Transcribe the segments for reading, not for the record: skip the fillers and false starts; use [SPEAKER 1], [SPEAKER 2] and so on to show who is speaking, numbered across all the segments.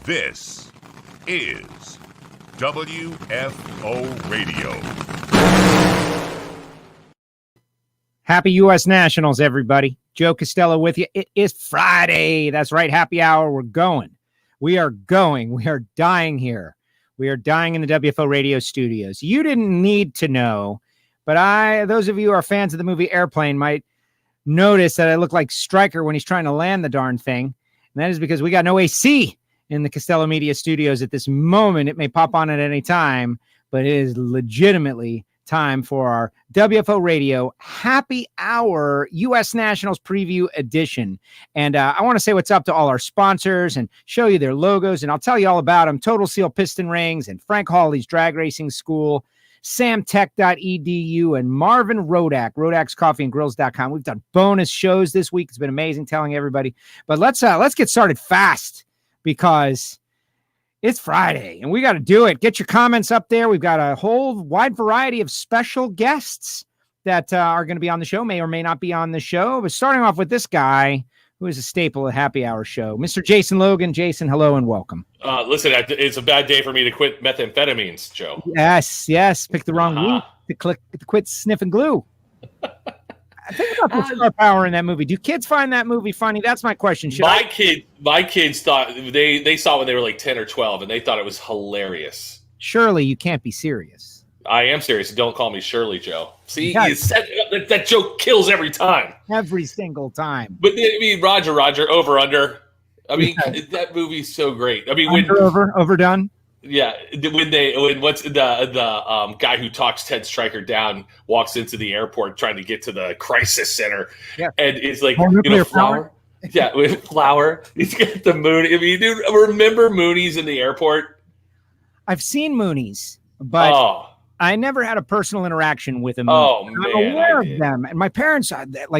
[SPEAKER 1] This is WFO Radio.
[SPEAKER 2] Happy U.S. Nationals, everybody. Joe Costello with you. It is Friday. That's right. Happy hour. We're going. We are going. We are dying here. We are dying in the WFO radio studios. You didn't need to know, but those of you who are fans of the movie Airplane might notice that I look like Stryker when he's trying to land the darn thing. And that is because we got no AC in the Costello Media Studios at this moment. It may pop on at any time, but it is legitimately time for our WFO Radio Happy Hour U.S. Nationals Preview Edition. And I want to say what's up to all our sponsors and show you their logos, and I'll tell you all about them. Total Seal Piston Rings and Frank Hawley's Drag Racing School, samtech.edu, and Marvin Rodak, rodakscoffeeandgrills.com. We've done bonus shows this week. It's been amazing telling everybody. But let's get started fast, because it's Friday and we got to do it. Get your comments up there. We've got a whole wide variety of special guests that are going to be on the show, may or may not be on the show. But starting off with this guy who is a staple of Happy Hour show, Mr. Jason Logan. Jason, hello and welcome.
[SPEAKER 3] Listen, it's a bad day for me to quit methamphetamines, Joe.
[SPEAKER 2] Yes. Pick the wrong week to quit sniffing glue. I think about the star power in that movie. Do kids find that movie funny? That's my question. My
[SPEAKER 3] kids thought they saw it when they were like 10 or 12, and they thought it was hilarious.
[SPEAKER 2] Surely you can't be serious.
[SPEAKER 3] I am serious. Don't call me Shirley, Joe. See, that joke kills every time.
[SPEAKER 2] Every single time.
[SPEAKER 3] But I mean, Roger, over under. I mean, that movie's so great. I mean,
[SPEAKER 2] overdone.
[SPEAKER 3] Yeah, when what's the guy who talks Ted Stryker down walks into the airport trying to get to the crisis center, and it's like, Flower. Yeah, with Flower. He's got the Moon. I mean, dude, remember Moonies in the airport?
[SPEAKER 2] I've seen Moonies, but I never had a personal interaction with them. I'm aware of them, and my parents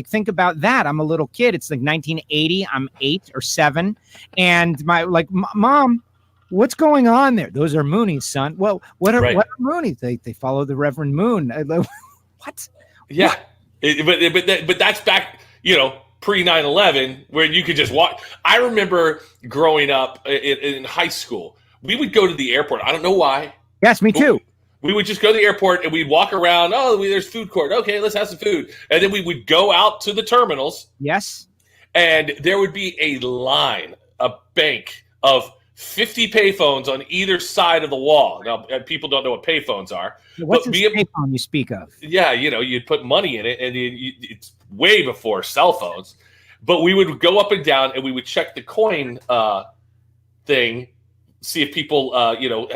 [SPEAKER 2] think about that. I'm a little kid. It's like 1980. I'm 8 or 7, and Mom, what's going on there? Those are Moonies, son. Well, what are Moonies? They follow the Reverend Moon. What?
[SPEAKER 3] Yeah, but that's back, pre 9/11, where you could just walk. I remember growing up in high school, we would go to the airport. I don't know why.
[SPEAKER 2] Yes, me too.
[SPEAKER 3] We would just go to the airport and we'd walk around. Oh, there's food court. Okay, let's have some food. And then we would go out to the terminals.
[SPEAKER 2] Yes.
[SPEAKER 3] And there would be a line, a bank of 50 payphones on either side of the wall. Now, people don't know what payphones are.
[SPEAKER 2] What's this payphone you speak of?
[SPEAKER 3] Yeah, you'd put money in it, and it's way before cell phones. But we would go up and down, and we would check the coin thing, see if people,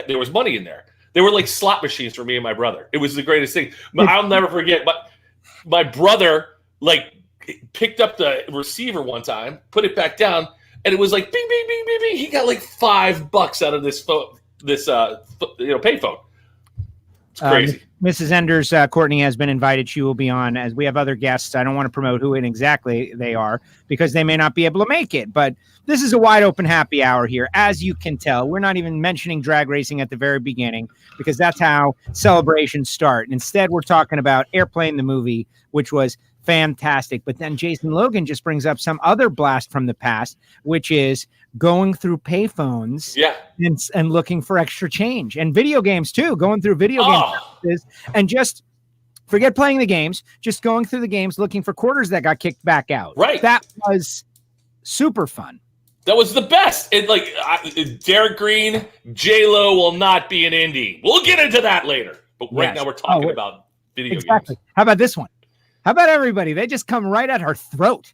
[SPEAKER 3] there was money in there. They were like slot machines for me and my brother. It was the greatest thing. I'll never forget. My brother, picked up the receiver one time, put it back down, and it was like bing, bing, bing, bing, bing. He got like $5 out of this payphone. It's crazy.
[SPEAKER 2] Mrs. Enders, Courtney has been invited. She will be on, as we have other guests. I don't want to promote who exactly they are because they may not be able to make it. But this is a wide open happy hour here. As you can tell, we're not even mentioning drag racing at the very beginning because that's how celebrations start. Instead, we're talking about Airplane, the movie, which was fantastic. But then Jason Logan just brings up some other blast from the past, which is going through payphones and looking for extra change, and video games too, going through video games and just forget playing the games, just going through the games, looking for quarters that got kicked back out.
[SPEAKER 3] Right.
[SPEAKER 2] That was super fun.
[SPEAKER 3] That was the best. Derek Green, J-Lo will not be an indie. We'll get into that later. But right now we're talking about video games.
[SPEAKER 2] How about this one? How about everybody? They just come right at her throat.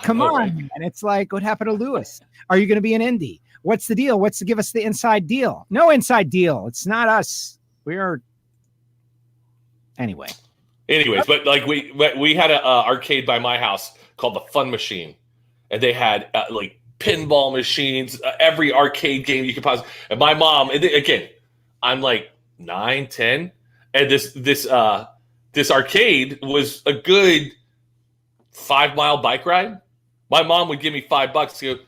[SPEAKER 2] Come on, man. It's like, what happened to Lewis? Are you going to be an indie? What's the deal? Give us the inside deal? No inside deal. It's not us. We are. Anyways,
[SPEAKER 3] but we had an arcade by my house called the Fun Machine, and they had pinball machines, every arcade game you could possibly. And my mom, and again, I'm like 9, 10, and this arcade was a good 5-mile bike ride. My mom would give me $5 to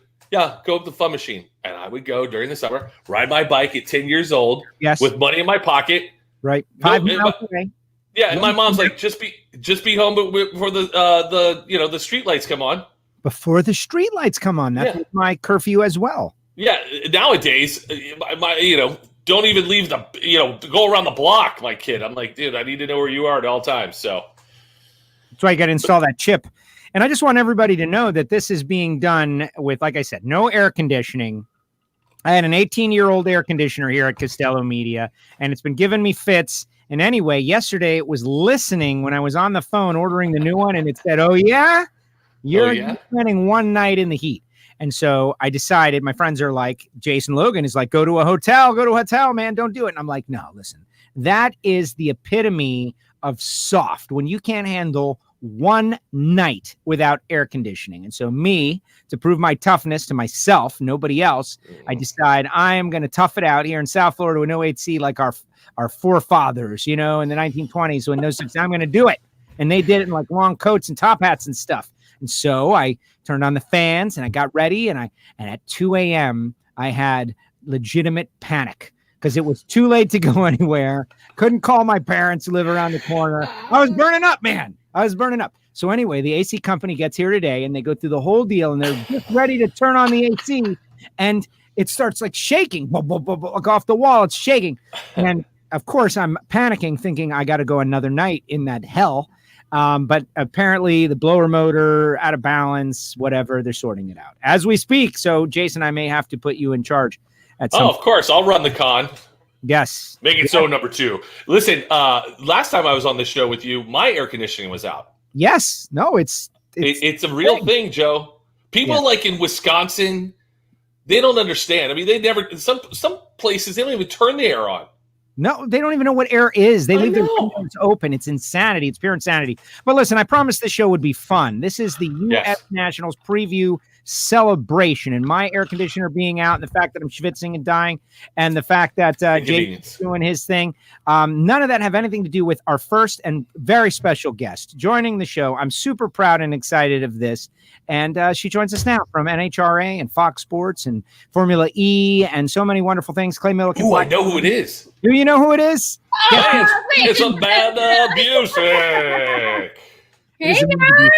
[SPEAKER 3] go up the Fun Machine. And I would go during the summer, ride my bike at 10 years old with money in my pocket.
[SPEAKER 2] Right. 5 miles away.
[SPEAKER 3] Yeah. And my mom's like, just be home before the street lights come on.
[SPEAKER 2] Before the street lights come on. That was my curfew as well.
[SPEAKER 3] Yeah, nowadays, don't even leave go around the block, my kid. I'm like, dude, I need to know where you are at all times. So
[SPEAKER 2] that's why you got to install that chip. And I just want everybody to know that this is being done with, like I said, no air conditioning. I had an 18-year-old air conditioner here at Costello Media, and it's been giving me fits. And anyway, yesterday it was listening when I was on the phone ordering the new one, and it said, "Oh yeah, you're spending one night in the heat." And so I decided, my friends are like, Jason Logan is like, go to a hotel, man, don't do it. And I'm like, no, listen, that is the epitome of soft when you can't handle one night without air conditioning. And so me, to prove my toughness to myself, nobody else, I decide I am going to tough it out here in South Florida with no AC like our forefathers, in the 1920s when those, I'm going to do it. And they did it in like long coats and top hats and stuff. And so I turned on the fans and I got ready, and at 2 a.m. I had legitimate panic because it was too late to go anywhere. Couldn't call my parents who live around the corner. I was burning up, man. I was burning up. So anyway, the AC company gets here today and they go through the whole deal and they're just ready to turn on the AC, and it starts like shaking, like off the wall. It's shaking. And of course I'm panicking thinking I got to go another night in that hell. But apparently the blower motor out of balance, whatever, they're sorting it out as we speak. So Jason, I may have to put you in charge at some
[SPEAKER 3] of course, I'll run the con.
[SPEAKER 2] Yes.
[SPEAKER 3] Make it so number 2. Listen, last time I was on the show with you, my air conditioning was out.
[SPEAKER 2] Yes. No, it's
[SPEAKER 3] a real thing, Joe. People like in Wisconsin, they don't understand. I mean, they never, some places, they don't even turn the air on.
[SPEAKER 2] No, they don't even know what air is. They leave their windows open. It's insanity. It's pure insanity. But listen, I promised this show would be fun. This is the U.S. Nationals preview celebration, and my air conditioner being out, and the fact that I'm schwitzing and dying, and the fact that Jason's doing his thing. None of that have anything to do with our first and very special guest joining the show. I'm super proud and excited of this. And she joins us now from NHRA and Fox Sports and Formula E and so many wonderful things. Clay Millican.
[SPEAKER 3] Oh, I know who it is.
[SPEAKER 2] Do you know who it is?
[SPEAKER 3] It's Amanda Busick.
[SPEAKER 4] Hey, guys.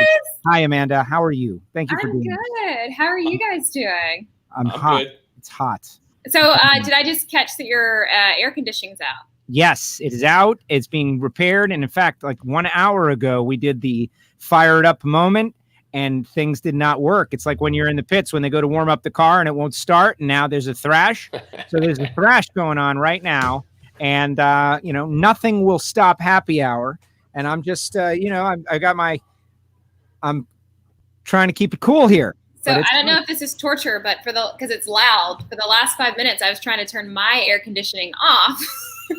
[SPEAKER 2] Hi, Amanda. How are you? Thank you for being here.
[SPEAKER 4] I'm good. How are you guys doing?
[SPEAKER 2] I'm hot.
[SPEAKER 3] Good.
[SPEAKER 2] It's hot.
[SPEAKER 4] So did I just catch that your air conditioning's out?
[SPEAKER 2] Yes, it is out. It's being repaired. And in fact, like 1 hour ago, we did the fire it up moment, and things did not work. It's like when you're in the pits, when they go to warm up the car and it won't start. And now there's a thrash. So there's a thrash going on right now. And, nothing will stop happy hour. And I'm just, I'm trying to keep it cool here.
[SPEAKER 4] So I don't know if this is torture, but because it's loud, for the last 5 minutes, I was trying to turn my air conditioning off.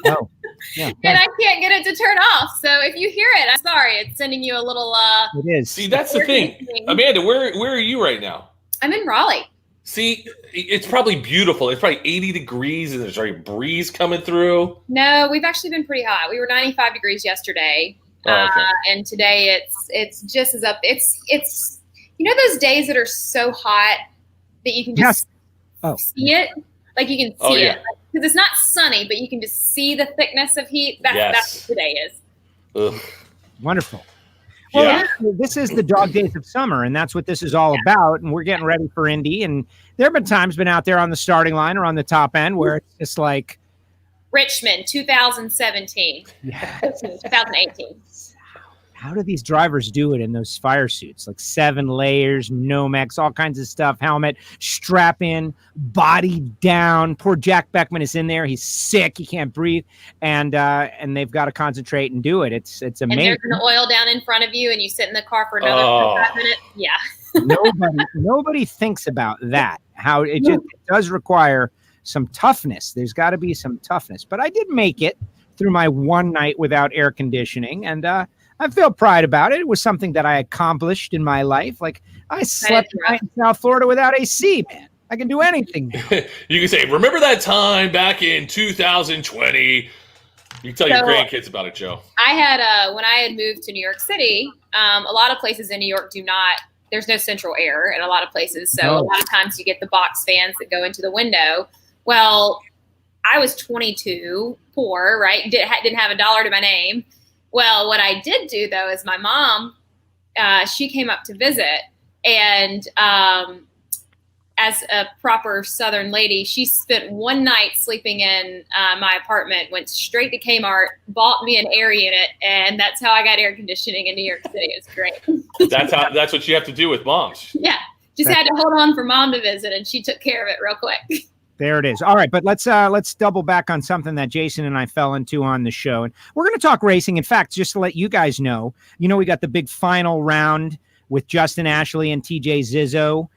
[SPEAKER 2] Oh, yeah.
[SPEAKER 4] And I can't get it to turn off. So if you hear it, I'm sorry. It's sending you a little.
[SPEAKER 2] It is.
[SPEAKER 3] See, that's the thing. Amanda, where are you right now?
[SPEAKER 4] I'm in Raleigh.
[SPEAKER 3] See, it's probably beautiful. It's probably 80 degrees and there's a breeze coming through.
[SPEAKER 4] No, we've actually been pretty hot. We were 95 degrees yesterday.
[SPEAKER 3] Oh, okay.
[SPEAKER 4] And today it's just as up. It's those days that are so hot that you can just see it. Like you can see it. Because it's not sunny, but you can just see the thickness of heat. That's what today is.
[SPEAKER 3] Ugh.
[SPEAKER 2] Wonderful. Well, this is the dog days of summer, and that's what this is all about. And we're getting ready for Indy. And there have been times been out there on the starting line or on the top end where it's just like
[SPEAKER 4] Richmond, 2017. Yeah. 2018.
[SPEAKER 2] How do these drivers do it in those fire suits? Like 7 layers, Nomex, all kinds of stuff, helmet, strap in, body down. Poor Jack Beckman is in there. He's sick. He can't breathe. And they've got to concentrate and do it. It's amazing.
[SPEAKER 4] And there's an oil down in front of you and you sit in the car for another 5 minutes. Yeah.
[SPEAKER 2] Nobody thinks about that. How it does require some toughness. There's got to be some toughness. But I did make it through my one night without air conditioning. And I feel pride about it. It was something that I accomplished in my life. Like I slept in South Florida without AC, man. I can do anything.
[SPEAKER 3] You can say, remember that time back in 2020? You can tell your grandkids about it, Joe.
[SPEAKER 4] I had, when I had moved to New York City, a lot of places in New York there's no central air in a lot of places. So a lot of times you get the box fans that go into the window. Well, I was 22, poor, right? Didn't have $1 to my name. Well, what I did do, though, is my mom, she came up to visit. And as a proper Southern lady, she spent one night sleeping in my apartment, went straight to Kmart, bought me an air unit, and that's how I got air conditioning in New York City. It's great.
[SPEAKER 3] That's what you have to do with moms.
[SPEAKER 4] Yeah, just had to hold on for mom to visit, and she took care of it real quick.
[SPEAKER 2] There it is. All right, but let's double back on something that Jason and I fell into on the show, and we're going to talk racing. In fact, just to let you guys know, we got the big final round with Justin Ashley and TJ Zizzo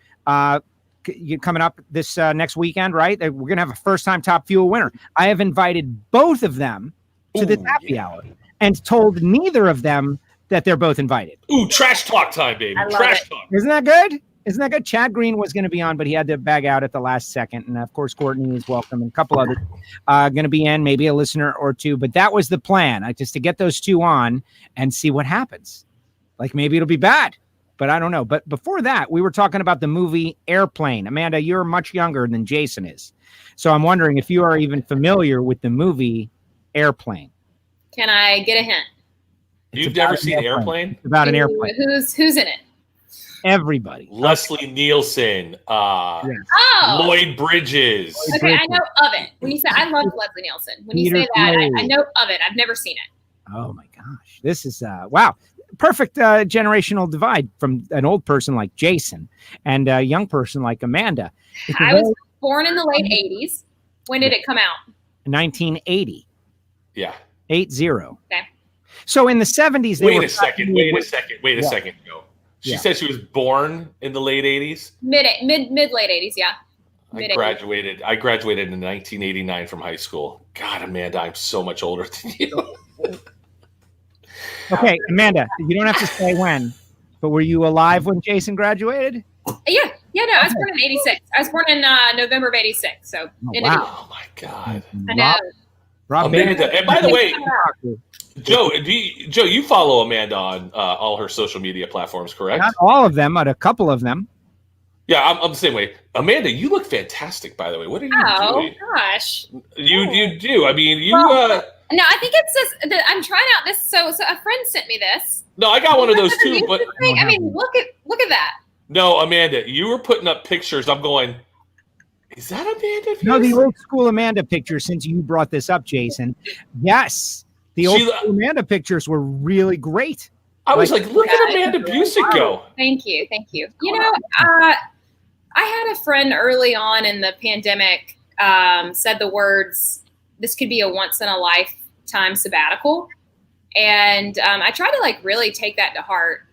[SPEAKER 2] coming up this next weekend, right? We're going to have a first-time Top Fuel winner. I have invited both of them to this happy hour and told neither of them that they're both invited.
[SPEAKER 3] Ooh, trash talk time, baby. Trash talk.
[SPEAKER 2] Isn't that good? Isn't that good? Chad Green was going to be on, but he had to bag out at the last second. And, of course, Courtney is welcome and a couple others going to be in, maybe a listener or two. But that was the plan, just to get those two on and see what happens. Like maybe it'll be bad. But I don't know. But before that, we were talking about the movie Airplane. Amanda, you're much younger than Jason is. So I'm wondering if you are even familiar with the movie Airplane.
[SPEAKER 4] Can I get a hint?
[SPEAKER 3] You've never seen Airplane?
[SPEAKER 2] It's about an airplane.
[SPEAKER 4] Who's in it?
[SPEAKER 2] Everybody.
[SPEAKER 3] Leslie Nielsen. Lloyd Bridges.
[SPEAKER 4] Okay, I know of it. When you say, I love Leslie Nielsen. When you say that, I know of it. I've never seen it.
[SPEAKER 2] Oh my gosh. This is, wow. Perfect generational divide from an old person like Jason and a young person like Amanda.
[SPEAKER 4] I was born in the late 80s. When did it come out?
[SPEAKER 2] 1980.
[SPEAKER 3] Yeah.
[SPEAKER 2] 80.
[SPEAKER 4] Okay.
[SPEAKER 2] So in the 70s,
[SPEAKER 3] Wait a second, Joe. She said she was born in the late 80s?
[SPEAKER 4] Mid late 80s, yeah.
[SPEAKER 3] I graduated in 1989 from high school. God, Amanda, I'm so much older than you.
[SPEAKER 2] Okay, Amanda, you don't have to say when, but were you alive when Jason graduated?
[SPEAKER 4] Yeah, no, I was born in 86. I was born in November of 86, so.
[SPEAKER 3] Oh, my God.
[SPEAKER 4] I know.
[SPEAKER 3] Amanda, and by the way, Joe, you follow Amanda on all her social media platforms, correct?
[SPEAKER 2] Not all of them, but a couple of them.
[SPEAKER 3] Yeah, I'm the same way. Amanda, you look fantastic, by the way. What are you doing?
[SPEAKER 4] Oh, gosh.
[SPEAKER 3] You do. I mean, you...
[SPEAKER 4] no, I think it's just I'm trying out this. So a friend sent me this.
[SPEAKER 3] No, I got one of those too. But
[SPEAKER 4] I mean, look at that.
[SPEAKER 3] No, Amanda, you were putting up pictures. I'm going, is that Amanda?
[SPEAKER 2] No, the old school Amanda pictures. Since you brought this up, Jason, yes, the old school Amanda pictures were really great.
[SPEAKER 3] I was like, look at Amanda Busick go.
[SPEAKER 4] Thank you. I had a friend early on in the pandemic said the words, "This could be a once in a lifetime sabbatical," and I try to really take that to heart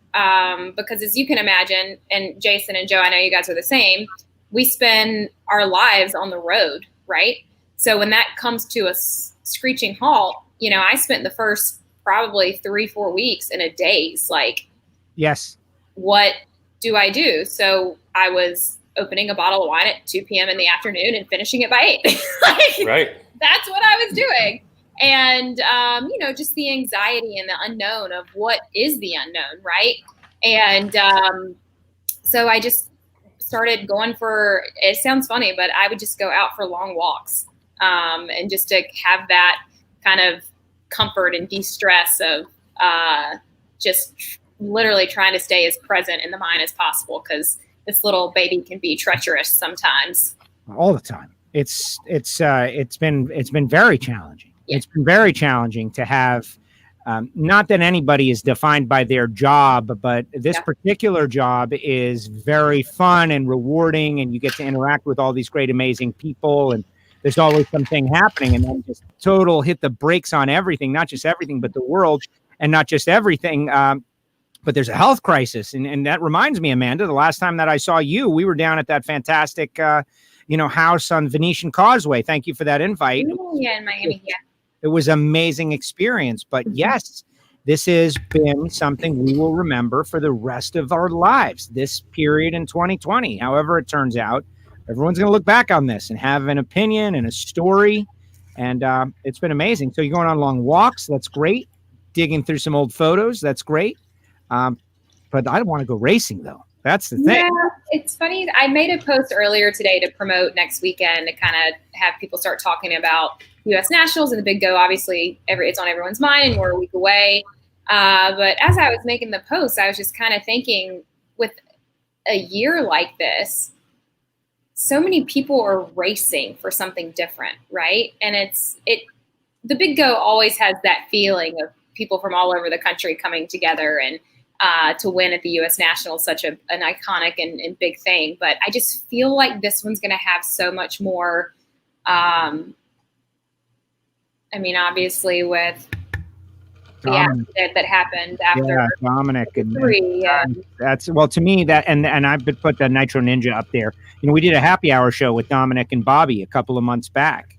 [SPEAKER 4] because, as you can imagine, and Jason and Joe, I know you guys are the same. We spend our lives on the road, right? So when that comes to a screeching halt, I spent the first probably 3-4 weeks in a daze.
[SPEAKER 2] Yes. What
[SPEAKER 4] do I do? So I was opening a bottle of wine at 2 p.m. in the afternoon and finishing it by 8.
[SPEAKER 3] Right.
[SPEAKER 4] That's what I was doing. And, just the anxiety and the unknown of what is the unknown, right? And so I just started going for, it sounds funny, but I would just go out for long walks and just to have that kind of comfort and de-stress of just literally trying to stay as present in the mind as possible, because this little baby can be treacherous sometimes.
[SPEAKER 2] All the time. It's been very challenging. Yeah. It's been very challenging to have, not that anybody is defined by their job, but this particular job is very fun and rewarding, and you get to interact with all these great, amazing people, and there's always something happening, and then just total hit the brakes on everything, not just everything, but the world, and not just everything. But there's a health crisis. And that reminds me, Amanda, the last time that I saw you, we were down at that fantastic, house on Venetian Causeway. Thank you for that invite.
[SPEAKER 4] Yeah, in Miami, yeah.
[SPEAKER 2] It was an amazing experience. But yes, this has been something we will remember for the rest of our lives, this period in 2020. However it turns out, everyone's going to look back on this and have an opinion and a story. And it's been amazing. So you're going on long walks. That's great. Digging through some old photos. That's great. But I want to go racing, though. That's the thing.
[SPEAKER 4] Yeah, it's funny. I made a post earlier today to promote next weekend to kind of have people start talking about U.S. Nationals and the big go. Obviously, it's on everyone's mind, and we're a week away. But as I was making the post, I was just kind of thinking, with a year like this, so many people are racing for something different, right? And the Big Go always has that feeling of people from all over the country coming together and to win at the U.S. Nationals, such an iconic and big thing. But I just feel like this one's going to have so much more. Obviously with the accident that happened after
[SPEAKER 2] Dominic and
[SPEAKER 4] three.
[SPEAKER 2] That's to me that and I've put the Nitro Ninja up there. We did a happy hour show with Dominic and Bobby a couple of months back,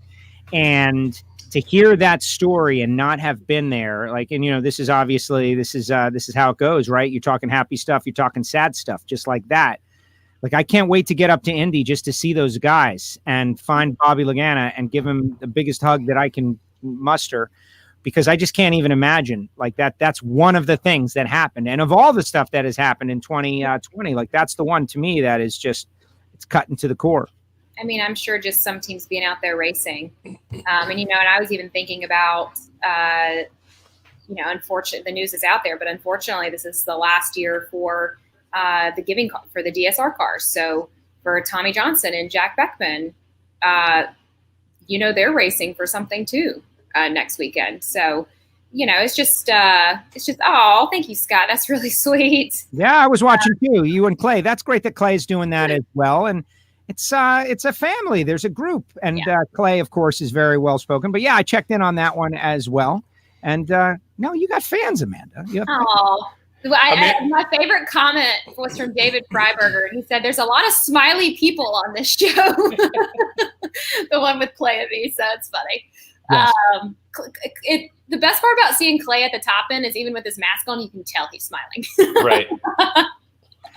[SPEAKER 2] and to hear that story and not have been there, this is how it goes, right? You're talking happy stuff, you're talking sad stuff, just like that. I can't wait to get up to Indy just to see those guys and find Bobby Lagana and give him the biggest hug that I can muster, because I just can't even imagine that. That's one of the things that happened. And of all the stuff that has happened in 2020, that's the one to me that is just, it's cutting to the core.
[SPEAKER 4] I'm sure just some teams being out there racing. And I was even thinking about, unfortunately, the news is out there, but unfortunately this is the last year for the giving for the DSR cars. So for Tommy Johnson and Jack Beckman, they're racing for something too next weekend. So, it's just, oh, thank you, Scott. That's really sweet.
[SPEAKER 2] Yeah, I was watching too. You and Clay. That's great that Clay's doing that as well. And it's a family. There's a group. And Clay, of course, is very well spoken. But yeah, I checked in on that one as well. And no, you got fans, Amanda.
[SPEAKER 4] Oh. My favorite comment was from David Freiberger. He said, "There's a lot of smiley people on this show." The one with Clay and me, so it's funny. Yes. The best part about seeing Clay at the top end is even with his mask on, you can tell he's smiling.
[SPEAKER 3] Right.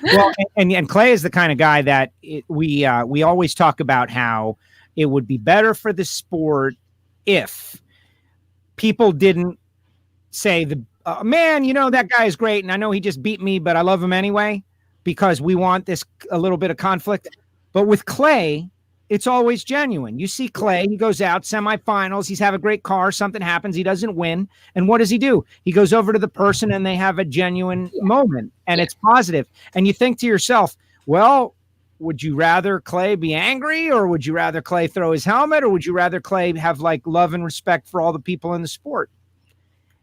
[SPEAKER 2] Well, and Clay is the kind of guy that we always talk about how it would be better for the sport if people didn't say man, that guy is great, and I know he just beat me, but I love him anyway, because we want a little bit of conflict. But with Clay, it's always genuine. You see Clay, he goes out, semifinals, he's have a great car, something happens, he doesn't win, and what does he do? He goes over to the person, and they have a genuine moment, and it's positive. And you think to yourself, well, would you rather Clay be angry, or would you rather Clay throw his helmet, or would you rather Clay have love and respect for all the people in the sport?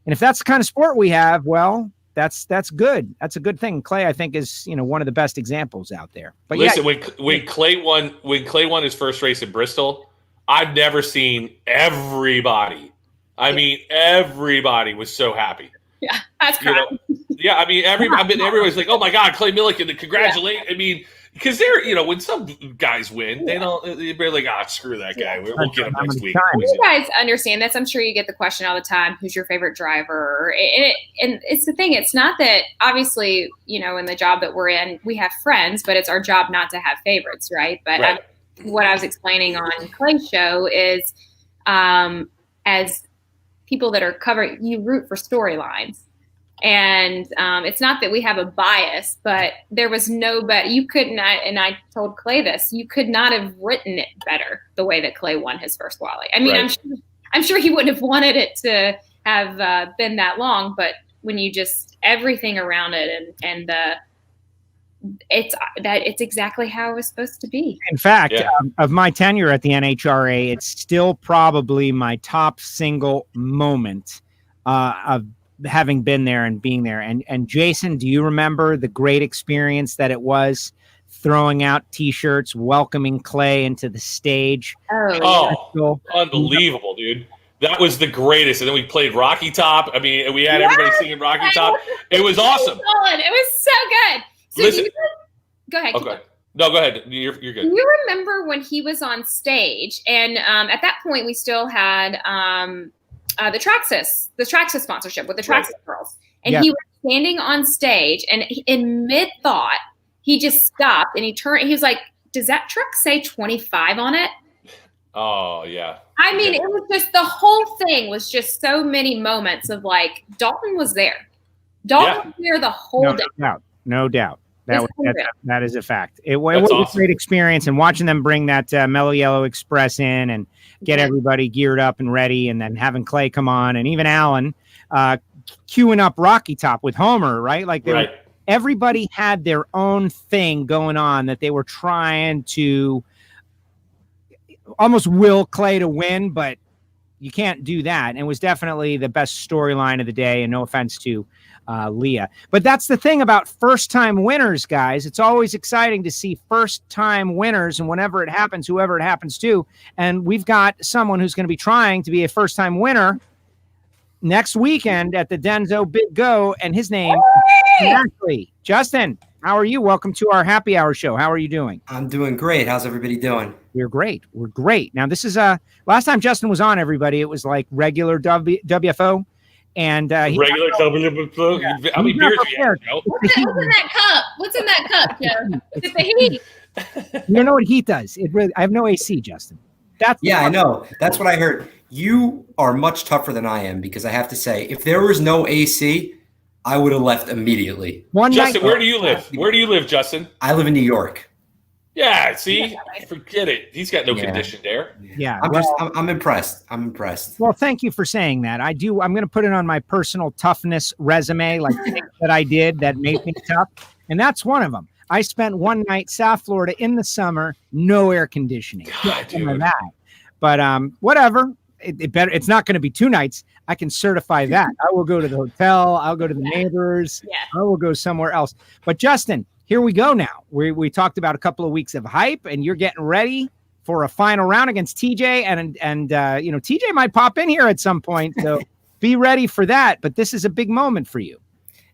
[SPEAKER 2] And if that's the kind of sport we have, well, that's good. That's a good thing. Clay, I think, is one of the best examples out there. But
[SPEAKER 3] listen, when Clay won his first race in Bristol, I've never seen everybody. Everybody was so happy.
[SPEAKER 4] Yeah, that's correct.
[SPEAKER 3] Everybody's like, "Oh my God, Clay Millican! Congratulate!" Yeah. Because they're, when some guys win, they're like, screw that guy. We'll get him next week.
[SPEAKER 4] You guys understand this. I'm sure you get the question all the time, who's your favorite driver? And it's the thing, it's not that, obviously, in the job that we're in, we have friends, but it's our job not to have favorites, right? But
[SPEAKER 3] right.
[SPEAKER 4] What I was explaining on Clay's show is, as people that are covering, you root for storylines. And it's not that we have a bias, but there was no better. You couldn't, and I told Clay this, you could not have written it better the way that Clay won his first Wally. Right. I'm sure he wouldn't have wanted it to have been that long, but when you just everything around it and it's exactly how it was supposed to be.
[SPEAKER 2] In fact, of my tenure at the NHRA, it's still probably my top single moment of having been there and being there. And Jason, do you remember the great experience that it was throwing out T-shirts, welcoming Clay into the stage?
[SPEAKER 3] Oh, unbelievable, dude. That was the greatest. And then we played Rocky Top. We had everybody singing Rocky Top. It was awesome.
[SPEAKER 4] It was so good. So
[SPEAKER 3] listen,
[SPEAKER 4] go ahead.
[SPEAKER 3] Okay. No, go ahead. You're good.
[SPEAKER 4] Do you remember when he was on stage? And at that point, we still had the Traxxas sponsorship with the Traxxas girls. And he was standing on stage, and in mid-thought, he just stopped, and he turned. He was like, does that truck say 25 on it?
[SPEAKER 3] Oh, yeah.
[SPEAKER 4] It was just, the whole thing was just so many moments of Dalton was there. Dalton was there the whole day.
[SPEAKER 2] No doubt. That is a fact. It was awesome. A great experience, and watching them bring that Mellow Yellow Express in and get everybody geared up and ready, and then having Clay come on, and even Alan queuing up Rocky Top with Homer, right? Everybody had their own thing going on that they were trying to almost will Clay to win, but you can't do that. And it was definitely the best storyline of the day. And no offense to Leah, but that's the thing about first-time winners, guys. It's always exciting to see first-time winners, and whenever it happens, whoever it happens to. And we've got someone who's going to be trying to be a first-time winner next weekend at the Denzo Big Go, and his name is Ashley. Justin, how are you? Welcome to our happy hour show. How are you doing?
[SPEAKER 5] I'm doing great. How's everybody doing?
[SPEAKER 2] We're great. We're great. Now, this is last time Justin was on, everybody, it was like regular WFO. And
[SPEAKER 3] regular WFO.
[SPEAKER 2] Yeah.
[SPEAKER 3] How many beers do you have, Joe?
[SPEAKER 4] What's in that cup? What's in that cup, Joe? Is it the heat?
[SPEAKER 2] You know what heat does? It really. I have no AC, Justin.
[SPEAKER 5] I know. That's what I heard. You are much tougher than I am, because I have to say, if there was no AC, I would have left immediately.
[SPEAKER 3] Justin, where do you live? Where do you live, Justin?
[SPEAKER 5] I live in New York.
[SPEAKER 3] Yeah, see? Forget it. He's got no condition there.
[SPEAKER 2] Yeah.
[SPEAKER 5] I'm impressed. I'm impressed.
[SPEAKER 2] Well, thank you for saying that. I'm going to put it on my personal toughness resume, like things that I did that made me tough. And that's one of them. I spent one night, South Florida in the summer, no air conditioning.
[SPEAKER 3] God, dude.
[SPEAKER 2] But whatever. It's not going to be 2 nights. I can certify that. I will go to the hotel. I'll go to the neighbors.
[SPEAKER 4] Yeah.
[SPEAKER 2] I will go somewhere else. But Justin, here we go now. We talked about a couple of weeks of hype, and you're getting ready for a final round against TJ. And TJ might pop in here at some point. So be ready for that. But this is a big moment for you.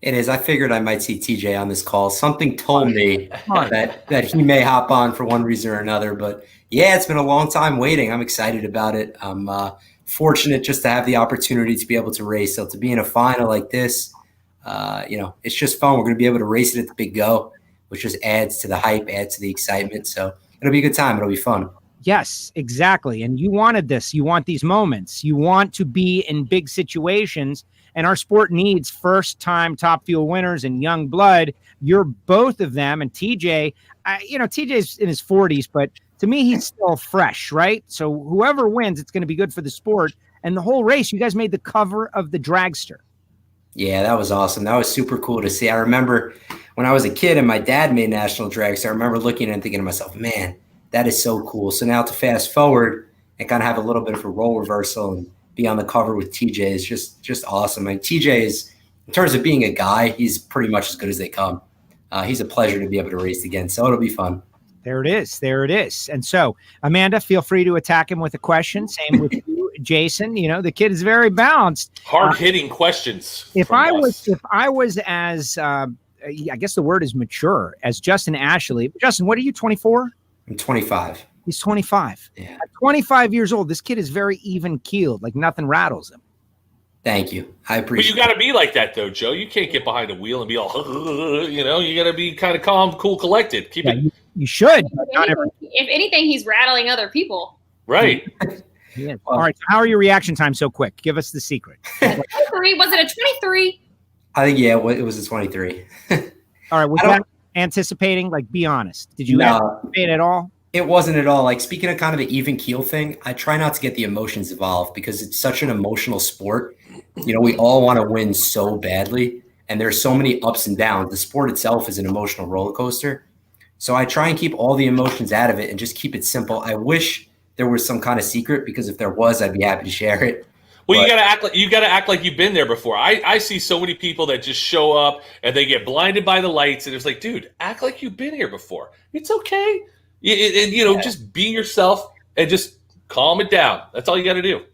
[SPEAKER 5] It is. I figured I might see TJ on this call. Something told me that he may hop on for one reason or another. But yeah, it's been a long time waiting. I'm excited about it. I'm fortunate just to have the opportunity to be able to race. So to be in a final like this, it's just fun. We're going to be able to race it at the Big Go, which just adds to the hype, adds to the excitement. So it'll be a good time. It'll be fun.
[SPEAKER 2] Yes, exactly. And you wanted this. You want these moments. You want to be in big situations. And our sport needs first-time Top Fuel winners and young blood. You're both of them. And TJ, TJ's in his 40s, but to me, he's still fresh, right? So whoever wins, it's going to be good for the sport. And the whole race, you guys made the cover of the Dragster.
[SPEAKER 5] Yeah, that was awesome. That was super cool to see. I remember when I was a kid and my dad made National Dragster, I remember looking and thinking to myself, man, that is so cool. So now to fast forward and kind of have a little bit of a role reversal and be on the cover with TJ is just awesome. I mean, TJ is, in terms of being a guy, he's pretty much as good as they come. He's a pleasure to be able to race again. So it'll be fun.
[SPEAKER 2] There it is. There it is. And so, Amanda, feel free to attack him with a question. Same with you, Jason. The kid is very balanced.
[SPEAKER 3] Hard-hitting questions.
[SPEAKER 2] If I was as, I guess the word is mature, as Justin Ashley. Justin, what are you, 24?
[SPEAKER 5] I'm 25.
[SPEAKER 2] He's 25.
[SPEAKER 5] Yeah.
[SPEAKER 2] At 25 years old, this kid is very even-keeled. Like nothing rattles him.
[SPEAKER 5] Thank you. I appreciate it.
[SPEAKER 3] But you got to be like that, though, Joe. You can't get behind a wheel and be all, you got to be kind of calm, cool, collected. Keep it.
[SPEAKER 2] You should.
[SPEAKER 4] If anything, he's rattling other people.
[SPEAKER 3] Right.
[SPEAKER 2] Yeah. All right. How are your reaction times so quick? Give us the secret.
[SPEAKER 4] 23, was it a 23?
[SPEAKER 5] I think, yeah, it was a 23.
[SPEAKER 2] All right. Was that anticipating? Like, be honest. Did you anticipate at all?
[SPEAKER 5] It wasn't at all. Like, speaking of kind of the even keel thing, I try not to get the emotions involved because it's such an emotional sport. We all want to win so badly, and there's so many ups and downs. The sport itself is an emotional roller coaster. So I try and keep all the emotions out of it and just keep it simple. I wish there was some kind of secret, because if there was, I'd be happy to share it.
[SPEAKER 3] Well, you gotta act like you've been there before. I see so many people that just show up and they get blinded by the lights, and it's like, dude, act like you've been here before. It's okay. Just be yourself and just calm it down. That's all you got to do.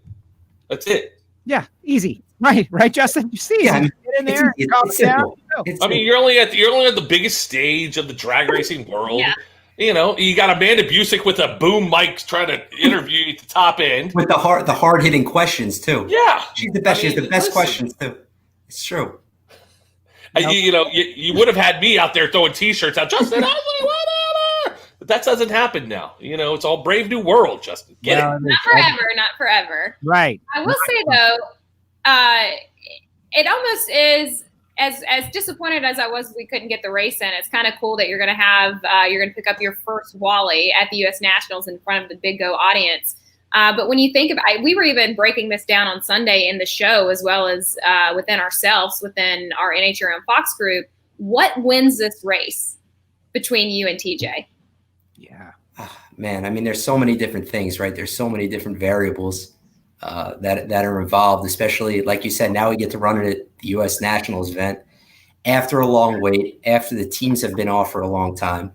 [SPEAKER 3] That's it.
[SPEAKER 2] Yeah, easy. Right, Justin. You see,
[SPEAKER 5] yeah,
[SPEAKER 2] get in there, calm it down.
[SPEAKER 3] You're only at the biggest stage of the drag racing world.
[SPEAKER 4] Yeah.
[SPEAKER 3] You got Amanda Busick with a boom mic trying to interview you at the top end
[SPEAKER 5] with the hard hitting questions too.
[SPEAKER 3] Yeah,
[SPEAKER 5] she's the best. She has the best questions too. It's true.
[SPEAKER 3] You would have had me out there throwing T-shirts out, Justin. Whatever. But that doesn't happen now. It's all Brave New World, Justin. Get it?
[SPEAKER 4] Not forever.
[SPEAKER 2] Right.
[SPEAKER 4] I will say though, it almost is as disappointed as I was we couldn't get the race in. It's kind of cool that you're going to pick up your first Wally at the U.S. Nationals in front of the Big Go audience. But when you think about it, we were even breaking this down on Sunday in the show, as well as within ourselves, within our NHRM Fox group. What wins this race between you and TJ?
[SPEAKER 2] Yeah.
[SPEAKER 5] Man, I mean, there's so many different things, right? There's so many different variables that are involved, especially like you said, now we get to run it at the U.S. Nationals event after a long wait, after the teams have been off for a long time.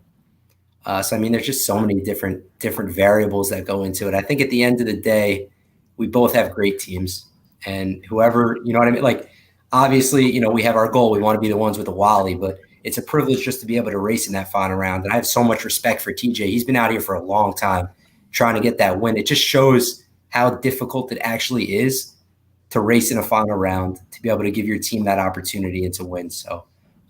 [SPEAKER 5] So, I mean, there's just so many different variables that go into it. I think at the end of the day, we both have great teams, and whoever, you know what I mean? Like, obviously, you know, we have our goal. We want to be the ones with the Wally, but it's a privilege just to be able to race in that final round. And I have so much respect for TJ. He's been out here for a long time trying to get that win. It just shows how difficult it actually is to race in a final round, to be able to give your team that opportunity and to win. So,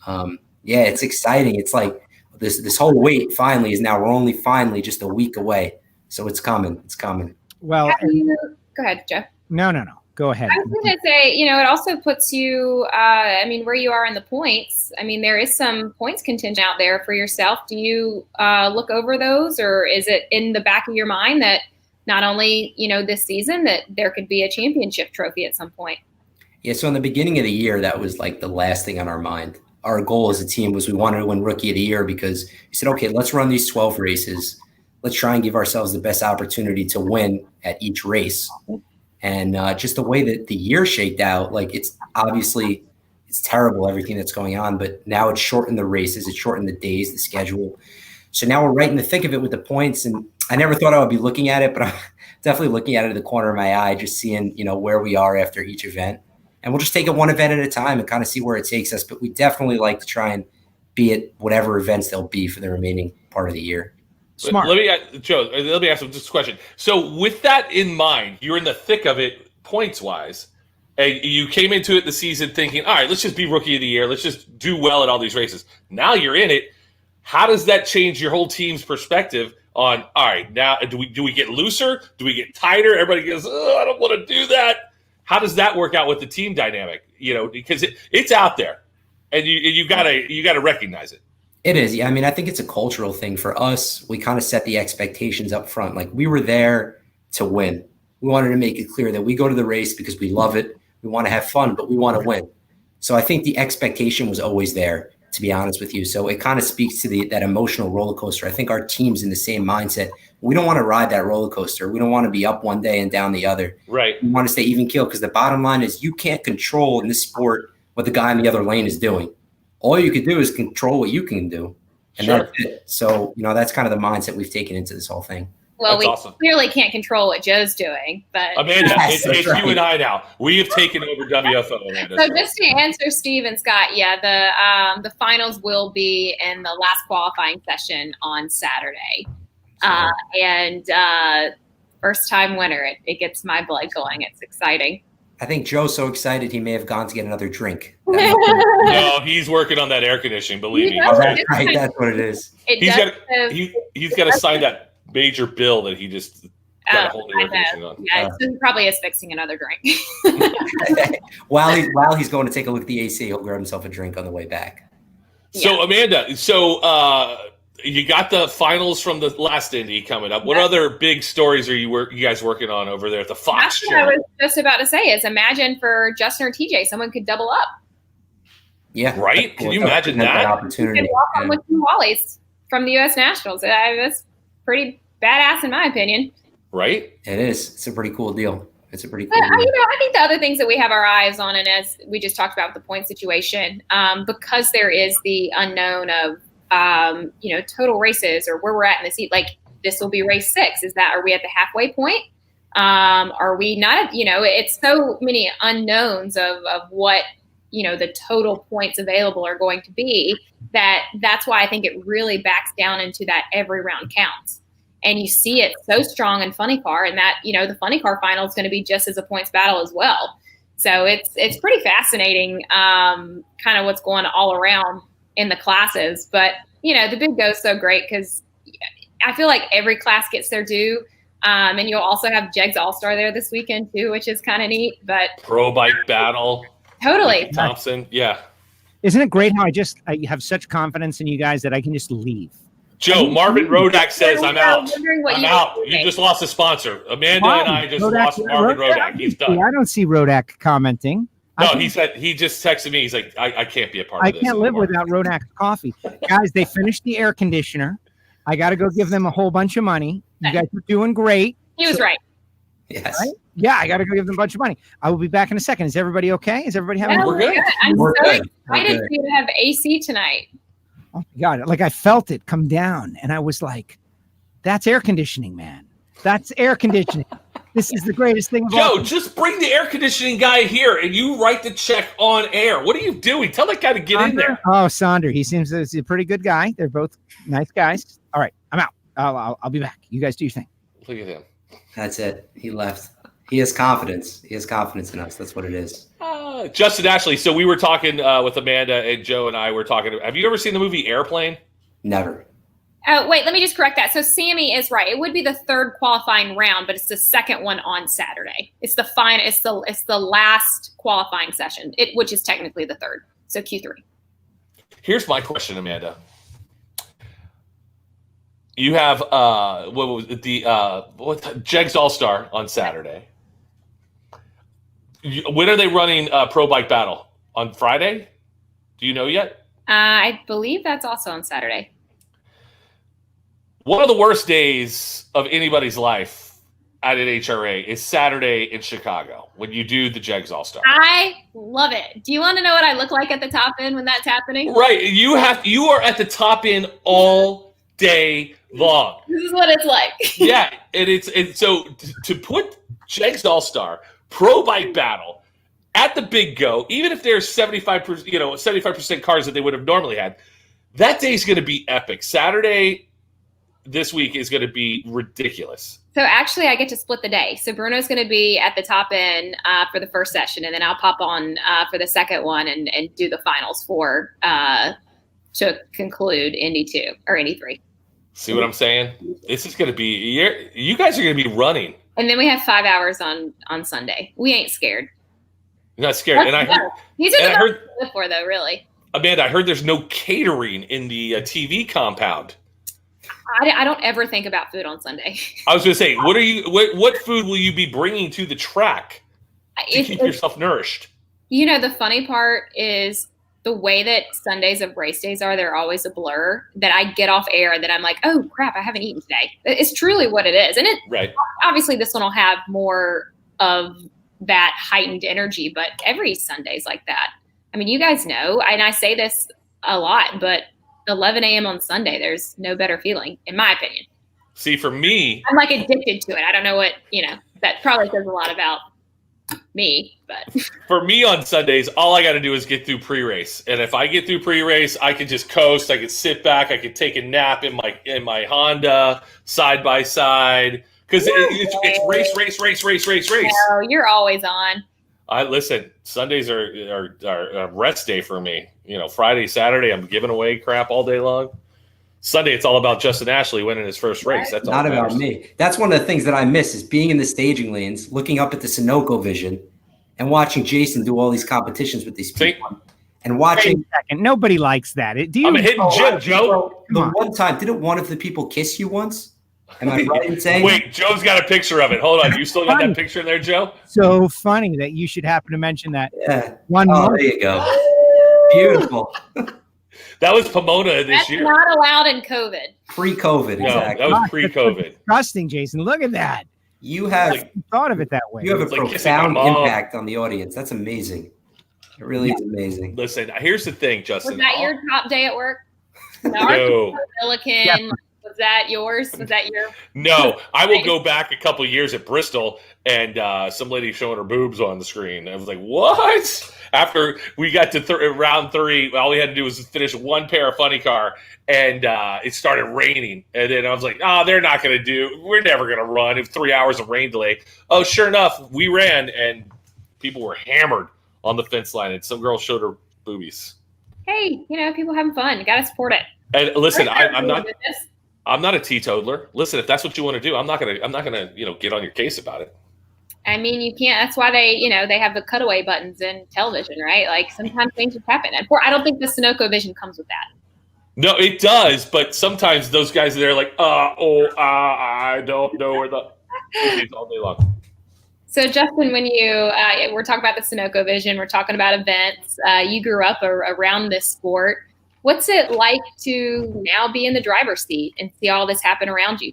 [SPEAKER 5] yeah, it's exciting. It's like this whole wait finally is now, we're only finally just a week away. So it's coming. It's coming.
[SPEAKER 2] Well,
[SPEAKER 4] go ahead, Jeff.
[SPEAKER 2] No. Go ahead.
[SPEAKER 4] I was going to say, you know, it also puts you, where you are in the points. I mean, there is some points contingent out there for yourself. Do you look over those, or is it in the back of your mind that not only, you know, this season, that there could be a championship trophy at some point?
[SPEAKER 5] Yeah, so in the beginning of the year, that was like the last thing on our mind. Our goal as a team was we wanted to win Rookie of the Year, because we said, okay, let's run these 12 races. Let's try and give ourselves the best opportunity to win at each race. And just the way that the year shaked out, like, it's obviously, it's terrible, everything that's going on, but now it's shortened the races, it's shortened the days, the schedule. So now we're right in the thick of it with the points. And I never thought I would be looking at it, but I'm definitely looking at it in the corner of my eye, just seeing, you know, where we are after each event. And we'll just take it one event at a time and kind of see where it takes us. But we definitely like to try and be at whatever events they'll be for the remaining part of the year.
[SPEAKER 2] Smart.
[SPEAKER 3] Let me ask just a question. So with that in mind, you're in the thick of it points-wise, and you came into it the season thinking, all right, let's just be Rookie of the Year. Let's just do well at all these races. Now you're in it. How does that change your whole team's perspective on, all right, now do we get looser? Do we get tighter? Everybody goes, oh, I don't want to do that. How does that work out with the team dynamic? You know, because it's out there, and you gotta recognize it.
[SPEAKER 5] It is. Yeah. I mean, I think it's a cultural thing for us. We kind of set the expectations up front. Like, we were there to win. We wanted to make it clear that we go to the race because we love it. We want to have fun, but we want to win. So I think the expectation was always there, to be honest with you. So it kind of speaks to that emotional roller coaster. I think our team's in the same mindset. We don't want to ride that roller coaster. We don't want to be up one day and down the other.
[SPEAKER 3] Right.
[SPEAKER 5] We want to stay even keel, because the bottom line is you can't control in this sport what the guy in the other lane is doing. All you can do is control what you can do. And
[SPEAKER 3] Sure.
[SPEAKER 5] That's it. So, you know, that's kind of the mindset we've taken into this whole thing.
[SPEAKER 4] Well,
[SPEAKER 3] That's
[SPEAKER 4] we
[SPEAKER 3] awesome.
[SPEAKER 4] clearly can't control what Joe's doing, but
[SPEAKER 3] Amanda,
[SPEAKER 5] Yes,
[SPEAKER 3] it's
[SPEAKER 5] right.
[SPEAKER 3] you and I now. We have taken over WFO. Amanda.
[SPEAKER 4] so just to answer Steve and Scott, yeah, the finals will be in the last qualifying session on Saturday, and first time winner. It gets my blood going. It's exciting.
[SPEAKER 5] I think Joe's so excited he may have gone to get another drink.
[SPEAKER 3] No, he's working on that air conditioning. Believe me.
[SPEAKER 4] Oh,
[SPEAKER 5] That's right. That's what it is.
[SPEAKER 3] He's got to sign that major bill that he just got a whole new air conditioning on.
[SPEAKER 4] Yeah, it probably is fixing another drink.
[SPEAKER 5] While he's going to take a look at the AC, he'll grab himself a drink on the way back.
[SPEAKER 3] So
[SPEAKER 4] Yeah.
[SPEAKER 3] Amanda, you got the finals from the last Indy coming up. What other big stories are you guys working on over there at the Fox
[SPEAKER 4] That's
[SPEAKER 3] show?
[SPEAKER 4] what I was just about to say. Is imagine for Justin or TJ, someone could double up.
[SPEAKER 5] Yeah.
[SPEAKER 3] Right? Can you imagine that?
[SPEAKER 4] You
[SPEAKER 5] opportunity?
[SPEAKER 4] could walk on
[SPEAKER 5] Yeah.
[SPEAKER 4] with two Wallies from the U.S. Nationals. That's pretty badass, in my opinion.
[SPEAKER 3] Right?
[SPEAKER 5] It is. It's a pretty cool deal. It's a pretty
[SPEAKER 4] But,
[SPEAKER 5] cool deal.
[SPEAKER 4] I think the other things that we have our eyes on, and as we just talked about with the point situation, because there is the unknown of, total races or where we're at in the seat, like this will be race 6. Are we at the halfway point? Are we not, it's so many unknowns of what, the total points available are going to be, that's why I think it really backs down into that every round counts. And you see it so strong in funny car, and that, the funny car final is going to be just as a points battle as well. So it's pretty fascinating, kind of what's going all around in the classes. But, the big go is so great because I feel like every class gets their due. And you'll also have Jegs All-Star there this weekend too, which is kind of neat. But
[SPEAKER 3] Pro bike battle.
[SPEAKER 4] totally.
[SPEAKER 3] Thompson. Yeah.
[SPEAKER 2] Isn't it great how I have such confidence in you guys that I can just leave?
[SPEAKER 3] Joe, Marvin Rodak says, I'm out.
[SPEAKER 4] Wondering what
[SPEAKER 3] I'm
[SPEAKER 4] you
[SPEAKER 3] out.
[SPEAKER 4] were
[SPEAKER 3] You
[SPEAKER 4] doing.
[SPEAKER 3] just lost a sponsor. Amanda and I just lost Marvin Rodak. He's done.
[SPEAKER 2] I don't see Rodak commenting.
[SPEAKER 3] No, he just texted me. He's like, I can't be a part
[SPEAKER 2] I
[SPEAKER 3] of this.
[SPEAKER 2] can't live
[SPEAKER 3] anymore.
[SPEAKER 2] without Rodak's coffee. Guys, they finished the air conditioner. I got to go give them a whole bunch of money. You guys are doing great.
[SPEAKER 4] He was right.
[SPEAKER 5] Yes.
[SPEAKER 2] Right? Yeah, I got to go give them a bunch of money. I will be back in a second. Is everybody okay? Is everybody having?
[SPEAKER 3] We're good.
[SPEAKER 4] I'm
[SPEAKER 5] We're
[SPEAKER 4] so
[SPEAKER 5] good.
[SPEAKER 4] excited for you to have AC tonight.
[SPEAKER 2] Oh my God! Like I felt it come down, and I was like, "That's air conditioning, man. That's air conditioning. This is the greatest thing of all."
[SPEAKER 3] Joe, just bring the air conditioning guy here and you write the check on air. What are you doing? Tell that guy to get in there.
[SPEAKER 2] Oh, Sonder. He seems he's a pretty good guy. They're both nice guys. All right, I'm out. I'll be back. You guys do your thing.
[SPEAKER 3] Look at him.
[SPEAKER 5] That's it. He left. He has confidence. He has confidence in us. That's what it is.
[SPEAKER 3] Justin Ashley. So we were talking with Amanda and Joe and I were talking. Have you ever seen the movie Airplane?
[SPEAKER 5] Never.
[SPEAKER 4] Oh, wait, let me just correct that. So Sammy is right. It would be the third qualifying round, but it's the second one on Saturday. It's the final. It's the last qualifying session, which is technically the third. So Q3.
[SPEAKER 3] Here's my question, Amanda. You have what was it, the Jegs All Star on Saturday. When are they running Pro Bike Battle? On Friday? Do you know yet?
[SPEAKER 4] I believe that's also on Saturday.
[SPEAKER 3] One of the worst days of anybody's life at an HRA is Saturday in Chicago when you do the Jegs All Star.
[SPEAKER 4] I love it. Do you want to know what I look like at the top end when that's happening?
[SPEAKER 3] Right. You are at the top end all day long.
[SPEAKER 4] This is what it's like.
[SPEAKER 3] Yeah. And it's so to put Jegs All Star Pro Bike Battle at the Big Go, even if there's 75% cars that they would have normally had, that day's going to be epic. Saturday this week is going to be ridiculous.
[SPEAKER 4] So actually, I get to split the day. So Bruno's going to be at the top end for the first session, and then I'll pop on for the second one and do the finals to conclude Indy 2 or Indy 3.
[SPEAKER 3] See what I'm saying? This is going to be you guys are going to be running.
[SPEAKER 4] And then we have 5 hours on Sunday. We ain't scared.
[SPEAKER 3] You're not scared. And I heard
[SPEAKER 4] these are the best to live for, though. Really,
[SPEAKER 3] Amanda, I heard there's no catering in the TV compound.
[SPEAKER 4] I don't ever think about food on Sunday.
[SPEAKER 3] I was going to say, what food will you be bringing to the track to keep yourself nourished?
[SPEAKER 4] You know, the funny part is the way that Sundays of race days are, they're always a blur, that I get off air and then I'm like, oh crap, I haven't eaten today. It's truly what it is. And
[SPEAKER 3] right.
[SPEAKER 4] Obviously this one will have more of that heightened energy, but every Sunday's like that. I mean, you guys know, and I say this a lot, but 11 a.m. on Sunday, there's no better feeling, in my opinion.
[SPEAKER 3] See, for me,
[SPEAKER 4] I'm like addicted to it. I don't know what, that probably says a lot about me, but
[SPEAKER 3] for me on Sundays, all I got to do is get through pre-race. And if I get through pre-race, I can just coast. I can sit back. I can take a nap in my Honda side by side. Because it's race.
[SPEAKER 4] No, you're always on.
[SPEAKER 3] Listen, Sundays are a rest day for me. Friday, Saturday, I'm giving away crap all day long. Sunday, it's all about Justin Ashley winning his first race. That's
[SPEAKER 5] not about me. That's one of the things that I miss is being in the staging lanes, looking up at the Sunoco vision, and watching Jason do all these competitions with these people. And watching.
[SPEAKER 2] Nobody likes that.
[SPEAKER 3] I'm a hidden gem, Joe.
[SPEAKER 5] The one time, didn't one of the people kiss you once? Am I right in saying?
[SPEAKER 3] Wait, Joe's got a picture of it. Hold on. You still got that picture in there, Joe?
[SPEAKER 2] So funny that you should happen to mention that.
[SPEAKER 5] Yeah.
[SPEAKER 2] One
[SPEAKER 5] there you go. Beautiful.
[SPEAKER 3] That was Pomona this year.
[SPEAKER 4] That's not allowed in COVID.
[SPEAKER 5] Pre-COVID, exactly.
[SPEAKER 3] That was pre-COVID.
[SPEAKER 2] Disgusting, Jason. Look at that.
[SPEAKER 5] You have
[SPEAKER 2] thought of it that way.
[SPEAKER 5] You have a profound impact on the audience. That's amazing. It really is amazing.
[SPEAKER 3] Listen, here's the thing, Justin.
[SPEAKER 4] Was that your top day at work?
[SPEAKER 3] No.
[SPEAKER 4] Silicon. Yeah. Was that yours? Was that your?
[SPEAKER 3] No, I will go back a couple years at Bristol, and some lady showing her boobs on the screen. I was like, "What?" After we got to round 3, all we had to do was finish one pair of funny car, and it started raining. And then I was like, "Oh, they're not going to do. We're never going to run. It's 3 hours of rain delay." Oh, sure enough, we ran, and people were hammered on the fence line, and some girl showed her boobies.
[SPEAKER 4] Hey, people having fun. You got to support it.
[SPEAKER 3] And listen, I'm not a teetotaler. Listen, if that's what you want to do, I'm not gonna get on your case about it.
[SPEAKER 4] I mean, you can't. That's why they have the cutaway buttons in television, right? Like sometimes things just happen. And I don't think the Sunoco vision comes with that.
[SPEAKER 3] No, it does. But sometimes those guys are there like, I don't know where the all day long.
[SPEAKER 4] So Justin, when we're talking about the Sunoco vision, we're talking about events. You grew up around this sport. What's it like to now be in the driver's seat and see all this happen around you?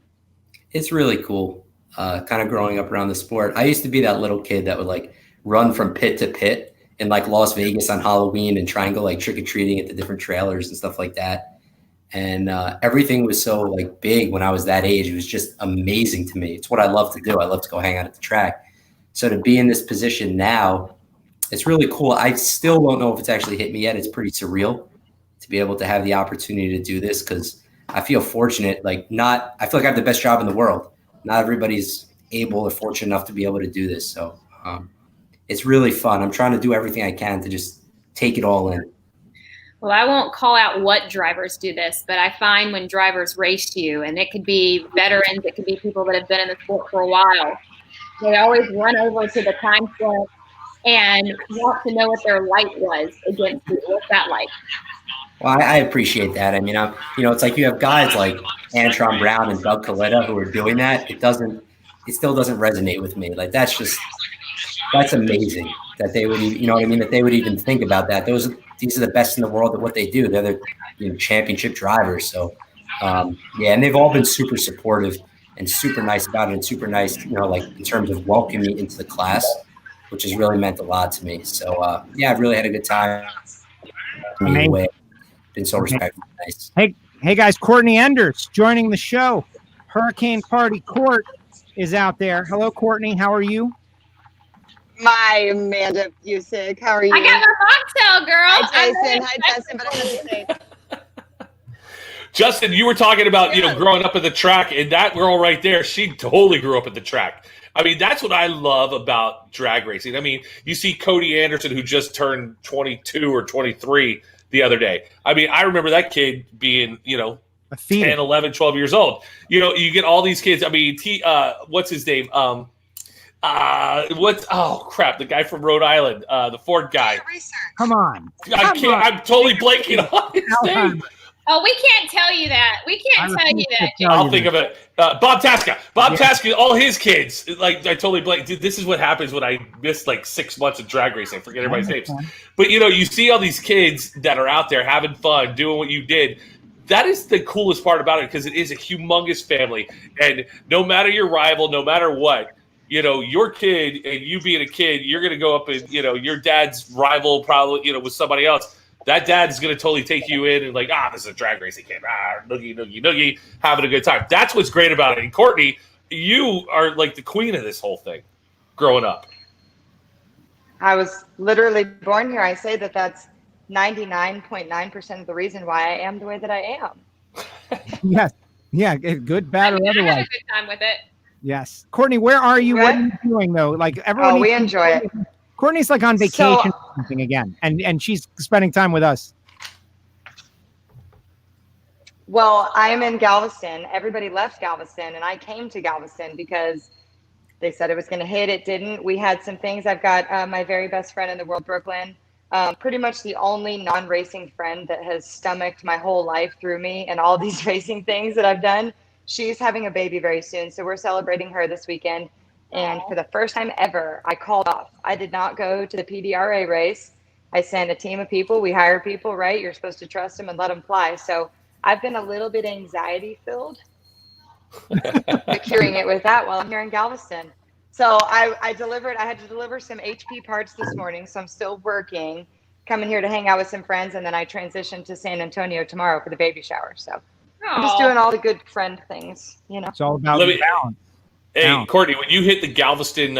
[SPEAKER 5] It's really cool. Kind of growing up around the sport. I used to be that little kid that would like run from pit to pit in like Las Vegas on Halloween and try and go like trick-or-treating at the different trailers and stuff like that. And everything was so like big when I was that age. It was just amazing to me. It's what I love to do. I love to go hang out at the track. So to be in this position now, it's really cool. I still don't know if it's actually hit me yet. It's pretty surreal to be able to have the opportunity to do this because I feel fortunate. I feel like I have the best job in the world. Not everybody's able or fortunate enough to be able to do this. So it's really fun. I'm trying to do everything I can to just take it all in.
[SPEAKER 4] Well, I won't call out what drivers do this, but I find when drivers race you, and it could be veterans, it could be people that have been in the sport for a while, they always run over to the time slip and want to know what their light was against you. What's that like?
[SPEAKER 5] Well, I appreciate that. I mean, it's like you have guys like Antron Brown and Doug Coletta who are doing that. It still doesn't resonate with me. Like that's amazing that they would, that they would even think about that. These are the best in the world at what they do. They're the championship drivers. So and they've all been super supportive and super nice about it and super nice, in terms of welcoming me into the class, which has really meant a lot to me. So I've really had a good time. Anyway, been so respectful. Nice.
[SPEAKER 2] Hey guys, Courtney Enders joining the show. Hurricane Party Court is out there. Hello, Courtney. How are you?
[SPEAKER 6] My Amanda Busick. How are you?
[SPEAKER 4] I got my mocktail, girl.
[SPEAKER 6] Hi, Tyson. But I have to say,
[SPEAKER 3] Justin, you were talking about, growing up at the track, and that girl right there, she totally grew up at the track. I mean, that's what I love about drag racing. I mean, you see Cody Anderson, who just turned 22 or 23 the other day. I mean, I remember that kid being, 10, 11, 12 years old. You get all these kids. I mean, what's his name? Oh crap, the guy from Rhode Island, the Ford guy.
[SPEAKER 2] Come on.
[SPEAKER 3] I'm totally blanking on his name.
[SPEAKER 4] Oh, we can't tell you that. We can't tell you that.
[SPEAKER 3] I'll think of it. Bob Tasca. Tasca, all his kids. Like, I totally blanked. Dude, this is what happens when I miss like 6 months of drag racing. I forget everybody's names. But, you see all these kids that are out there having fun, doing what you did. That is the coolest part about it because it is a humongous family. And no matter your rival, no matter what, your kid and you being a kid, you're going to go up and, your dad's rival probably, with somebody else. That dad is going to totally take you in and like, this is a drag racing game. Noogie, having a good time. That's what's great about it. And Courtney, you are like the queen of this whole thing growing up.
[SPEAKER 6] I was literally born here. I say that's 99.9% of the reason why I am the way that I am.
[SPEAKER 2] Yes. Yeah. Good, bad, or otherwise.
[SPEAKER 4] I had a good time with it.
[SPEAKER 2] Yes. Courtney, where are you? What are you doing though? Like everyone.
[SPEAKER 6] We enjoy it.
[SPEAKER 2] Courtney's like on vacation or something again, and she's spending time with us.
[SPEAKER 6] Well, I'm in Galveston. Everybody left Galveston, and I came to Galveston because they said it was going to hit. It didn't. We had some things. I've got my very best friend in the world, Brooklyn, pretty much the only non-racing friend that has stomached my whole life through me and all these racing things that I've done. She's having a baby very soon, so we're celebrating her this weekend. And for the first time ever, I called off. I did not go to the PDRA race. I sent a team of people. We hire people, right? You're supposed to trust them and let them fly. So I've been a little bit anxiety-filled, curing it with that while I'm here in Galveston. So I had to deliver some HP parts this morning, so I'm still working, coming here to hang out with some friends, and then I transitioned to San Antonio tomorrow for the baby shower. So I'm just doing all the good friend things,
[SPEAKER 2] It's all about balance.
[SPEAKER 3] Hey, Courtney, when you hit the Galveston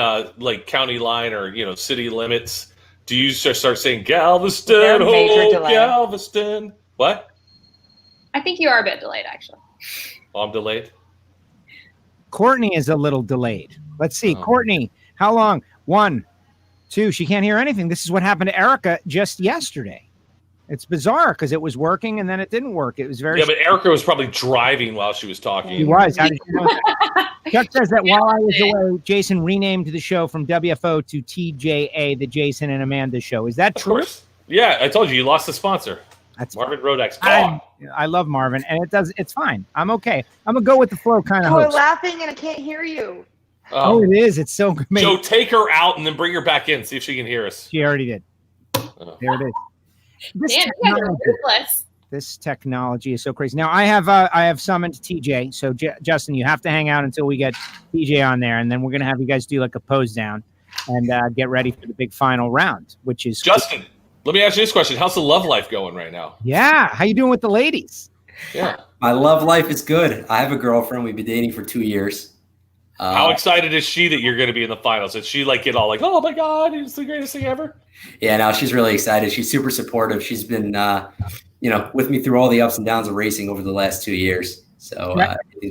[SPEAKER 3] county line or city limits, do you start saying Galveston? Galveston. What?
[SPEAKER 4] I think you are a bit delayed, actually.
[SPEAKER 3] Oh, I'm delayed.
[SPEAKER 2] Courtney is a little delayed. Let's see, Courtney. How long? 1, 2. She can't hear anything. This is what happened to Erica just yesterday. It's bizarre because it was working and then it didn't work. It was very.
[SPEAKER 3] Yeah, but Erica was probably driving while she was talking.
[SPEAKER 2] He was. How did you know that? Chuck says that while I was away, Jason renamed the show from WFO to TJA, the Jason and Amanda Show. Is that true?
[SPEAKER 3] Of course. Yeah, I told you lost the sponsor. That's Marvin Rodex.
[SPEAKER 2] I love Marvin, and it's fine. I'm okay. I'm gonna go with the flow kind of.
[SPEAKER 6] We're laughing and I can't hear you.
[SPEAKER 2] Oh, it is. It's so good.
[SPEAKER 3] Joe, take her out and then bring her back in. See if she can hear us.
[SPEAKER 2] She already did. There it is.
[SPEAKER 4] Man, you guys are ruthless.
[SPEAKER 2] This technology is so crazy. Now I have summoned TJ. So Justin, you have to hang out until we get TJ on there, and then we're gonna have you guys do like a pose down and get ready for the big final round, which is
[SPEAKER 3] Justin. Cool. Let me ask you this question: how's the love life going right now?
[SPEAKER 2] Yeah, how you doing with the ladies?
[SPEAKER 3] Yeah,
[SPEAKER 5] my love life is good. I have a girlfriend. We've been dating for 2 years.
[SPEAKER 3] How excited is she that you're going to be in the finals? Did she like get all like, oh my God, it's the greatest thing ever?
[SPEAKER 5] Yeah, no, she's really excited. She's super supportive. She's been, with me through all the ups and downs of racing over the last 2 years. So,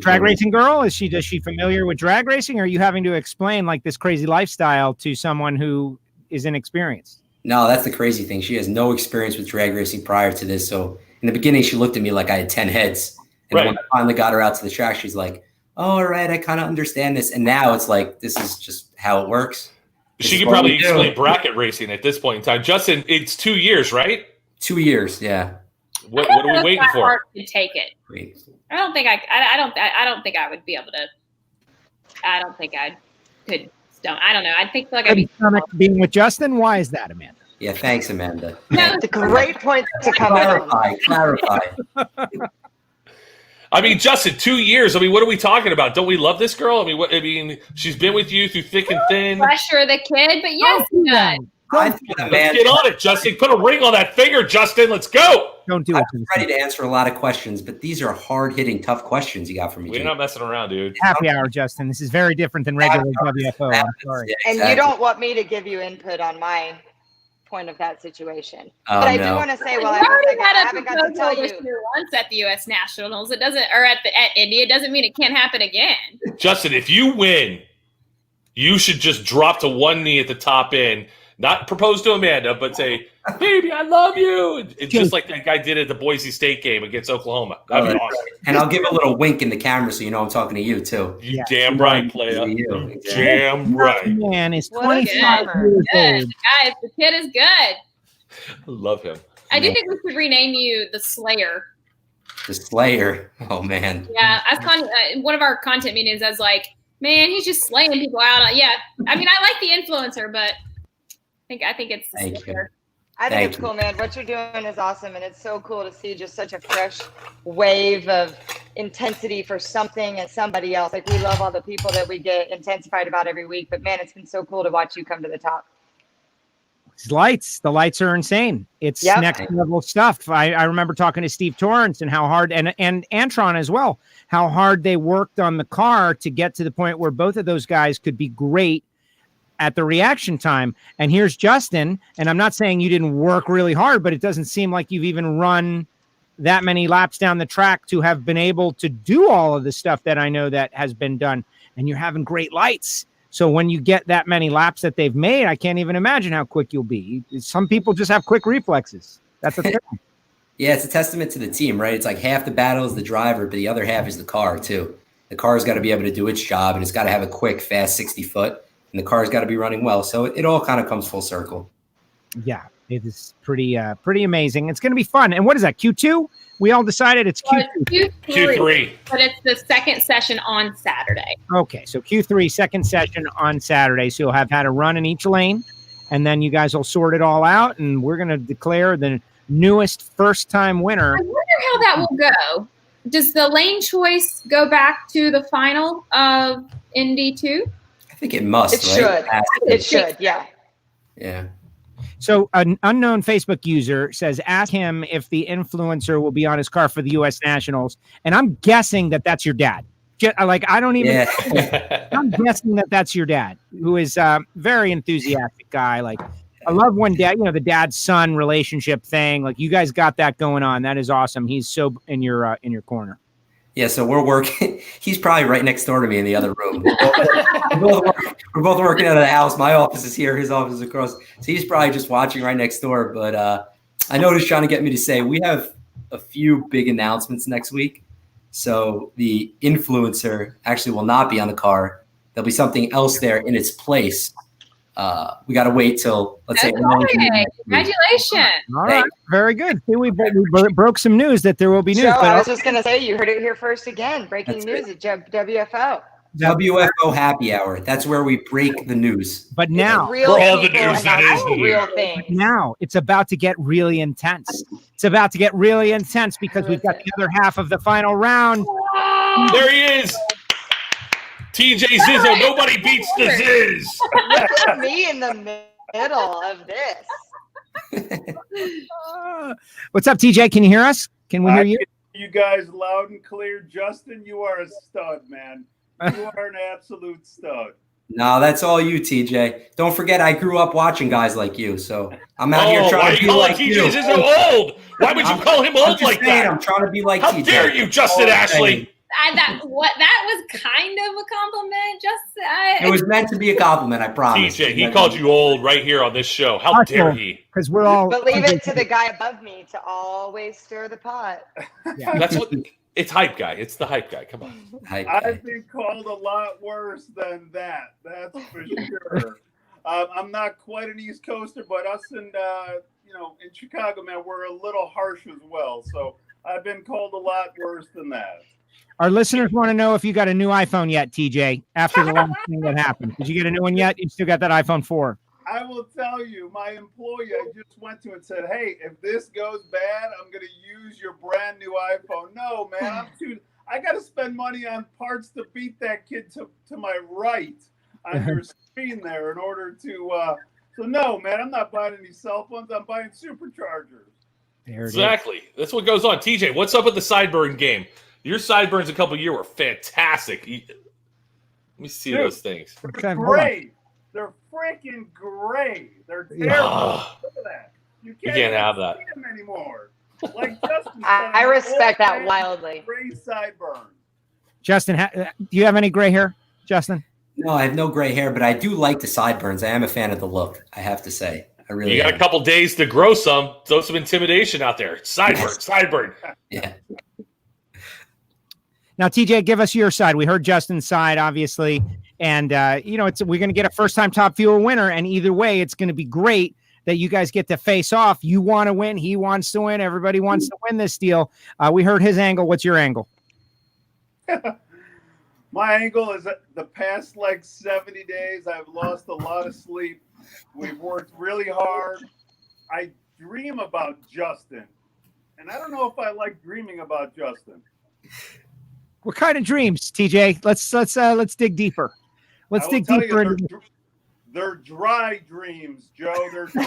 [SPEAKER 2] drag racing girl, is she familiar with drag racing? Or are you having to explain like this crazy lifestyle to someone who is inexperienced?
[SPEAKER 5] No, that's the crazy thing. She has no experience with drag racing prior to this. So in the beginning, she looked at me like I had 10 heads. And then when I finally got her out to the track, she's like, oh, all right, I kind of understand this. And now it's like, this is just how it works.
[SPEAKER 3] She could probably explain bracket racing at this point in time. Justin, it's 2 years, right?
[SPEAKER 5] 2 years, yeah.
[SPEAKER 3] What are we waiting for?
[SPEAKER 4] Hard to take it. I don't think I would be able to. I don't think I could. I don't know. I think like I'd be
[SPEAKER 2] being with Justin. Why is that, Amanda?
[SPEAKER 5] Yeah, thanks, Amanda.
[SPEAKER 6] No, it's a great point to come
[SPEAKER 5] clarify.
[SPEAKER 3] I mean, Justin, 2 years. I mean, what are we talking about? Don't we love this girl? I mean, she's been with you through thick and thin.
[SPEAKER 4] Pressure the kid, but yes, good.
[SPEAKER 3] Let's get on it, Justin. Put a ring on that finger, Justin. Let's go.
[SPEAKER 2] Don't do it.
[SPEAKER 5] I'm ready to answer a lot of questions, but these are hard-hitting, tough questions you got for me.
[SPEAKER 3] We're not messing around, dude.
[SPEAKER 2] Happy hour, Justin. This is very different than regular WFO. I'm sorry.
[SPEAKER 5] Yeah,
[SPEAKER 6] exactly. And you don't want me to give you input on my point of that situation. But I do want to say, well, I haven't got to tell you
[SPEAKER 4] once at the U.S. Nationals. It doesn't, or at Indy. It doesn't mean it can't happen again.
[SPEAKER 3] Justin, if you win, you should just drop to one knee at the top end. Not propose to Amanda, but say, baby, I love you. It's just like that guy did at the Boise State game against Oklahoma. That'd be awesome.
[SPEAKER 5] And I'll give a little wink in the camera so you know I'm talking to you, too.
[SPEAKER 3] You damn right, player.
[SPEAKER 5] Exactly.
[SPEAKER 3] Damn right.
[SPEAKER 2] Man, it's 25 years old.
[SPEAKER 4] Guys, the kid is good.
[SPEAKER 3] I love him.
[SPEAKER 4] I do think we should rename you the Slayer.
[SPEAKER 5] The Slayer. Oh, man.
[SPEAKER 4] Yeah. One of our content meetings, I was like, man, he's just slaying people out. Yeah. I mean, I like the influencer, but I think it's Slayer.
[SPEAKER 6] I think it's cool, man. What you're doing is awesome, and it's so cool to see just such a fresh wave of intensity for something and somebody else. Like, we love all the people that we get intensified about every week, but man, it's been so cool to watch you come to the top.
[SPEAKER 2] The lights are insane. It's next level stuff. I remember talking to Steve Torrance and how hard, and Antron as well, how hard they worked on the car to get to the point where both of those guys could be great at the reaction time. And here's Justin, and I'm not saying you didn't work really hard, but it doesn't seem like you've even run that many laps down the track to have been able to do all of the stuff that I know that has been done. And you're having great lights. So when you get that many laps that they've made, I can't even imagine how quick you'll be. Some people just have quick reflexes. That's a thing.
[SPEAKER 5] Yeah, it's a testament to the team, right? It's like half the battle is the driver, but the other half is the car too. The car's got to be able to do its job, and it's got to have a quick, fast 60 foot. And the car's got to be running well. So it all kind of comes full circle.
[SPEAKER 2] Yeah, it is pretty amazing. It's going to be fun. And what is that, Q2? We all decided it's Q2.
[SPEAKER 3] Q3.
[SPEAKER 4] But it's the second session on Saturday.
[SPEAKER 2] Okay, so Q3, second session on Saturday. So you'll have had a run in each lane, and then you guys will sort it all out, and we're going to declare the newest first-time winner.
[SPEAKER 4] I wonder how that will go. Does the lane choice go back to the final of Indy 2?
[SPEAKER 5] I think it must.
[SPEAKER 6] It should. Yeah.
[SPEAKER 5] Yeah.
[SPEAKER 2] So an unknown Facebook user says, ask him if the influencer will be on his car for the U.S. Nationals. And I'm guessing that that's your dad. I don't even. Yeah. I'm guessing that that's your dad, who is a very enthusiastic guy. Like, I love when dad, the dad-son relationship thing. Like, you guys got that going on. That is awesome. He's so in your corner.
[SPEAKER 5] Yeah, so we're working. He's probably right next door to me in the other room. We're both working out of the house. My office is here. His office is across. So he's probably just watching right next door. But I know he's trying to get me to say we have a few big announcements next week. So the influencer actually will not be on the car. There'll be something else there in its place. We got to wait till, let's say.
[SPEAKER 4] Congratulations.
[SPEAKER 2] All right. Very good. We broke some news that there will be news.
[SPEAKER 6] So I was just going to say, you heard it here first again. Breaking news at WFO.
[SPEAKER 5] WFO happy hour. That's where we break the news.
[SPEAKER 2] But now,
[SPEAKER 4] real
[SPEAKER 3] For all the
[SPEAKER 4] people
[SPEAKER 3] news that
[SPEAKER 4] and
[SPEAKER 3] is
[SPEAKER 4] real
[SPEAKER 3] here.
[SPEAKER 4] things.
[SPEAKER 2] now it's about to get really intense. It's about to get really intense because we've got the other half of the final round.
[SPEAKER 3] There he is. TJ Zizzo. Nobody beats the Ziz.
[SPEAKER 6] Look at me in the middle of this.
[SPEAKER 2] What's up, TJ? Can you hear us? Can we hear you?
[SPEAKER 7] You guys loud and clear. Justin, you are a stud, man. You are an absolute stud.
[SPEAKER 5] No, that's all you, TJ. Don't forget, I grew up watching guys like you, so I'm out here
[SPEAKER 3] Why
[SPEAKER 5] trying
[SPEAKER 3] are
[SPEAKER 5] to
[SPEAKER 3] you
[SPEAKER 5] be
[SPEAKER 3] calling
[SPEAKER 5] like
[SPEAKER 3] TJ
[SPEAKER 5] you.
[SPEAKER 3] Zizzo old? Why would you call him
[SPEAKER 5] I'm
[SPEAKER 3] old
[SPEAKER 5] just
[SPEAKER 3] like
[SPEAKER 5] saying,
[SPEAKER 3] that?
[SPEAKER 5] I'm trying to be like
[SPEAKER 3] How
[SPEAKER 5] TJ.
[SPEAKER 3] dare you, Justin Ashley?
[SPEAKER 4] That was kind of a compliment.
[SPEAKER 5] It was meant to be a compliment, I promise.
[SPEAKER 3] TJ, he called you old right here on this show. How dare he?
[SPEAKER 2] Because we're all.
[SPEAKER 6] But leave it to the guy above me to always stir the pot.
[SPEAKER 2] Yeah.
[SPEAKER 3] That's what it's hype guy. It's the hype guy. Come on.
[SPEAKER 7] I've been called a lot worse than that. That's for sure. I'm not quite an East Coaster, but us and in Chicago, man, we're a little harsh as well. So I've been called a lot worse than that.
[SPEAKER 2] Our listeners want to know if you got a new iPhone yet, TJ, after the last thing that happened. Did you get a new one yet? You still got that iPhone 4?
[SPEAKER 7] I will tell you, my employee I just went to and said, hey, if this goes bad, I'm going to use your brand new iPhone. No, man, I got to spend money on parts to beat that kid to my right on your screen there in order to so no, man, I'm not buying any cell phones. I'm buying superchargers.
[SPEAKER 2] There it is.
[SPEAKER 3] Exactly. That's what goes on. TJ, what's up with the sideburn game? Your sideburns a couple of years were fantastic. Let me see those things.
[SPEAKER 7] They're great. They're freaking great. They're terrible. Look at that. You can't
[SPEAKER 3] have that.
[SPEAKER 7] see them anymore. Like Justin
[SPEAKER 6] I respect that wildly.
[SPEAKER 7] Gray sideburn.
[SPEAKER 2] Justin, do you have any gray hair, Justin?
[SPEAKER 5] No, I have no gray hair, but I do like the sideburns. I am a fan of the look, I have to say. I really
[SPEAKER 3] You got
[SPEAKER 5] am.
[SPEAKER 3] a couple days to grow some. Throw some intimidation out there. Sideburn.
[SPEAKER 5] Yeah.
[SPEAKER 2] Now, TJ, give us your side. We heard Justin's side, obviously, and we're going to get a first-time Top Fuel winner, and either way, it's going to be great that you guys get to face off. You want to win. He wants to win. Everybody wants to win this deal. We heard his angle. What's your angle?
[SPEAKER 7] My angle is that the past 70 days, I've lost a lot of sleep. We've worked really hard. I dream about Justin, and I don't know if I like dreaming about Justin.
[SPEAKER 2] What kind of dreams, TJ? Let's dig deeper. Let's dig deeper.
[SPEAKER 7] They're dry dreams, Joe. They're dry.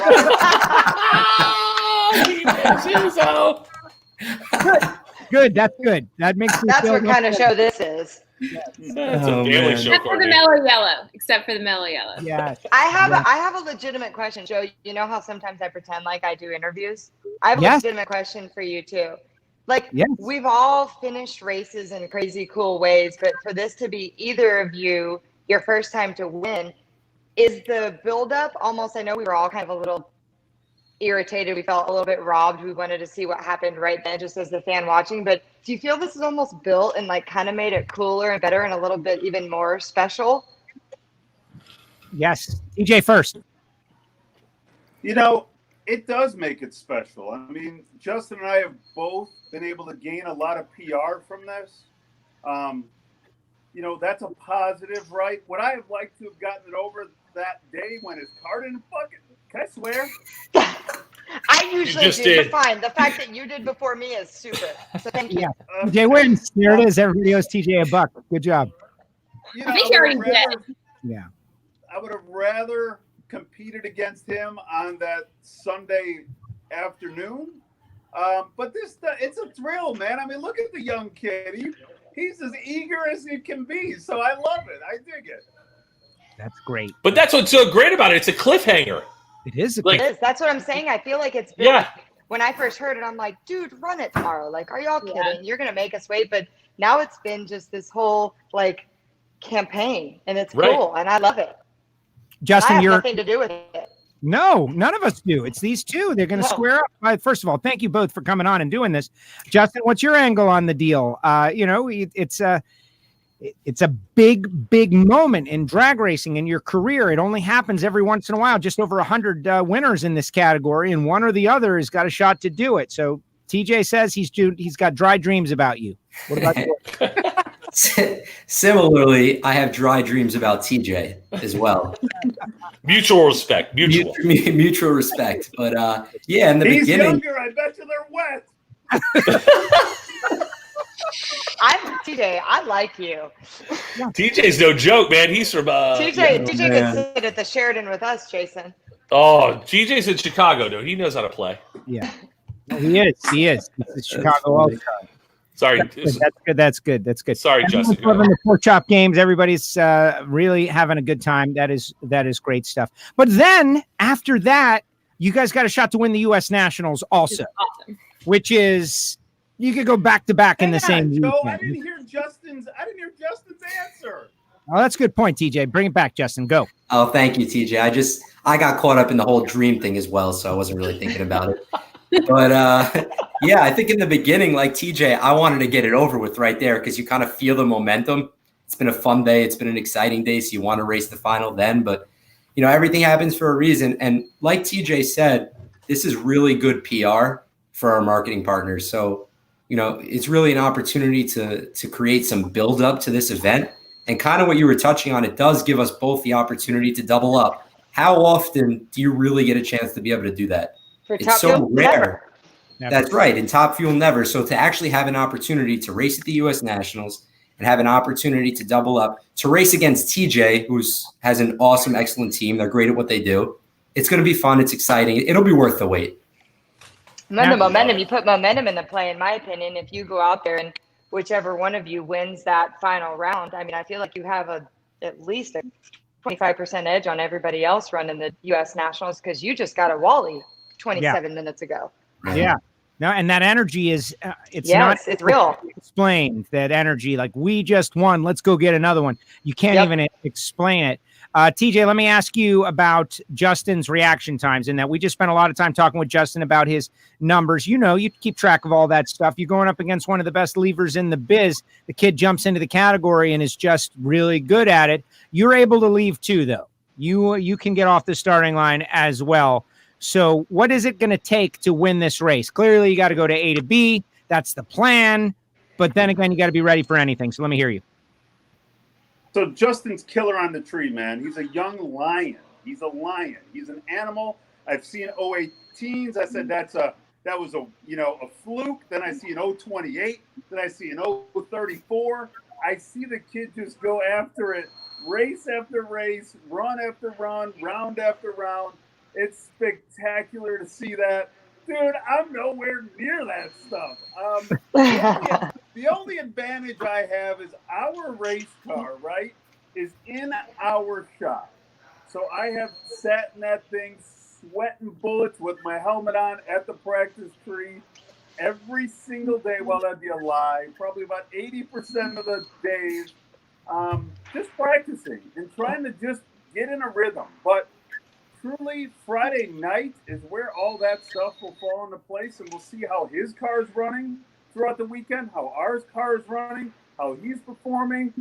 [SPEAKER 2] Good. That's good. That makes me
[SPEAKER 6] That's
[SPEAKER 2] feel
[SPEAKER 6] what
[SPEAKER 2] much
[SPEAKER 6] kind of
[SPEAKER 2] better.
[SPEAKER 6] show this is.
[SPEAKER 3] That's a daily show.
[SPEAKER 4] Except for the mellow yellow. Except for the mellow yellow.
[SPEAKER 2] Yeah.
[SPEAKER 6] I have a legitimate question, Joe. You know how sometimes I pretend like I do interviews? I have a
[SPEAKER 2] Yes.
[SPEAKER 6] legitimate question for you too.
[SPEAKER 2] Yes.
[SPEAKER 6] We've all finished races in crazy cool ways, but for this to be either of you, your first time to win, is the buildup almost, I know we were all kind of a little irritated. We felt a little bit robbed. We wanted to see what happened right then just as the fan watching, but do you feel this is almost built and kind of made it cooler and better and a little bit even more special?
[SPEAKER 2] Yes. TJ first.
[SPEAKER 7] It does make it special. I mean, Justin and I have both been able to gain a lot of PR from this. That's a positive, right? Would I have liked to have gotten it over that day when his car didn't fucking, can I swear?
[SPEAKER 6] I usually
[SPEAKER 3] just
[SPEAKER 6] do.
[SPEAKER 3] did.
[SPEAKER 6] You're fine. The fact that you did before me is super. So thank you.
[SPEAKER 2] Yeah. TJ wins. There it is. Everybody owes TJ a buck. Good job.
[SPEAKER 4] I think you already did.
[SPEAKER 2] Yeah.
[SPEAKER 7] I would have rather competed against him on that Sunday afternoon. But it's a thrill, man. I mean, look at the young kid. He's as eager as he can be. So I love it. I dig it.
[SPEAKER 2] That's great.
[SPEAKER 3] But that's what's so great about it. It's a cliffhanger.
[SPEAKER 2] It is.
[SPEAKER 6] It is. That's what I'm saying. I feel like it's been,
[SPEAKER 3] Yeah.
[SPEAKER 6] when I first heard it, I'm like, dude, run it tomorrow. Are y'all kidding? You're going to make us wait. But now it's been just this whole campaign, and it's cool. And I love it.
[SPEAKER 2] Justin,
[SPEAKER 6] I have
[SPEAKER 2] you're
[SPEAKER 6] nothing to do with it.
[SPEAKER 2] No, none of us do. It's these two. They're going to square up. First of all, thank you both for coming on and doing this. Justin, what's your angle on the deal? It's a big moment in drag racing in your career. It only happens every once in a while. Just over 100 winners in this category, and one or the other has got a shot to do it. So TJ says he's got dry dreams about you. What about you?
[SPEAKER 5] Similarly, I have dry dreams about TJ as well.
[SPEAKER 3] Mutual respect. Mutual.
[SPEAKER 5] Mutual respect. But yeah, in the
[SPEAKER 7] He's
[SPEAKER 5] beginning,
[SPEAKER 7] younger. I bet you they're wet.
[SPEAKER 6] I'm TJ. I like you.
[SPEAKER 3] TJ's no joke, man. He's from
[SPEAKER 6] TJ
[SPEAKER 5] man.
[SPEAKER 6] could sit at the Sheridan with us, Jason.
[SPEAKER 3] Oh, TJ's in Chicago, though. He knows how to play.
[SPEAKER 2] Yeah. No, he is. He's the Chicago All-Star.
[SPEAKER 3] Sorry.
[SPEAKER 2] That's good.
[SPEAKER 3] Sorry,
[SPEAKER 2] Everyone's
[SPEAKER 3] Justin.
[SPEAKER 2] loving the pork chop games. Everybody's really having a good time. That is great stuff. But then after that, you guys got a shot to win the U.S. Nationals also,
[SPEAKER 4] Awesome.
[SPEAKER 2] which is you could go back to back in the same
[SPEAKER 7] Joe,
[SPEAKER 2] weekend.
[SPEAKER 7] I didn't hear Justin's answer.
[SPEAKER 2] Oh, that's a good point, TJ. Bring it back, Justin. Go.
[SPEAKER 5] oh, thank you, TJ. I got caught up in the whole dream thing as well, so I wasn't really thinking about it. But yeah, I think in the beginning, like TJ, I wanted to get it over with right there because you kind of feel the momentum. It's been a fun day. It's been an exciting day. So you want to race the final then. But, everything happens for a reason. And like TJ said, this is really good PR for our marketing partners. So, it's really an opportunity to create some build up to this event. And kind of what you were touching on, it does give us both the opportunity to double up. How often do you really get a chance to be able to do that? It's so rare.
[SPEAKER 2] Never.
[SPEAKER 5] That's right. In Top Fuel, never. So to actually have an opportunity to race at the U.S. Nationals and have an opportunity to double up, to race against TJ, who has an awesome, excellent team. They're great at what they do. It's going to be fun. It's exciting. It'll be worth the wait.
[SPEAKER 6] And then the momentum, you put momentum in the play, in my opinion. If you go out there and whichever one of you wins that final round, I mean, I feel like you have at least a 25% edge on everybody else running the U.S. Nationals because you just got a Wally 27 minutes ago.
[SPEAKER 2] Yeah. No, and that energy is it's
[SPEAKER 6] real.
[SPEAKER 2] Explained that energy, like we just won. Let's go get another one. You can't even explain it. TJ, let me ask you about Justin's reaction times in that we just spent a lot of time talking with Justin about his numbers. You keep track of all that stuff. You're going up against one of the best levers in the biz. The kid jumps into the category and is just really good at it. You're able to leave too, though. You can get off the starting line as well. So what is it going to take to win this race? Clearly, you got to go to A to B. That's the plan. But then again, you got to be ready for anything. So let me hear you.
[SPEAKER 7] So Justin's killer on the tree, man. He's a young lion. He's a lion. He's an animal. I've seen 018s. I said that was a fluke. Then I see an 028. Then I see an 034. I see the kid just go after it, race after race, run after run, round after round. It's spectacular to see that. Dude, I'm nowhere near that stuff. The only advantage I have is our race car, right, is in our shop. So I have sat in that thing, sweating bullets with my helmet on at the practice tree every single day while I'd be alive, probably about 80% of the days, just practicing and trying to just get in a rhythm. But truly, Friday night is where all that stuff will fall into place, and we'll see how his car is running throughout the weekend, how our car is running, how he's performing.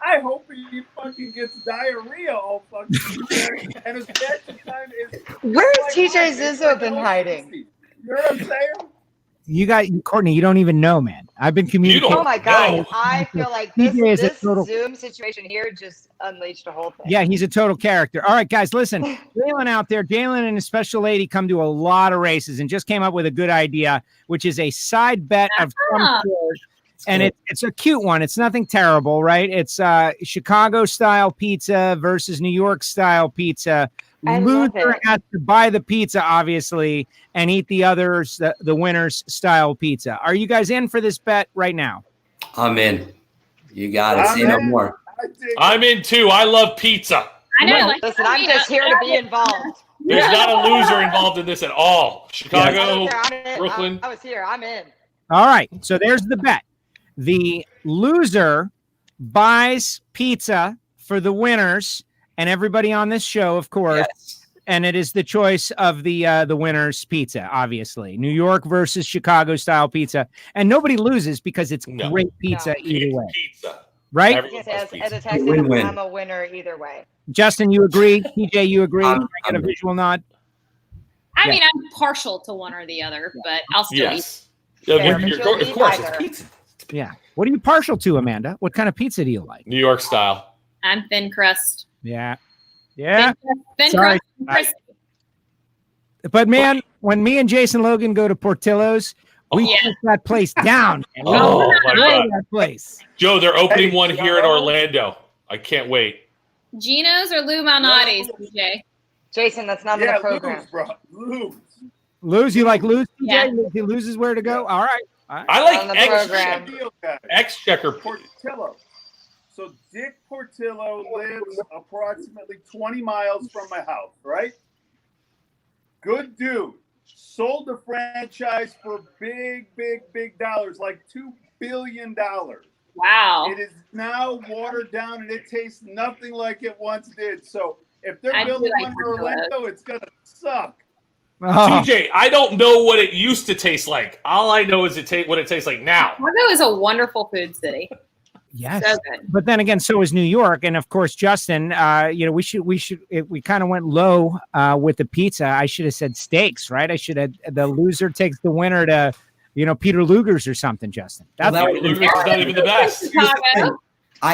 [SPEAKER 7] I hope he fucking gets diarrhea all fucking weekend, and his reaction time is...
[SPEAKER 6] Where's TJ Zizzo been hiding?
[SPEAKER 7] You know what I'm saying?
[SPEAKER 2] Courtney, you don't even know, man. I've been communicating.
[SPEAKER 6] Oh my God. I feel like this
[SPEAKER 2] total...
[SPEAKER 6] Zoom situation here just unleashed a whole thing.
[SPEAKER 2] Yeah, he's a total character. All right, guys, listen. Jalen out there, Jalen and his special lady come to a lot of races and just came up with a good idea, which is a side bet of some sort. And it's a cute one. It's nothing terrible, right? It's Chicago-style pizza versus New York-style pizza. Loser has to buy the pizza, obviously, and eat the others, the winner's style pizza. Are you guys in for this bet right now?
[SPEAKER 5] I'm in. You got it. Say no more.
[SPEAKER 3] I'm in too. I love pizza.
[SPEAKER 4] I know.
[SPEAKER 6] Listen, I'm just here to be involved.
[SPEAKER 3] There's not a loser involved in this at all. Chicago, Brooklyn.
[SPEAKER 6] I was here. I'm in.
[SPEAKER 2] All right. So there's the bet. The loser buys pizza for the winners and everybody on this show, of course. Yes. And it is the choice of the winner's pizza, obviously. New York versus Chicago style pizza. And nobody loses because it's great pizza either way.
[SPEAKER 3] Pizza.
[SPEAKER 2] Right?
[SPEAKER 6] As a Texan, I'm a winner either way.
[SPEAKER 2] Justin, you agree? TJ, you agree? I get a visual nod.
[SPEAKER 4] I mean, I'm partial to one or the other, but I'll still eat.
[SPEAKER 3] Of course, it's pizza. It's
[SPEAKER 2] Yeah. What are you partial to, Amanda? What kind of pizza do you like?
[SPEAKER 3] New York style.
[SPEAKER 4] I'm thin crust.
[SPEAKER 2] Yeah. Yeah.
[SPEAKER 4] Thin
[SPEAKER 2] Sorry.
[SPEAKER 4] crust. Crispy.
[SPEAKER 2] But man, when me and Jason Logan go to Portillo's, we
[SPEAKER 4] Yeah.
[SPEAKER 2] take that place down.
[SPEAKER 3] Oh, my God.
[SPEAKER 2] That place.
[SPEAKER 3] Joe, they're opening
[SPEAKER 7] Hey,
[SPEAKER 3] one here in Orlando. I can't wait.
[SPEAKER 4] Geno's or Lou Malnati's, DJ?
[SPEAKER 6] Jason, that's not in the program.
[SPEAKER 7] Lose, bro. Lose.
[SPEAKER 2] Lose, you like lose,
[SPEAKER 4] Yeah.
[SPEAKER 2] TJ? He loses where to go? All right.
[SPEAKER 3] I
[SPEAKER 6] On the
[SPEAKER 3] like
[SPEAKER 6] program.
[SPEAKER 7] Deal, guys.
[SPEAKER 3] X-Checker.
[SPEAKER 7] Portillo. So Dick Portillo lives approximately 20 miles from my house, right? Good dude. Sold the franchise for big dollars, like $2 billion.
[SPEAKER 4] Wow.
[SPEAKER 7] It is now watered down and it tastes nothing like it once did. So if they're
[SPEAKER 4] I do
[SPEAKER 7] building
[SPEAKER 4] like
[SPEAKER 7] one in Orlando, it's going to suck.
[SPEAKER 2] Oh,
[SPEAKER 3] TJ, I don't know what it used to taste like. All I know is what it tastes like now.
[SPEAKER 4] Chicago is a wonderful food city.
[SPEAKER 2] yes.
[SPEAKER 4] So good.
[SPEAKER 2] But then again, so is New York. And of course, Justin, we kind of went low with the pizza. I should have said steaks, right? I should have, the loser takes the winner to, Peter Luger's or something, Justin. That's
[SPEAKER 5] Well,
[SPEAKER 3] Luger's not even the best.
[SPEAKER 4] Chicago.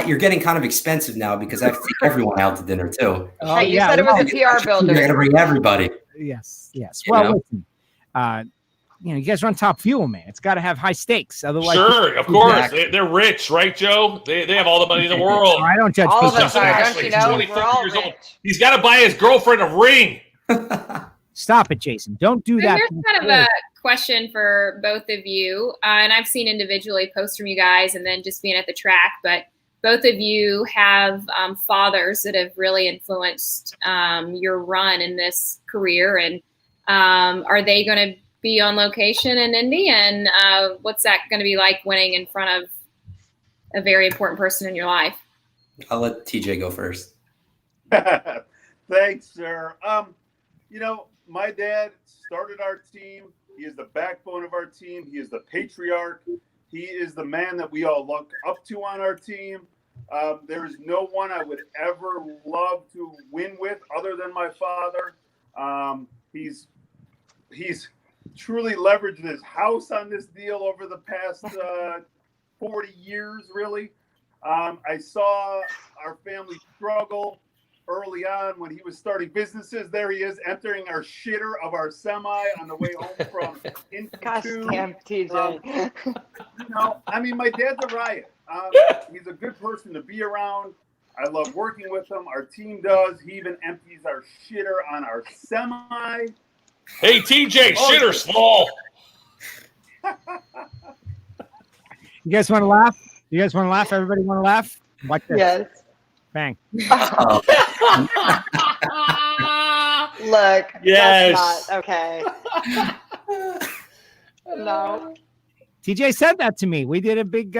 [SPEAKER 5] You're getting kind of expensive now because I have to take everyone out to dinner too.
[SPEAKER 6] Hey, you said it was a PR
[SPEAKER 5] You're
[SPEAKER 6] builder.
[SPEAKER 5] going to bring everybody.
[SPEAKER 2] Yes.
[SPEAKER 5] You
[SPEAKER 2] Well,
[SPEAKER 5] know?
[SPEAKER 2] listen, you guys run Top Fuel, man. It's got to have high stakes. Otherwise,
[SPEAKER 3] Sure, of course.
[SPEAKER 5] Exactly.
[SPEAKER 3] They're rich, right, Joe? They have all the money in the world.
[SPEAKER 2] I don't judge
[SPEAKER 6] All of
[SPEAKER 2] people.
[SPEAKER 6] us are, don't you
[SPEAKER 3] He's
[SPEAKER 6] know?
[SPEAKER 3] 24
[SPEAKER 6] We're all
[SPEAKER 3] years old.
[SPEAKER 6] rich.
[SPEAKER 3] He's got to buy his girlfriend a ring.
[SPEAKER 2] Stop it, Jason. Don't do
[SPEAKER 4] So
[SPEAKER 2] that.
[SPEAKER 4] here's kind of a question for both of you, and I've seen individually posts from you guys, and then just being at the track. But both of you have fathers that have really influenced your run in this career, and are they going to be on location in Indy? And what's that going to be like winning in front of a very important person in your life?
[SPEAKER 5] I'll let TJ go first.
[SPEAKER 7] Thanks, sir. My dad started our team. He is the backbone of our team. He is the patriarch. He is the man that we all look up to on our team. There is no one I would ever love to win with other than my father. He's truly leveraged his house on this deal over the past 40 years, really. I saw our family struggle early on when he was starting businesses. There he is entering our shitter of our semi on the way home from
[SPEAKER 6] Gosh
[SPEAKER 7] Institute.
[SPEAKER 6] damn, TJ.
[SPEAKER 7] My dad's a riot. He's a good person to be around. I love working with him. Our team does. He even empties our shitter on our semi.
[SPEAKER 3] Hey, TJ, shitter's full.
[SPEAKER 2] You guys want to laugh? You guys want to laugh? Everybody want to laugh? Watch this.
[SPEAKER 6] Yes.
[SPEAKER 2] Bang.
[SPEAKER 6] Look,
[SPEAKER 3] Yes.
[SPEAKER 6] that's not okay. No.
[SPEAKER 2] TJ said that to me. We did a big,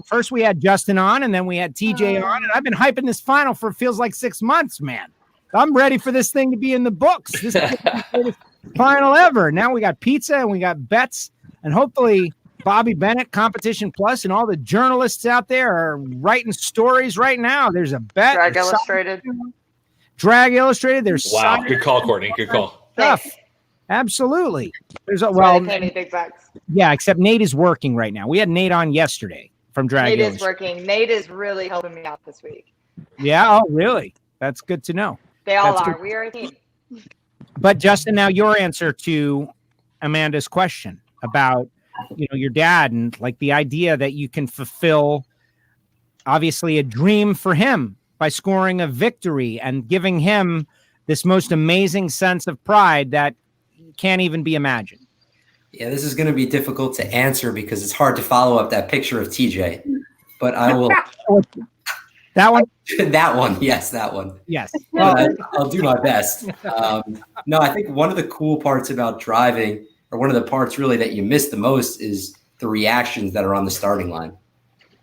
[SPEAKER 2] first we had Justin on and then we had TJ on. And I've been hyping this final for feels like 6 months, man. I'm ready for this thing to be in the books. This is the greatest final ever. Now we got pizza and we got bets. And hopefully Bobby Bennett, Competition Plus, and all the journalists out there are writing stories right now. There's a bet.
[SPEAKER 6] Drag Illustrated.
[SPEAKER 2] Drag Illustrated. There's
[SPEAKER 3] Wow, good call, Courtney. Good call.
[SPEAKER 2] stuff. Absolutely. There's
[SPEAKER 6] That's why they pay me big bucks.
[SPEAKER 2] yeah, except Nate is working right now. We had Nate on yesterday from Drag
[SPEAKER 6] Nate is
[SPEAKER 2] Illustrated.
[SPEAKER 6] working. Nate is really helping me out this week.
[SPEAKER 2] Yeah, oh really? That's good to know.
[SPEAKER 6] They all
[SPEAKER 2] That's
[SPEAKER 6] are.
[SPEAKER 2] good.
[SPEAKER 6] We are a team.
[SPEAKER 2] But Justin, now your answer to Amanda's question about your dad and like the idea that you can fulfill obviously a dream for him by scoring a victory and giving him this most amazing sense of pride that can't even be imagined.
[SPEAKER 5] Yeah, this is going to be difficult to answer because it's hard to follow up that picture of TJ. But I will.
[SPEAKER 2] That one?
[SPEAKER 5] That one. Yes, that one.
[SPEAKER 2] Yes.
[SPEAKER 5] I'll do my best. No, I think one of the cool parts about driving, or one of the parts really that you miss the most, is the reactions that are on the starting line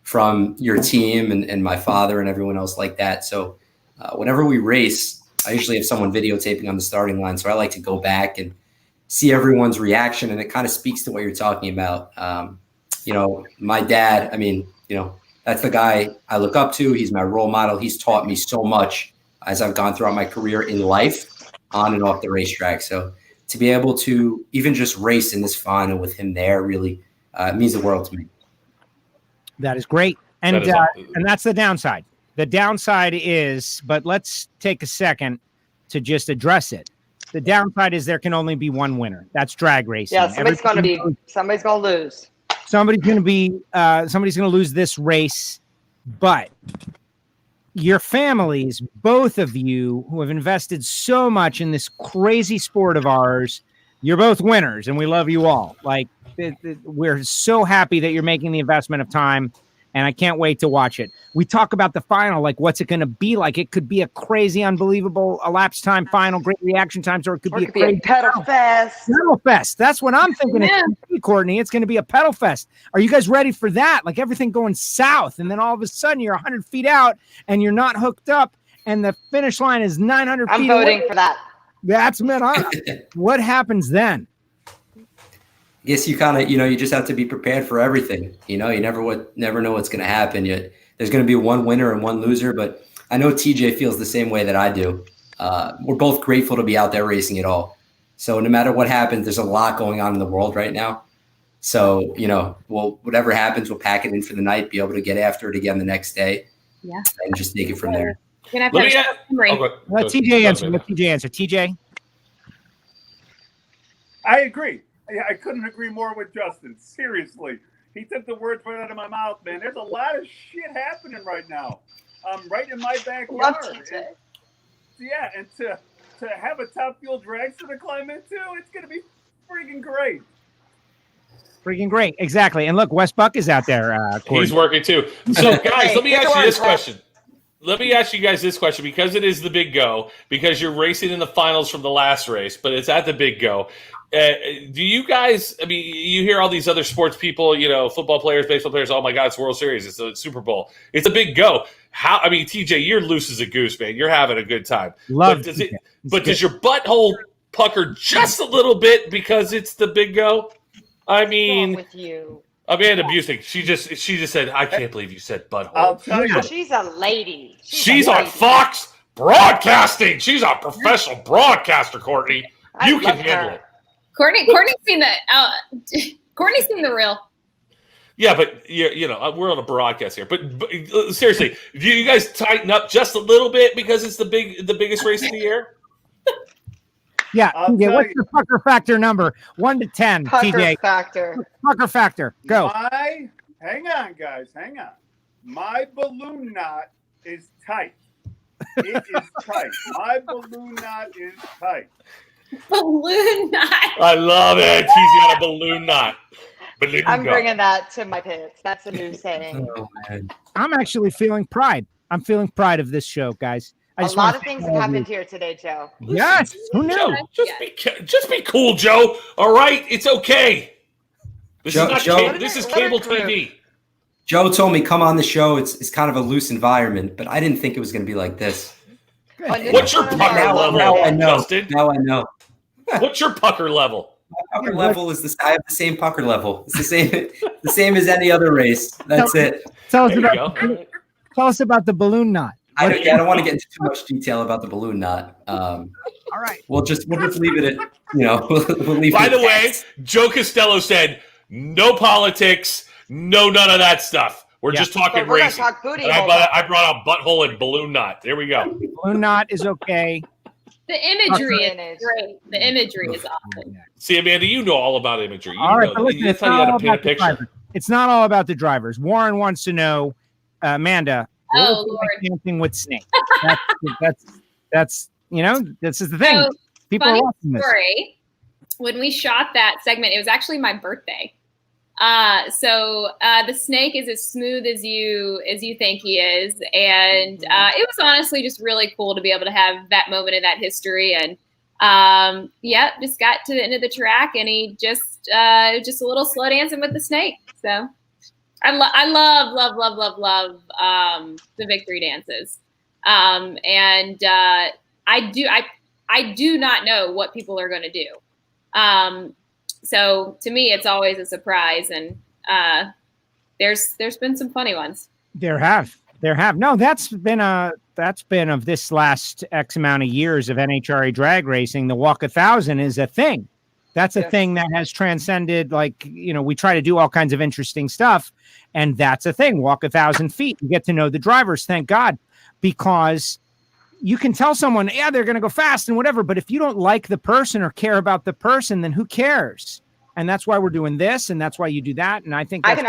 [SPEAKER 5] from your team and my father and everyone else like that. So whenever we race, I usually have someone videotaping on the starting line. So I like to go back and see everyone's reaction. And it kind of speaks to what you're talking about. My dad, that's the guy I look up to. He's my role model. He's taught me so much as I've gone throughout my career in life, on and off the racetrack. So to be able to even just race in this final with him there really It means the world to me.
[SPEAKER 2] That is great. And and that's the downside. The downside is, but let's take a second to just address it. The downside is there can only be one winner. That's drag racing.
[SPEAKER 6] Yeah, somebody's going to lose. Somebody's
[SPEAKER 2] going to lose this race, but your families, both of you who have invested so much in this crazy sport of ours, you're both winners and we love you all. Like we're so happy that you're making the investment of time. And I can't wait to watch it. We talk about the final, like what's it going to be like? It could be a crazy, unbelievable elapsed time final, great reaction times, or it could be a crazy
[SPEAKER 6] pedal fest.
[SPEAKER 2] Pedal fest. That's what I'm thinking. Yeah. Courtney, it's going to be a pedal fest. Are you guys ready for that? Like everything going south, and then all of a sudden you're 100 feet out and you're not hooked up, and the finish line is 900 feet.
[SPEAKER 6] I'm voting for that.
[SPEAKER 2] That's what happens then?
[SPEAKER 5] Yes, you kind of, you just have to be prepared for everything. You never know what's going to happen. There's going to be one winner and one loser, but I know TJ feels the same way that I do. We're both grateful to be out there racing it all. So no matter what happens, there's a lot going on in the world right now. So, whatever happens, we'll pack it in for the night, be able to get after it again the next day.
[SPEAKER 4] Yeah.
[SPEAKER 5] And just take it from there.
[SPEAKER 2] Let TJ answer. TJ?
[SPEAKER 7] I agree. I couldn't agree more with Justin. Seriously. He took the words right out of my mouth, man. There's a lot of shit happening right now. Right in my backyard. And to have a Top Fuel dragster to climb into, it's going to be freaking great.
[SPEAKER 2] Freaking great. Exactly. And look, Wes Buck is out there.
[SPEAKER 3] He's working too. So, guys, let me ask you this question. Let me ask you guys this question, because it is the big go, because you're racing in the finals from the last race, but it's at the big go. Do you guys, you hear all these other sports people, football players, baseball players, oh my God, it's World Series, it's a Super Bowl. It's a big go. TJ, you're loose as a goose, man. You're having a good time. Does your butthole pucker just a little bit because it's the big go?
[SPEAKER 6] What's wrong with you?
[SPEAKER 3] Amanda Busing, she just said, I can't believe you said butthole.
[SPEAKER 7] I'll tell you.
[SPEAKER 6] She's a lady.
[SPEAKER 3] She's on Fox Broadcasting. She's a professional broadcaster, Courtney. You can handle it.
[SPEAKER 4] Courtney's seen Courtney's seen the real.
[SPEAKER 3] Yeah, but we're on a broadcast here. But seriously, do you guys tighten up just a little bit because it's the biggest race of the year?
[SPEAKER 2] Yeah. TJ, what's your pucker factor number? 1 to 10.
[SPEAKER 6] Pucker
[SPEAKER 2] TJ.
[SPEAKER 6] factor.
[SPEAKER 2] Pucker factor. Go.
[SPEAKER 7] Hang on, guys. Hang on. My balloon knot is tight. It is tight. My balloon knot is tight.
[SPEAKER 4] Balloon knot.
[SPEAKER 3] I love it. He's got a balloon knot.
[SPEAKER 6] I'm bringing that to my pits. That's a new saying.
[SPEAKER 5] Oh, man.
[SPEAKER 2] I'm actually feeling pride. I'm feeling pride of this show, guys.
[SPEAKER 6] A lot of things have happened here today, Joe.
[SPEAKER 2] Yes. Who knew?
[SPEAKER 3] Joe, just be cool, Joe. All right, it's okay. This is cable TV.
[SPEAKER 5] Joe told me come on the show. It's kind of a loose environment, but I didn't think it was going to be like this.
[SPEAKER 3] What's your pucker level?
[SPEAKER 5] Now I know.
[SPEAKER 3] Justin?
[SPEAKER 5] Now I know.
[SPEAKER 3] What's your pucker level?
[SPEAKER 5] My pucker level is I have the same pucker level. It's the same as any other race. That's it.
[SPEAKER 2] Tell us about the balloon knot.
[SPEAKER 5] I don't want to get into too much detail about the balloon knot.
[SPEAKER 2] All right.
[SPEAKER 5] We'll just leave it at, we'll leave
[SPEAKER 3] By
[SPEAKER 5] it
[SPEAKER 3] the way, Joe Costello said, no politics, no none of that stuff. We're just talking racing.
[SPEAKER 6] Talk booty
[SPEAKER 3] and I brought out butthole and balloon knot. There we go.
[SPEAKER 2] Balloon knot is okay.
[SPEAKER 4] The imagery is great. The imagery is awesome.
[SPEAKER 3] See, Amanda, you know all about imagery.
[SPEAKER 2] All right, but listen, it's not all about the drivers. It's not all about the drivers. Warren wants to know, Amanda, dancing with Snake. That's this is the thing.
[SPEAKER 4] So,
[SPEAKER 2] people are watching this.
[SPEAKER 4] Story, when we shot that segment, it was actually my birthday. So the Snake is as smooth as you think he is, and it was honestly just really cool to be able to have that moment in that history. And just got to the end of the track, and he just a little slow dancing with the Snake. So I love the victory dances, and I do not know what people are going to do. So to me, it's always a surprise, and there's been some funny ones. There have. No, that's been of this last X amount of years of NHRA drag racing. The Walk 1,000 is a thing
[SPEAKER 2] That's a thing that has transcended, like, we try to do all kinds of interesting stuff. And that's a thing. Walk 1,000 feet. You get to know the drivers, thank God, because you can tell someone, yeah, they're going to go fast and whatever. But if you don't like the person or care about the person, then who cares? And that's why we're doing this. And that's why you do that. And I think that's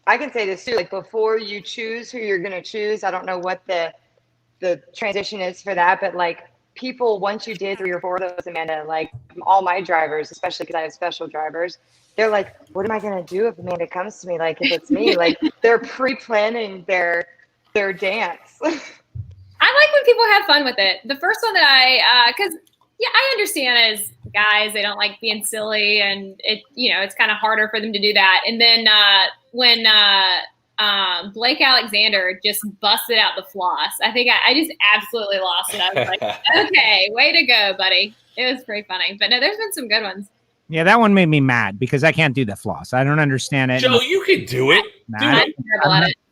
[SPEAKER 6] I can say this too, like before you choose who you're going to choose, I don't know what the transition is for that, but like people, once you did 3 or 4 of those, Amanda, like all my drivers, especially because I have special drivers, they're like, what am I going to do if Amanda comes to me? Like, if it's me, like they're pre-planning their dance.
[SPEAKER 4] I like when people have fun with it. The first one that because I understand as guys, they don't like being silly, and it's kind of harder for them to do that. And then when Blake Alexander just busted out the floss, I think I just absolutely lost it. I was like, okay, way to go, buddy. It was pretty funny. But no, there's been some good ones.
[SPEAKER 2] Yeah, that one made me mad because I can't do the floss. I don't understand it.
[SPEAKER 3] Joe, you can do it.
[SPEAKER 2] I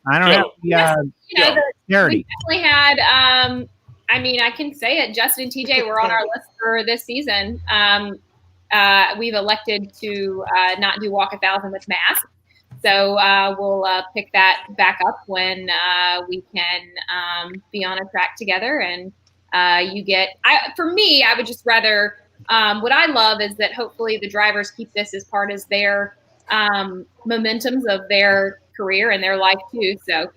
[SPEAKER 2] don't have the dexterity.
[SPEAKER 4] We definitely had, I can say it, Justin and TJ were on our list for this season. We've elected to not do Walk 1,000 with masks. So we'll pick that back up when we can be on a track together. And for me, I would just rather, what I love is that hopefully the drivers keep this as part of their momentums of their career and their life too. So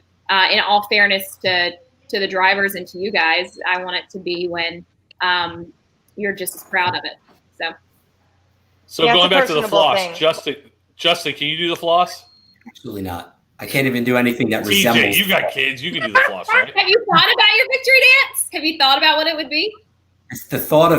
[SPEAKER 4] in all fairness to the drivers and to you guys, I want it to be when you're just as proud of it.
[SPEAKER 3] So going back to the floss, Justin, can you do the floss?
[SPEAKER 5] Absolutely not. I can't even do anything that resembles.
[SPEAKER 3] TJ, you got kids. You can do the floss, right?
[SPEAKER 4] Have you thought about your victory dance? Have you thought about what it would be?
[SPEAKER 5] The thought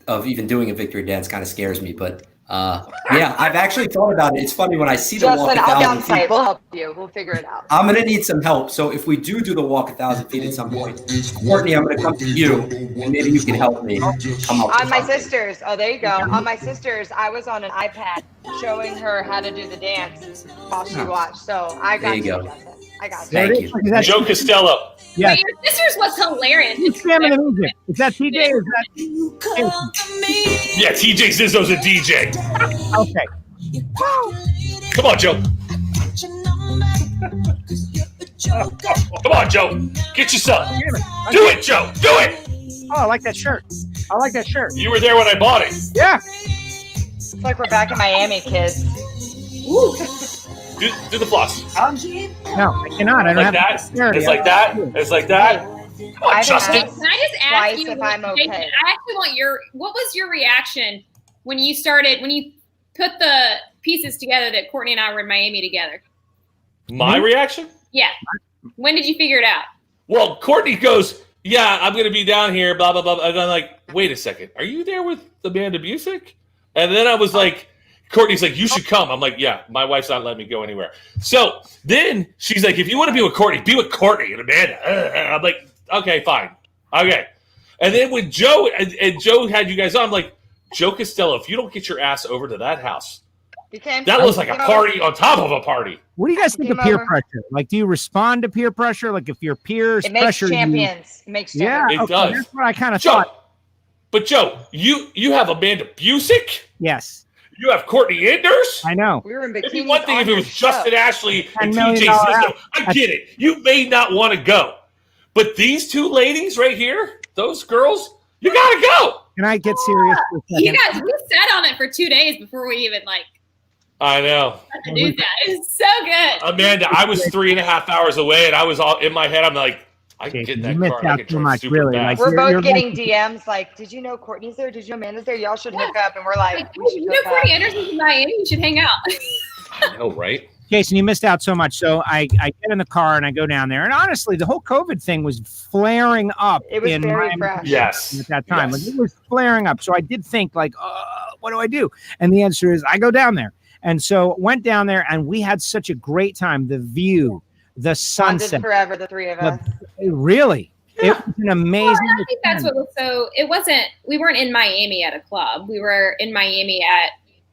[SPEAKER 5] of even doing a victory dance kind of scares me, but yeah, I've actually thought about it. It's funny when I see the
[SPEAKER 6] Justin,
[SPEAKER 5] walk
[SPEAKER 6] I'll be on
[SPEAKER 5] 1,000
[SPEAKER 6] site.
[SPEAKER 5] feet.
[SPEAKER 6] We'll help you. We'll figure it out.
[SPEAKER 5] I'm going to need some help. So if we do the walk 1,000 feet at some point, Courtney, I'm going to come to you, and maybe you can help me come up
[SPEAKER 6] On my sister's. Oh, there you go. On my sister's, I was on an iPad showing her how to do the dance while she watched. So I got
[SPEAKER 5] There you go.
[SPEAKER 6] Justin. I got you.
[SPEAKER 5] Thank you.
[SPEAKER 3] Joe Costello.
[SPEAKER 2] Yeah.
[SPEAKER 4] But your sister's was hilarious.
[SPEAKER 2] Who's jamming the music? Is that TJ or is that?
[SPEAKER 3] Yeah, TJ Zizzo's a DJ.
[SPEAKER 2] Okay.
[SPEAKER 3] Come on, Joe. Come on, Joe. Get yourself. Do it, Joe. Do it.
[SPEAKER 2] Oh, I like that shirt.
[SPEAKER 3] You were there when I bought it.
[SPEAKER 2] Yeah.
[SPEAKER 6] It's like we're back in Miami, kids.
[SPEAKER 3] Do the floss.
[SPEAKER 2] No, I cannot. I don't
[SPEAKER 3] Like
[SPEAKER 2] have
[SPEAKER 3] that.
[SPEAKER 2] dexterity.
[SPEAKER 3] It's like that. It's like that. Come on,
[SPEAKER 6] I've
[SPEAKER 3] Justin.
[SPEAKER 6] asked
[SPEAKER 4] Can I just ask
[SPEAKER 6] twice
[SPEAKER 4] you,
[SPEAKER 6] if I'm
[SPEAKER 4] Jason,
[SPEAKER 6] okay.
[SPEAKER 4] I actually want what was your reaction when you put the pieces together that Courtney and I were in Miami together?
[SPEAKER 3] My reaction?
[SPEAKER 4] Yeah. When did you figure it out?
[SPEAKER 3] Well, Courtney goes, yeah, I'm going to be down here, blah, blah, blah. And I'm like, wait a second. Are you there with Amanda Busick? And then I was like, Courtney's like, you should come. I'm like, yeah, my wife's not letting me go anywhere. So then she's like, if you want to be with Courtney and Amanda. I'm like, okay, fine. Okay. And then when Joe and Joe had you guys on, I'm like, Joe Costello, if you don't get your ass over to that house, that was like a party on top of a party.
[SPEAKER 2] What do you guys think of peer pressure? Like, do you respond to peer pressure? Like, if your peers
[SPEAKER 6] It makes
[SPEAKER 2] pressure
[SPEAKER 6] champions. It makes champions.
[SPEAKER 3] It does.
[SPEAKER 2] That's what I kind of
[SPEAKER 3] Joe,
[SPEAKER 2] thought.
[SPEAKER 3] but Joe, you have Amanda Busick.
[SPEAKER 2] Yes,
[SPEAKER 3] You have Courtney Enders.
[SPEAKER 2] I know.
[SPEAKER 6] We were in
[SPEAKER 3] It'd be
[SPEAKER 6] bikinis
[SPEAKER 3] one thing
[SPEAKER 6] on
[SPEAKER 3] if it
[SPEAKER 6] your
[SPEAKER 3] was
[SPEAKER 6] show.
[SPEAKER 3] Justin Ashley and
[SPEAKER 2] $10 million
[SPEAKER 3] TJ Zizzo.
[SPEAKER 2] out.
[SPEAKER 3] I get it. You may not want to go. But these two ladies right here, those girls, you got to go.
[SPEAKER 2] Can I get serious for a second?
[SPEAKER 4] You guys, we sat on it for 2 days before we even
[SPEAKER 3] I know.
[SPEAKER 4] had to do that. It's so good.
[SPEAKER 3] Amanda, I was 3.5 hours away, and I was all in my head. I'm like, I can get in
[SPEAKER 2] You
[SPEAKER 3] that
[SPEAKER 2] missed
[SPEAKER 3] car. and I
[SPEAKER 2] out
[SPEAKER 3] can
[SPEAKER 2] too
[SPEAKER 3] drive
[SPEAKER 2] much,
[SPEAKER 3] super
[SPEAKER 2] really.
[SPEAKER 3] fast.
[SPEAKER 6] We're
[SPEAKER 2] You're
[SPEAKER 6] both getting
[SPEAKER 2] right.
[SPEAKER 6] DMs like, did you know Courtney's there? Did you know Amanda's there? Y'all should hook up. And we're like,
[SPEAKER 4] Like,
[SPEAKER 6] we should
[SPEAKER 4] you know
[SPEAKER 6] hook up.
[SPEAKER 4] Courtney Anderson's in Miami? You should hang out.
[SPEAKER 3] I know, right?
[SPEAKER 2] Jason, you missed out so much. So I get in the car and I go down there. And honestly, the whole COVID thing was flaring up.
[SPEAKER 6] It was
[SPEAKER 2] in
[SPEAKER 6] very
[SPEAKER 2] Miami
[SPEAKER 6] fresh.
[SPEAKER 3] Yes.
[SPEAKER 2] at that time.
[SPEAKER 3] Yes.
[SPEAKER 2] Like, it was flaring up. So I did think, like, what do I do? And the answer is I go down there. And so went down there and we had such a great time. The view, the
[SPEAKER 6] Bonded
[SPEAKER 2] sunset.
[SPEAKER 6] forever, the three of us.
[SPEAKER 2] Really? It was an amazing
[SPEAKER 4] I think that's what was so. It wasn't. We weren't in Miami at a club. We were in Miami at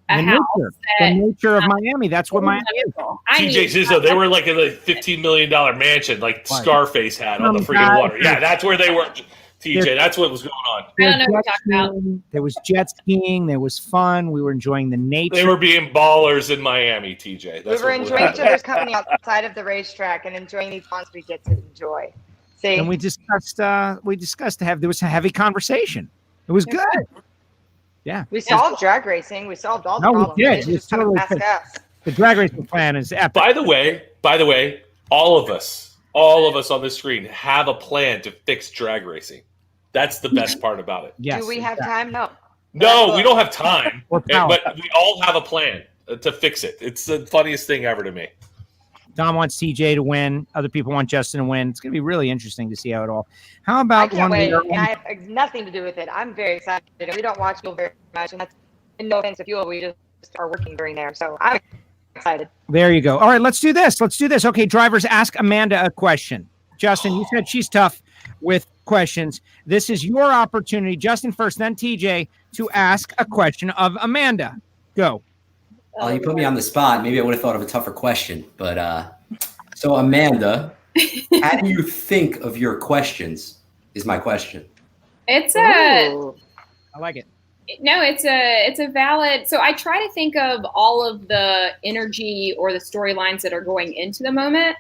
[SPEAKER 4] a
[SPEAKER 2] the
[SPEAKER 4] house.
[SPEAKER 2] nature, the nature of Miami. That's what Miami is.
[SPEAKER 3] TJ Zizzo, they were like in a $15 million mansion, like Scarface had on the freaking water. Yeah, that's where they were. TJ. That's what was going on.
[SPEAKER 4] I don't know what you're talking about.
[SPEAKER 2] There was jet skiing. There was fun. We were enjoying the nature.
[SPEAKER 3] They were being ballers in Miami, TJ.
[SPEAKER 6] We were enjoying each other's company outside of the racetrack and enjoying these funds we get to enjoy. See?
[SPEAKER 2] And we discussed there was a heavy conversation. It was good. Yeah.
[SPEAKER 6] We solved drag racing. We solved all the
[SPEAKER 2] No,
[SPEAKER 6] problems.
[SPEAKER 2] we did.
[SPEAKER 6] It's
[SPEAKER 2] We
[SPEAKER 6] just kind of
[SPEAKER 2] totally
[SPEAKER 6] ask
[SPEAKER 2] did.
[SPEAKER 6] us.
[SPEAKER 2] The drag racing plan is epic.
[SPEAKER 3] By the way, all of us on the screen have a plan to fix drag racing. That's the best part about it.
[SPEAKER 2] Yes,
[SPEAKER 6] Do we have time? No.
[SPEAKER 3] No, we don't have time,
[SPEAKER 2] Or power.
[SPEAKER 3] but we all have a plan to fix it. It's the funniest thing ever to me.
[SPEAKER 2] Dom wants TJ to win. Other people want Justin to win. It's going to be really interesting to see how it all. How
[SPEAKER 6] I
[SPEAKER 2] about
[SPEAKER 6] can't wait.
[SPEAKER 2] of
[SPEAKER 6] And I have nothing to do with it. I'm very excited. We don't watch Fuel very much, and that's no offense to Fuel. We just are working during there, so I'm excited.
[SPEAKER 2] There you go. All right, let's do this. Okay, drivers, ask Amanda a question. Justin, you said she's tough with questions. This is your opportunity, Justin first, then TJ, to ask a question of Amanda. Go.
[SPEAKER 5] Oh, you put me on the spot. Maybe I would have thought of a tougher question. But so Amanda, how do you think of your questions is my question.
[SPEAKER 4] It's
[SPEAKER 6] Ooh.
[SPEAKER 2] I like it.
[SPEAKER 4] No, it's a valid. So I try to think of all of the energy or the storylines that are going into the moment,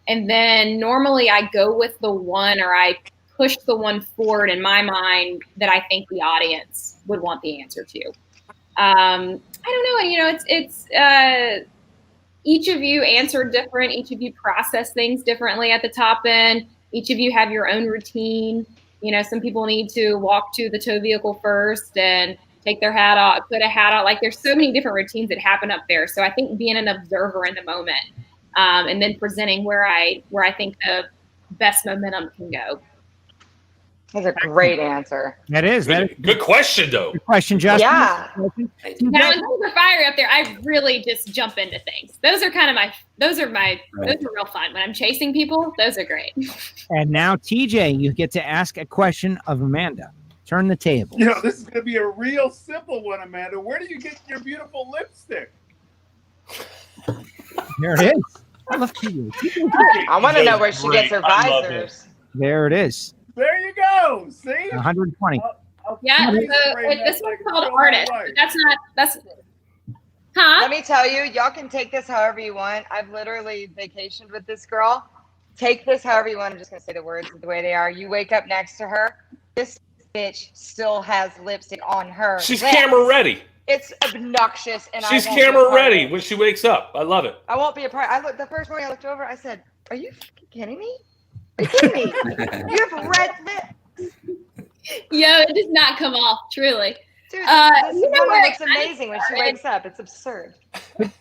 [SPEAKER 4] and then normally I go with the one, or I push the one forward in my mind that I think the audience would want the answer to. I don't know. You know, it's each of you answered different. Each of you process things differently at the top end. Each of you have your own routine. You know, some people need to walk to the tow vehicle first and take their hat off, put a hat on. Like, there's so many different routines that happen up there. So I think being an observer in the moment, and then presenting where I think the best momentum can go.
[SPEAKER 6] That's a great answer.
[SPEAKER 2] That is.
[SPEAKER 3] Good question, though.
[SPEAKER 2] Good question, Justin.
[SPEAKER 6] Yeah.
[SPEAKER 4] Now, when things are fiery up there, I really just jump into things. Those are those are real fun. When I'm chasing people, those are great.
[SPEAKER 2] And now, TJ, you get to ask a question of Amanda. Turn the table.
[SPEAKER 7] You know, this is going to be a real simple one, Amanda. Where do you get your beautiful lipstick?
[SPEAKER 2] There it is. I love TJ.
[SPEAKER 6] I want to know where she gets her
[SPEAKER 3] I love
[SPEAKER 6] visors.
[SPEAKER 2] There it is.
[SPEAKER 7] There you go. See?
[SPEAKER 2] 120.
[SPEAKER 4] Yeah,
[SPEAKER 7] I'll
[SPEAKER 4] so
[SPEAKER 7] frame
[SPEAKER 4] this
[SPEAKER 7] that
[SPEAKER 4] one's
[SPEAKER 7] like
[SPEAKER 4] called
[SPEAKER 7] real
[SPEAKER 4] artist.
[SPEAKER 7] life.
[SPEAKER 4] That's huh?
[SPEAKER 6] Let me tell you, y'all can take this however you want. I've literally vacationed with this girl. Take this however you want. I'm just going to say the words the way they are. You wake up next to her. This bitch still has lipstick on her.
[SPEAKER 3] She's
[SPEAKER 6] lips.
[SPEAKER 3] camera ready.
[SPEAKER 6] It's obnoxious, and
[SPEAKER 3] She's
[SPEAKER 6] I won't be a
[SPEAKER 3] camera
[SPEAKER 6] part of
[SPEAKER 3] ready
[SPEAKER 6] it.
[SPEAKER 3] when she wakes up. I love it.
[SPEAKER 6] I won't be a part. The first morning I looked over, I said, "Are you fucking kidding me? Are you kidding me? You have red lips,
[SPEAKER 4] Yo, it does not come off, truly.
[SPEAKER 6] dude.
[SPEAKER 4] You
[SPEAKER 6] This
[SPEAKER 4] know
[SPEAKER 6] woman
[SPEAKER 4] what?
[SPEAKER 6] looks amazing when she wakes up. It's absurd."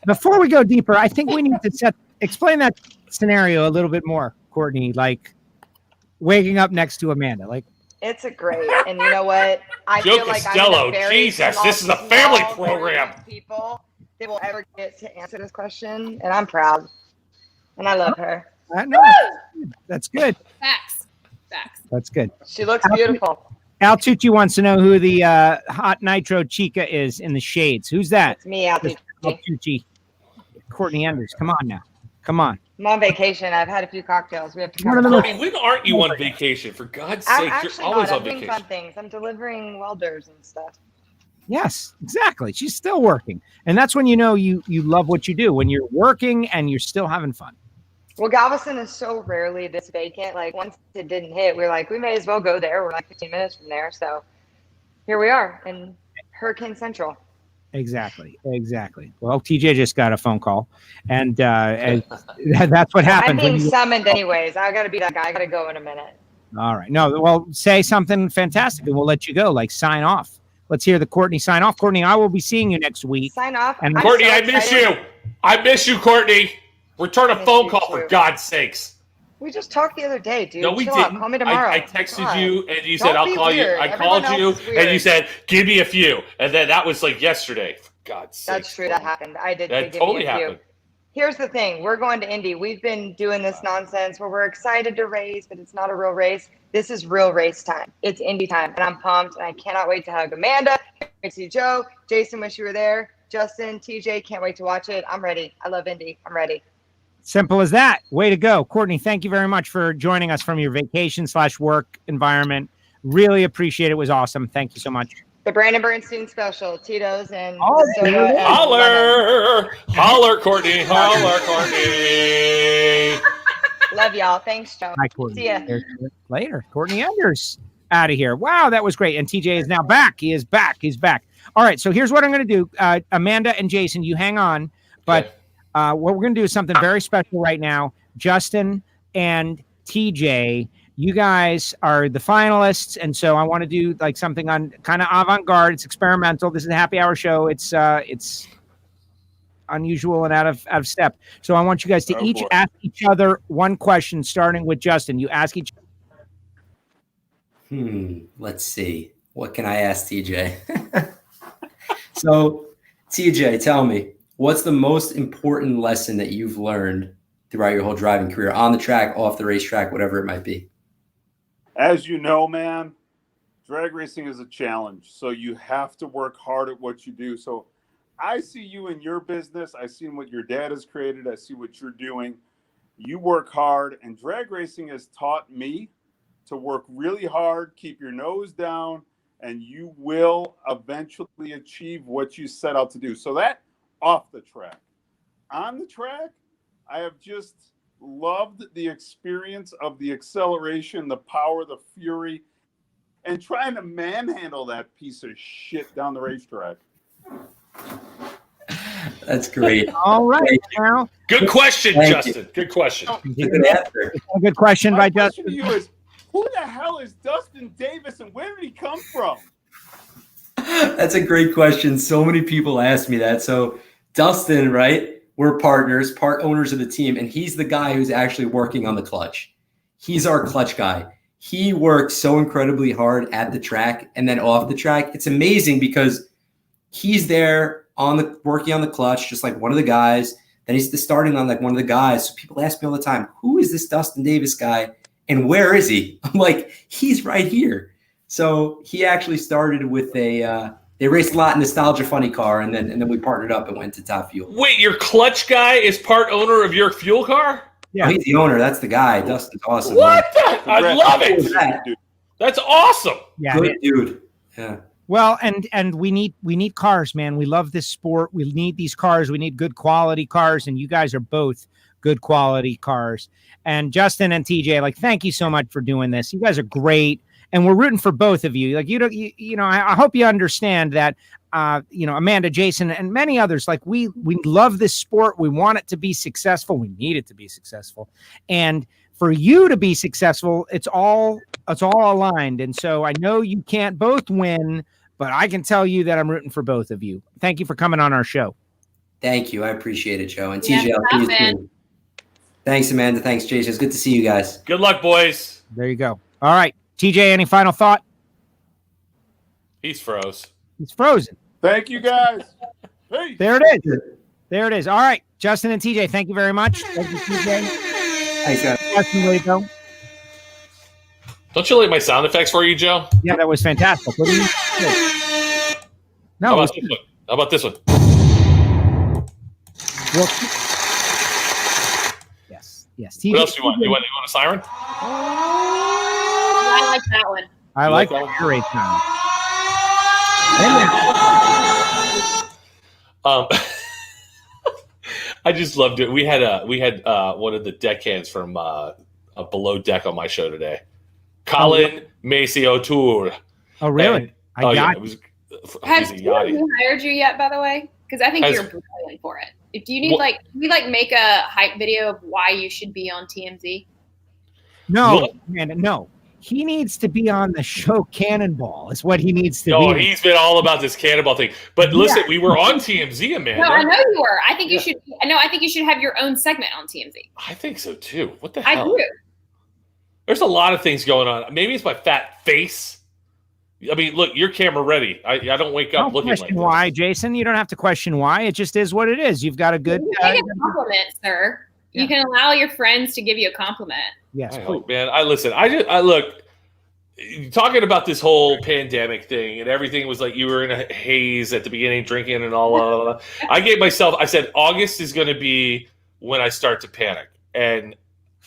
[SPEAKER 2] Before we go deeper, I think we need to explain that scenario a little bit more, Courtney. Like waking up next to Amanda. Like,
[SPEAKER 6] It's a great, and you know what? I
[SPEAKER 3] Joe
[SPEAKER 6] feel like
[SPEAKER 3] Costello,
[SPEAKER 6] I'm in a very
[SPEAKER 3] Jesus, this is a family program.
[SPEAKER 6] group of people that will ever get to answer this question, and I'm proud, and I love her.
[SPEAKER 2] no, that's good.
[SPEAKER 4] Facts.
[SPEAKER 2] That's good.
[SPEAKER 6] She looks beautiful.
[SPEAKER 2] Al Tucci wants to know who the hot nitro chica is in the shades. Who's that?
[SPEAKER 6] It's me out there.
[SPEAKER 2] Al Tucci. Courtney Enders. Come on now. Come on.
[SPEAKER 6] I'm on vacation. I've had a few cocktails. We have to
[SPEAKER 2] One of
[SPEAKER 6] cover
[SPEAKER 2] the
[SPEAKER 6] that.
[SPEAKER 3] I mean, when aren't you on vacation? For God's
[SPEAKER 6] I'm
[SPEAKER 3] sake,
[SPEAKER 6] actually
[SPEAKER 3] you're always
[SPEAKER 6] not.
[SPEAKER 3] on
[SPEAKER 6] I'm doing
[SPEAKER 3] vacation.
[SPEAKER 6] fun things. I'm delivering welders and stuff.
[SPEAKER 2] Yes, exactly. She's still working. And that's when you know you love what you do, when you're working and you're still having fun.
[SPEAKER 6] Well, Galveston is so rarely this vacant. Like, once it didn't hit, we were like, we may as well go there. We're like 15 minutes from there. So here we are in Hurricane Central.
[SPEAKER 2] Exactly. Well, TJ just got a phone call, and that's what
[SPEAKER 6] I'm
[SPEAKER 2] happens.
[SPEAKER 6] being summoned anyways. I got to be that guy. I got to go in a minute.
[SPEAKER 2] All right. No, well, say something fantastic, and we'll let you go. Like, sign off. Let's hear the Courtney sign off. Courtney, I will be seeing you next week.
[SPEAKER 6] Sign off.
[SPEAKER 2] And
[SPEAKER 6] I'm
[SPEAKER 3] Courtney,
[SPEAKER 6] so
[SPEAKER 3] I miss
[SPEAKER 6] excited.
[SPEAKER 3] you. I miss you, Courtney. Return a
[SPEAKER 6] Miss
[SPEAKER 3] phone
[SPEAKER 6] you
[SPEAKER 3] call, for
[SPEAKER 6] too.
[SPEAKER 3] God's sakes.
[SPEAKER 6] We just talked the other day, dude.
[SPEAKER 3] No, we
[SPEAKER 6] Chill out.
[SPEAKER 3] didn't.
[SPEAKER 6] Call me tomorrow.
[SPEAKER 3] I texted
[SPEAKER 6] God.
[SPEAKER 3] you, and you
[SPEAKER 6] Don't
[SPEAKER 3] said, I'll
[SPEAKER 6] be
[SPEAKER 3] call you.
[SPEAKER 6] weird.
[SPEAKER 3] I
[SPEAKER 6] Everyone
[SPEAKER 3] called you,
[SPEAKER 6] else is
[SPEAKER 3] and you
[SPEAKER 6] weird.
[SPEAKER 3] said, give me a few. And then that was like yesterday. For God's sake.
[SPEAKER 6] That's true. That happened. I did.
[SPEAKER 3] That
[SPEAKER 6] give
[SPEAKER 3] totally
[SPEAKER 6] me a few.
[SPEAKER 3] happened.
[SPEAKER 6] Here's the thing. We're going to Indy. We've been doing this nonsense where we're excited to race, but it's not a real race. This is real race time. It's Indy time, and I'm pumped, and I cannot wait to hug Amanda. Can't wait to see Joe. Jason, wish you were there. Justin, TJ, can't wait to watch it. I'm ready. I love Indy. I'm ready.
[SPEAKER 2] Simple as that. Way to go. Courtney, thank you very much for joining us from your vacation/work environment. Really appreciate it. It was awesome. Thank you so much.
[SPEAKER 6] The Brandon Bernstein special, Tito's and
[SPEAKER 2] Oh,
[SPEAKER 6] soda and lemon.
[SPEAKER 3] Holler, Courtney. Holler, Courtney.
[SPEAKER 6] Love y'all. Thanks, Joe.
[SPEAKER 2] Bye, Courtney.
[SPEAKER 6] See ya.
[SPEAKER 2] Later. Courtney Enders out of here. Wow, that was great. And TJ is now back. He is back. He's back. All right, so here's what I'm going to do. Amanda and Jason, you hang on. But what we're going to do is something very special right now. Justin and TJ, you guys are the finalists, and so I want to do like something on kind of avant-garde. It's experimental. This is a happy hour show. It's unusual and out of step. So I want you guys to ask each other one question, starting with Justin. You ask each.
[SPEAKER 5] Let's see. What can I ask TJ? So, TJ, tell me, what's the most important lesson that you've learned throughout your whole driving career, on the track, off the racetrack, whatever it might be?
[SPEAKER 7] As you know, man, drag racing is a challenge. So you have to work hard at what you do. So I see you in your business. I see what your dad has created. I see what you're doing. You work hard, and drag racing has taught me to work really hard, keep your nose down, and you will eventually achieve what you set out to do. So that off the track. On the track, I have just loved the experience of the acceleration, the power, the fury, and trying to manhandle that piece of shit down the racetrack.
[SPEAKER 5] That's great.
[SPEAKER 2] All right. Now,
[SPEAKER 3] good question, Justin. Good question.
[SPEAKER 5] Good answer.
[SPEAKER 2] A good question by
[SPEAKER 7] question
[SPEAKER 2] Justin.
[SPEAKER 7] to you is, who the hell is Dustin Davis, and where did he come from?
[SPEAKER 5] That's a great question. So many people ask me that. So Dustin, right? We're partners, part owners of the team, and he's the guy who's actually working on the clutch. He's our clutch guy. He works so incredibly hard at the track and then off the track. It's amazing because he's there working on the clutch, just like one of the guys. Then he's starting on like one of the guys. So people ask me all the time, who is this Dustin Davis guy? And where is he? I'm like, he's right here. So he actually started with they raced a lot in Nostalgia Funny Car, and then we partnered up and went to Top Fuel.
[SPEAKER 3] Wait, your clutch guy is part owner of your fuel car?
[SPEAKER 5] Yeah, he's the owner. That's the guy. Dustin's awesome.
[SPEAKER 3] What? I love it. That's awesome.
[SPEAKER 2] Yeah,
[SPEAKER 5] good dude. Yeah.
[SPEAKER 2] Well, and we need cars, man. We love this sport. We need these cars. We need good quality cars, and you guys are both good quality cars. And Justin and TJ, like, thank you so much for doing this. You guys are great, and we're rooting for both of you. Like, I hope you understand that. Amanda, Jason, and many others, like we love this sport. We want it to be successful. We need it to be successful, and for you to be successful, it's all aligned. And so I know you can't both win, but I can tell you that I'm rooting for both of you. Thank you for coming on our show.
[SPEAKER 5] Thank you. I appreciate it, Joe. And TJ, I'll see you soon. Thanks, Amanda. Thanks, Jason. It's good to see you guys.
[SPEAKER 3] Good luck, boys.
[SPEAKER 2] There you go. All right. TJ, any final thought?
[SPEAKER 3] He's froze.
[SPEAKER 2] He's frozen.
[SPEAKER 7] Thank you, guys. Peace.
[SPEAKER 2] There it is. There it is. All right. Justin and TJ, thank you very much. Thank you, TJ.
[SPEAKER 5] Thanks, guys.
[SPEAKER 2] Justin,
[SPEAKER 3] Don't you like my sound effects for you, Joe?
[SPEAKER 2] Yeah, that was fantastic. What do you
[SPEAKER 3] No. How about this one?
[SPEAKER 2] Well, yes. TJ,
[SPEAKER 3] what else do you want? You want a siren?
[SPEAKER 4] I like that one.
[SPEAKER 2] I like that air raid sound.
[SPEAKER 3] I just loved it. We had one of the deckhands from a Below Deck on my show today, Colin Macy O'Toole.
[SPEAKER 2] Oh, really?
[SPEAKER 4] Has he hired you yet, by the way? Because I think you're brilliant for it. If you need make a hype video of why you should be on TMZ.
[SPEAKER 2] No, Amanda, no. He needs to be on the show Cannonball. Is what he needs to be.
[SPEAKER 3] No, he's been all about this Cannonball thing. But listen, we were on TMZ, Amanda.
[SPEAKER 4] No, I know you were. I think you should. No, I think you should have your own segment on TMZ.
[SPEAKER 3] I think so too. What the hell?
[SPEAKER 4] I do.
[SPEAKER 3] There's a lot of things going on. Maybe it's my fat face. I mean, look, your camera ready. I don't wake up looking like this.
[SPEAKER 2] Question why, Jason. You don't have to question why. It just is what it is. You've got a good
[SPEAKER 4] compliment, sir. Yeah. You can allow your friends to give you a compliment.
[SPEAKER 2] Yes,
[SPEAKER 3] man. I look. Talking about this whole pandemic thing and everything was like you were in a haze at the beginning, drinking and all. I said August is going to be when I start to panic, and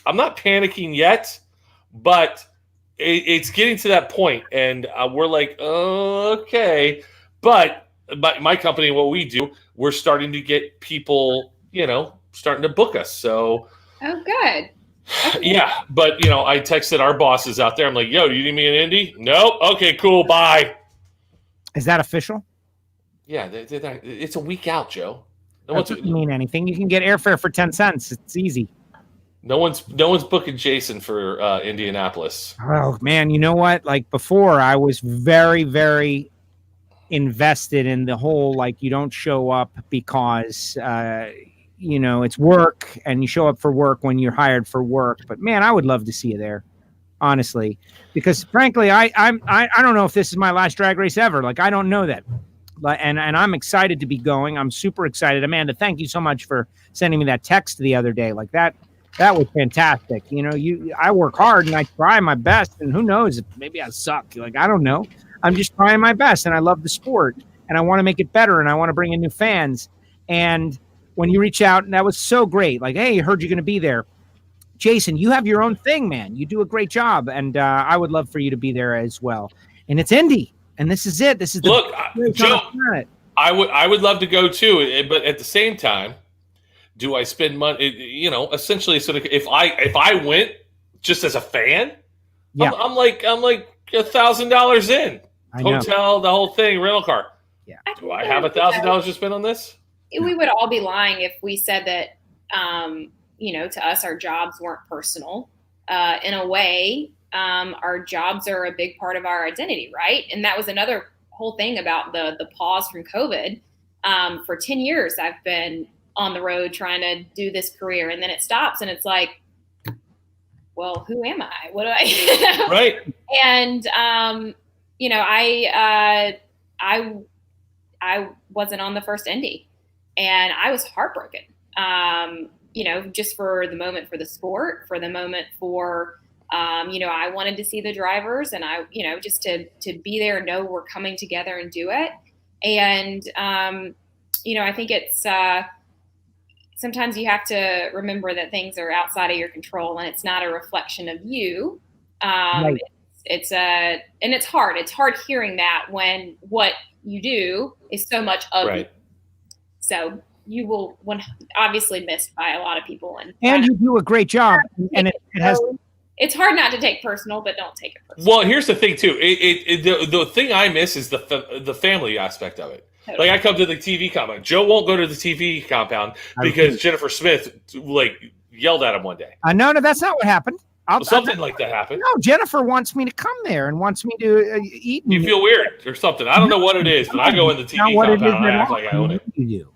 [SPEAKER 3] I'm not panicking yet, but it's getting to that point, and we're like, okay. But my company, what we do, we're starting to get people, starting to book us. So,
[SPEAKER 4] oh, good. Okay.
[SPEAKER 3] Yeah, but I texted our bosses out there. I'm like, yo, do you need me in Indy? Nope. Okay, cool. Bye.
[SPEAKER 2] Is that official?
[SPEAKER 3] Yeah, it's a week out, Joe.
[SPEAKER 2] That doesn't mean anything. You can get airfare for 10 cents. It's easy.
[SPEAKER 3] No one's booking Jason for Indianapolis.
[SPEAKER 2] Oh man, you know what? Like before, I was very, very invested in the whole you don't show up because it's work, and you show up for work when you're hired for work. But man, I would love to see you there, honestly, because frankly, I don't know if this is my last drag race ever. I don't know that. And I'm excited to be going. I'm super excited. Amanda, thank you so much for sending me that text the other day. That was fantastic. I work hard and I try my best, and who knows, maybe I suck. I don't know. I'm just trying my best, and I love the sport, and I want to make it better, and I want to bring in new fans. And when you reach out, and that was so great. Hey, I heard you're going to be there. Jason, you have your own thing, man. You do a great job, and I would love for you to be there as well. And it's Indy, and this is it. This is
[SPEAKER 3] Look, Joe, I would love to go too, but at the same time, do I spend money? Essentially, so if I went just as a fan, yeah. I'm like $1,000 in hotel, the whole thing, rental car.
[SPEAKER 2] Yeah.
[SPEAKER 3] Do I have $1,000 to spend on this?
[SPEAKER 4] We would all be lying if we said that. To us, our jobs weren't personal. In a way, our jobs are a big part of our identity, right? And that was another whole thing about the pause from COVID. For 10 years, I've been on the road trying to do this career, and then it stops, and it's like, well, who am I? What do I?
[SPEAKER 3] Right.
[SPEAKER 4] And I wasn't on the first Indy, and I was heartbroken. Just for the moment, for the sport, for the moment, for I wanted to see the drivers, and I just to be there, know we're coming together and do it. And I think it's sometimes you have to remember that things are outside of your control, and it's not a reflection of you. Right. And it's hard. It's hard hearing that when what you do is so much of you. So you will obviously missed by a lot of people, and
[SPEAKER 2] you do a great job. And it has.
[SPEAKER 4] It's hard not to take personal, but don't take it personal.
[SPEAKER 3] Well, here's the thing too. The thing I miss is the family aspect of it. Totally. I come to the TV compound. Joe won't go to the TV compound because Jennifer Smith yelled at him one day.
[SPEAKER 2] No, that's not what happened.
[SPEAKER 3] Something like that happened.
[SPEAKER 2] No, Jennifer wants me to come there and wants me to eat.
[SPEAKER 3] You feel weird or something. I don't know what it is, but I go in the TV compound and I act like I own it.
[SPEAKER 2] You do.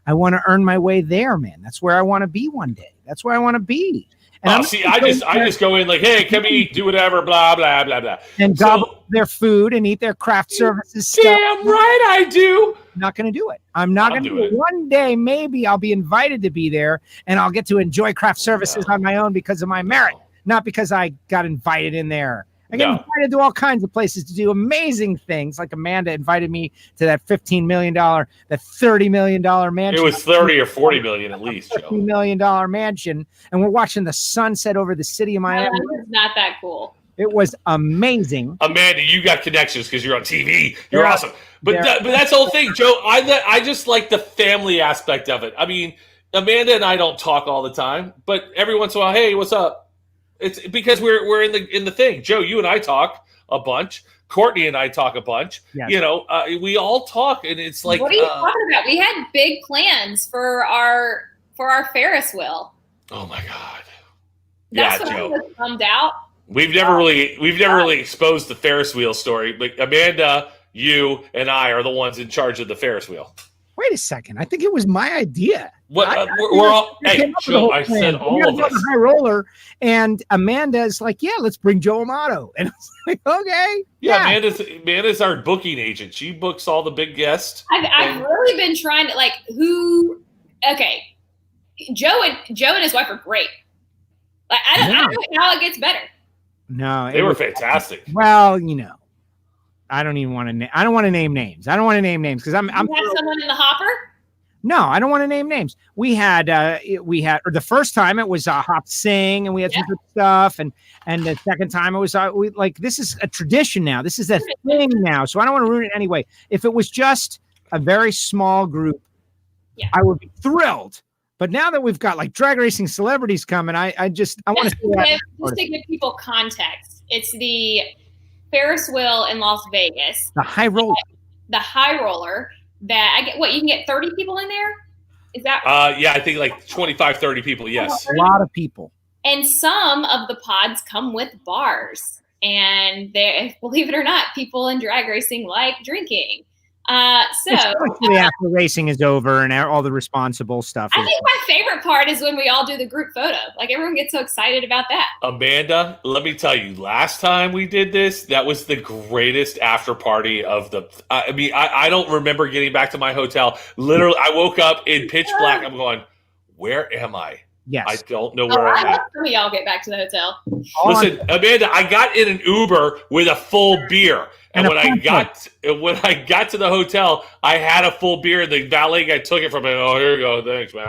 [SPEAKER 2] I want to earn my way there, man. That's where I want to be one day. That's where I want to be. And
[SPEAKER 3] I just go in hey, come eat, do whatever, blah, blah, blah, blah.
[SPEAKER 2] And gobble their food and eat their craft services stuff.
[SPEAKER 3] Damn right I do.
[SPEAKER 2] I'm not going to do it. I'm not going to do it. One day, maybe I'll be invited to be there, and I'll get to enjoy craft services on my own because of my merit, not because I got invited in there. I get invited to all kinds of places to do amazing things. Like Amanda invited me to that $15 million, that $30 million mansion.
[SPEAKER 3] It was 30 or 40 million at least, Joe.
[SPEAKER 2] $50 million mansion. And we're watching the sunset over the city of Miami.
[SPEAKER 4] It's not that cool.
[SPEAKER 2] It was amazing.
[SPEAKER 3] Amanda, you got connections because you're on TV. You're awesome. But that's the whole thing, Joe. I just like the family aspect of it. I mean, Amanda and I don't talk all the time, but every once in a while, hey, what's up? It's because we're in the thing. Joe, you and I talk a bunch. Courtney and I talk a bunch. Yes. We all talk, and it's like,
[SPEAKER 4] what are you talking about? We had big plans for our Ferris wheel.
[SPEAKER 3] Oh my God!
[SPEAKER 4] That's what Joe was bummed out.
[SPEAKER 3] We've never really exposed the Ferris wheel story, but Amanda, you, and I are the ones in charge of the Ferris wheel.
[SPEAKER 2] Wait a second! I think it was my idea.
[SPEAKER 3] What we're all? Hey, Joe, I said all of us.
[SPEAKER 2] High roller, and Amanda's like, "Yeah, let's bring Joe Amato," and I was like, "Okay."
[SPEAKER 3] Yeah, Amanda's our booking agent. She books all the big guests.
[SPEAKER 4] I've really been trying to who. Okay, Joe and his wife are great. I don't know how it gets better.
[SPEAKER 2] No,
[SPEAKER 3] they were fantastic.
[SPEAKER 2] Well, I don't even want to. I don't want to name names. I don't want to name names because I'm.
[SPEAKER 4] You have someone in the hopper.
[SPEAKER 2] No, I don't want to name names. We had or the first time it was Hop Sing, and we had some good stuff, and the second time it was this is a tradition now. This is a thing now, so I don't want to ruin it anyway. If it was just a very small group, I would be thrilled. But now that we've got like drag racing celebrities coming, I want to see that.
[SPEAKER 4] Just to give people context, it's the Ferris wheel in Las Vegas.
[SPEAKER 2] The high roller.
[SPEAKER 4] The high roller that you can get 30 people in there? Is that
[SPEAKER 3] yeah, I think like 25, 30 people, yes.
[SPEAKER 2] A lot of people.
[SPEAKER 4] And some of the pods come with bars. And believe it or not, people in drag racing like drinking.
[SPEAKER 2] Especially after racing is over and all the responsible stuff.
[SPEAKER 4] I think my favorite part is when we all do the group photo. Like everyone gets so excited about that.
[SPEAKER 3] Amanda, let me tell you, last time we did this, that was the greatest after party of the. I don't remember getting back to my hotel. Literally, I woke up in pitch black. I'm going, where am I?
[SPEAKER 2] Yes.
[SPEAKER 3] I don't know where I'm at.
[SPEAKER 4] We all get back to the hotel.
[SPEAKER 3] Listen, Amanda, I got in an Uber with a full beer. And when I got to the hotel, I had a full beer, and the valet guy took it from me. Oh, here you go. Thanks, man.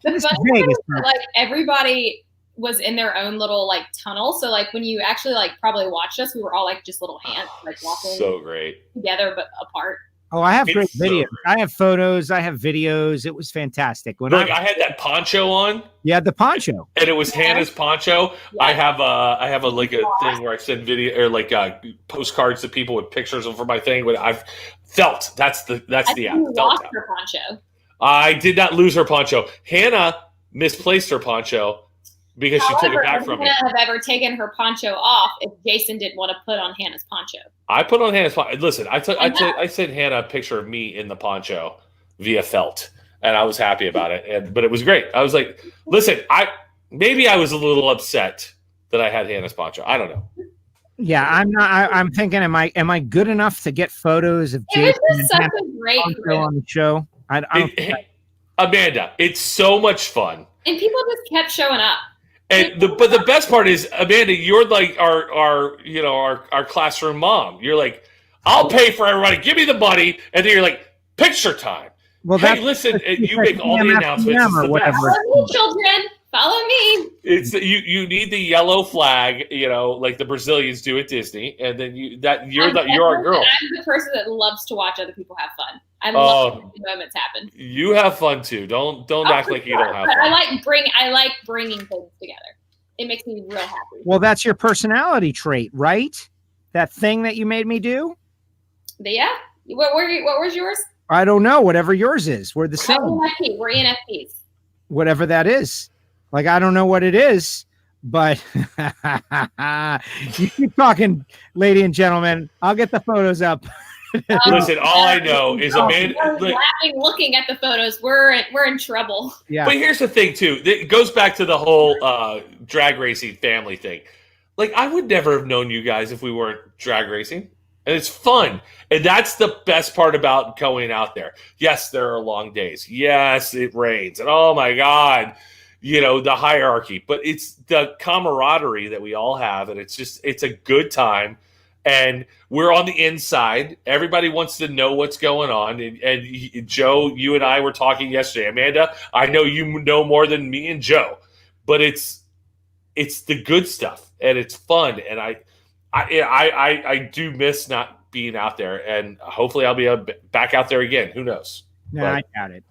[SPEAKER 4] The funny part is, like, everybody was in their own little like tunnel. So like when you actually like probably watched us, we were all like just little hands like walking
[SPEAKER 3] so great
[SPEAKER 4] together but apart.
[SPEAKER 2] Oh, I have great videos. I have photos. I have videos. It was fantastic.
[SPEAKER 3] Look, I had that poncho on.
[SPEAKER 2] Yeah, the poncho,
[SPEAKER 3] and it was Hannah's poncho. Yeah. I have a like a thing where I send video or like postcards to people with pictures of for my thing. But I've felt that's the app.
[SPEAKER 4] You lost her poncho.
[SPEAKER 3] I did not lose her poncho. Hannah misplaced her poncho because she took it back from me.
[SPEAKER 4] I wouldn't have ever taken her poncho off if Jason didn't want to put on Hannah's poncho.
[SPEAKER 3] I put on Hannah's poncho. Listen, I sent Hannah a picture of me in the poncho via felt, and I was happy about it. But it was great. I was like, listen, maybe I was a little upset that I had Hannah's poncho. I don't know.
[SPEAKER 2] Yeah, I'm not. I'm thinking, am I good enough to get photos of Jason
[SPEAKER 4] and such a great
[SPEAKER 2] on the show?
[SPEAKER 3] Amanda, it's so much fun,
[SPEAKER 4] and people just kept showing up.
[SPEAKER 3] And but the best part is, Amanda, you're like our classroom mom. You're like, I'll pay for everybody. Give me the money, and then you're like, picture time. Well, hey, listen, you make all the announcements.
[SPEAKER 2] Or whatever.
[SPEAKER 4] Follow me, children. Follow me.
[SPEAKER 3] It's you need the yellow flag, like the Brazilians do at Disney, and then you're our girl.
[SPEAKER 4] I'm the person that loves to watch other people have fun. I love when moments happen.
[SPEAKER 3] You have fun too. Don't act like you don't have fun.
[SPEAKER 4] I like bringing things together. It makes me real happy.
[SPEAKER 2] Well, that's your personality trait, right? That thing that you made me do.
[SPEAKER 4] Yeah. What was yours?
[SPEAKER 2] I don't know. Whatever yours is, we're the same.
[SPEAKER 4] We're ENFPs.
[SPEAKER 2] Whatever that is. Like, I don't know what it is, but you keep talking, lady and gentlemen. I'll get the photos up.
[SPEAKER 3] Listen, all I know is Amanda
[SPEAKER 4] laughing, looking at the photos. We're in trouble.
[SPEAKER 3] Yeah. But here's the thing, too. It goes back to the whole drag racing family thing. Like, I would never have known you guys if we weren't drag racing. And it's fun. And that's the best part about going out there. Yes, there are long days. Yes, it rains. And oh my God, the hierarchy. But it's the camaraderie that we all have. And it's a good time. And we're on the inside. Everybody wants to know what's going on. And Joe, you and I were talking yesterday. Amanda, I know you know more than me and Joe. But it's the good stuff. And it's fun. And I do miss not being out there, and hopefully I'll be back out there again. Who knows?
[SPEAKER 2] No, I doubt it.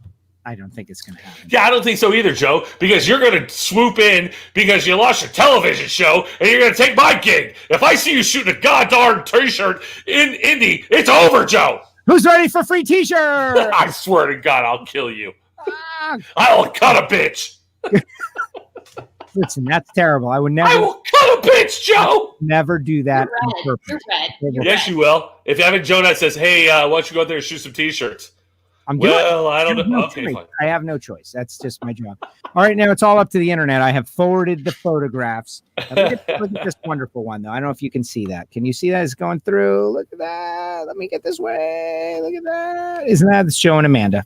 [SPEAKER 2] I don't think it's going to happen.
[SPEAKER 3] Yeah, I don't think so either, Joe, because you're going to swoop in because you lost your television show, and you're going to take my gig. If I see you shooting a goddamn T-shirt in Indy, it's over, Joe.
[SPEAKER 2] Who's ready for free T-shirt?
[SPEAKER 3] I swear to God, I'll kill you. I'll cut a bitch.
[SPEAKER 2] Listen, that's terrible. I would never.
[SPEAKER 3] I will cut a bitch, Joe.
[SPEAKER 2] Never do that.
[SPEAKER 4] You're red.
[SPEAKER 3] Yes, you will. If Evan Jonah says, "Hey, why don't you go out there and shoot some T-shirts?" I don't know. Okay, fine.
[SPEAKER 2] I have no choice. That's just my job. All right, now it's all up to the internet. I have forwarded the photographs. Look at this wonderful one, though. I don't know if you can see that. Can you see that? It's going through. Look at that. Let me get this way. Look at that. Isn't that Joe and Amanda?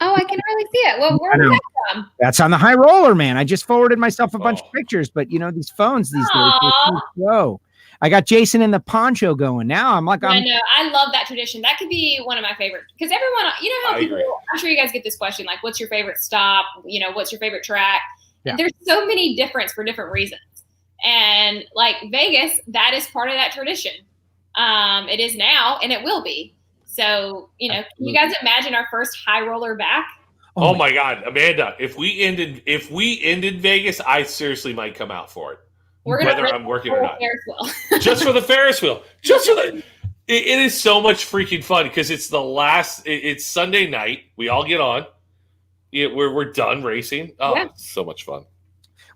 [SPEAKER 4] Oh, I can really see it. Well, where was that from?
[SPEAKER 2] That's on the high roller, man. I just forwarded myself a bunch of pictures, but these phones these days, they slow. I got Jason in the poncho going. Now I'm like,
[SPEAKER 4] I know. I love that tradition. That could be one of my favorites because everyone, you know how
[SPEAKER 3] I
[SPEAKER 4] people,
[SPEAKER 3] agree.
[SPEAKER 4] I'm sure you guys get this question, like, what's your favorite stop? You know, what's your favorite track?
[SPEAKER 2] Yeah.
[SPEAKER 4] There's so many different for different reasons. And like Vegas, that is part of that tradition. It is now and it will be. So, you know, can you guys imagine our first high roller back?
[SPEAKER 3] Oh my God, Amanda! If we ended Vegas, I seriously might come out for it. Whether I'm working or not. Just for the Ferris wheel. Just for the. It is so much freaking fun because it's the last. It's Sunday night. We all get on. We're done racing. Oh, yeah. It's so much fun.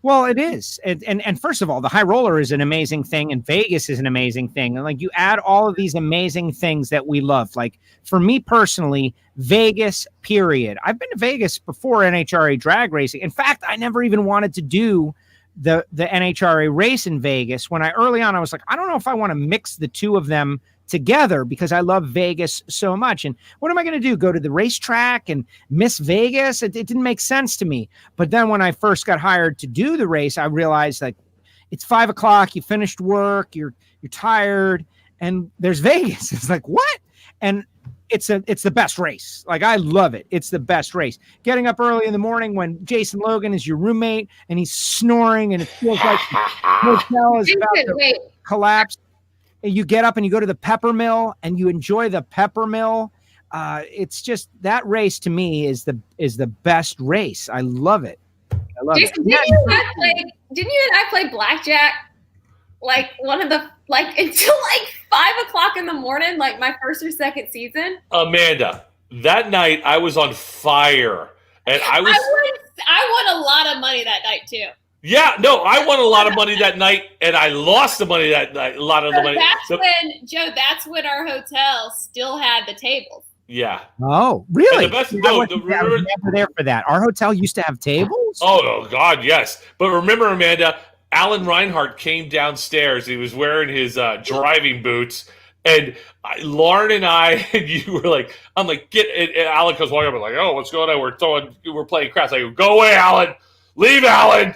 [SPEAKER 2] Well, it is. And first of all, the high roller is an amazing thing, and Vegas is an amazing thing. And like you add all of these amazing things that we love. Like for me personally, Vegas, period. I've been to Vegas before NHRA drag racing. In fact, I never even wanted to do the NHRA race in Vegas. When early on, I was like, I don't know if I want to mix the two of them together because I love Vegas so much. And what am I going to do? Go to the racetrack and miss Vegas? It didn't make sense to me. But then when I first got hired to do the race, I realized like it's 5 o'clock, you finished work, you're tired, and there's Vegas. It's like, what? And it's the best race. Like I love it. It's the best race. Getting up early in the morning when Jason Logan is your roommate and he's snoring and it feels like the hotel is about to collapse. You get up and you go to the pepper mill and you enjoy the pepper mill. It's just that race to me is the best race. I love it. I love
[SPEAKER 4] Jason,
[SPEAKER 2] it.
[SPEAKER 4] Didn't you and I play blackjack? Like until like 5 o'clock in the morning, like my first or second season.
[SPEAKER 3] Amanda, that night I was on fire, and I
[SPEAKER 4] won a lot of money that night too.
[SPEAKER 3] Yeah, no, I won a lot of money that night, and I lost the money that night. A lot of the money.
[SPEAKER 4] That's when our hotel still had the tables.
[SPEAKER 3] Yeah.
[SPEAKER 2] Oh, really?
[SPEAKER 3] And the best,
[SPEAKER 2] I was never there for that. Our hotel used to have tables.
[SPEAKER 3] Oh God, yes. But remember, Amanda, Alan Reinhart came downstairs. He was wearing his driving boots, and Lauren and I, and you were like, I'm like, get it. And Alan comes walking up and like, oh, what's going on? We're playing craps. I go, go away, Alan. Leave, Alan.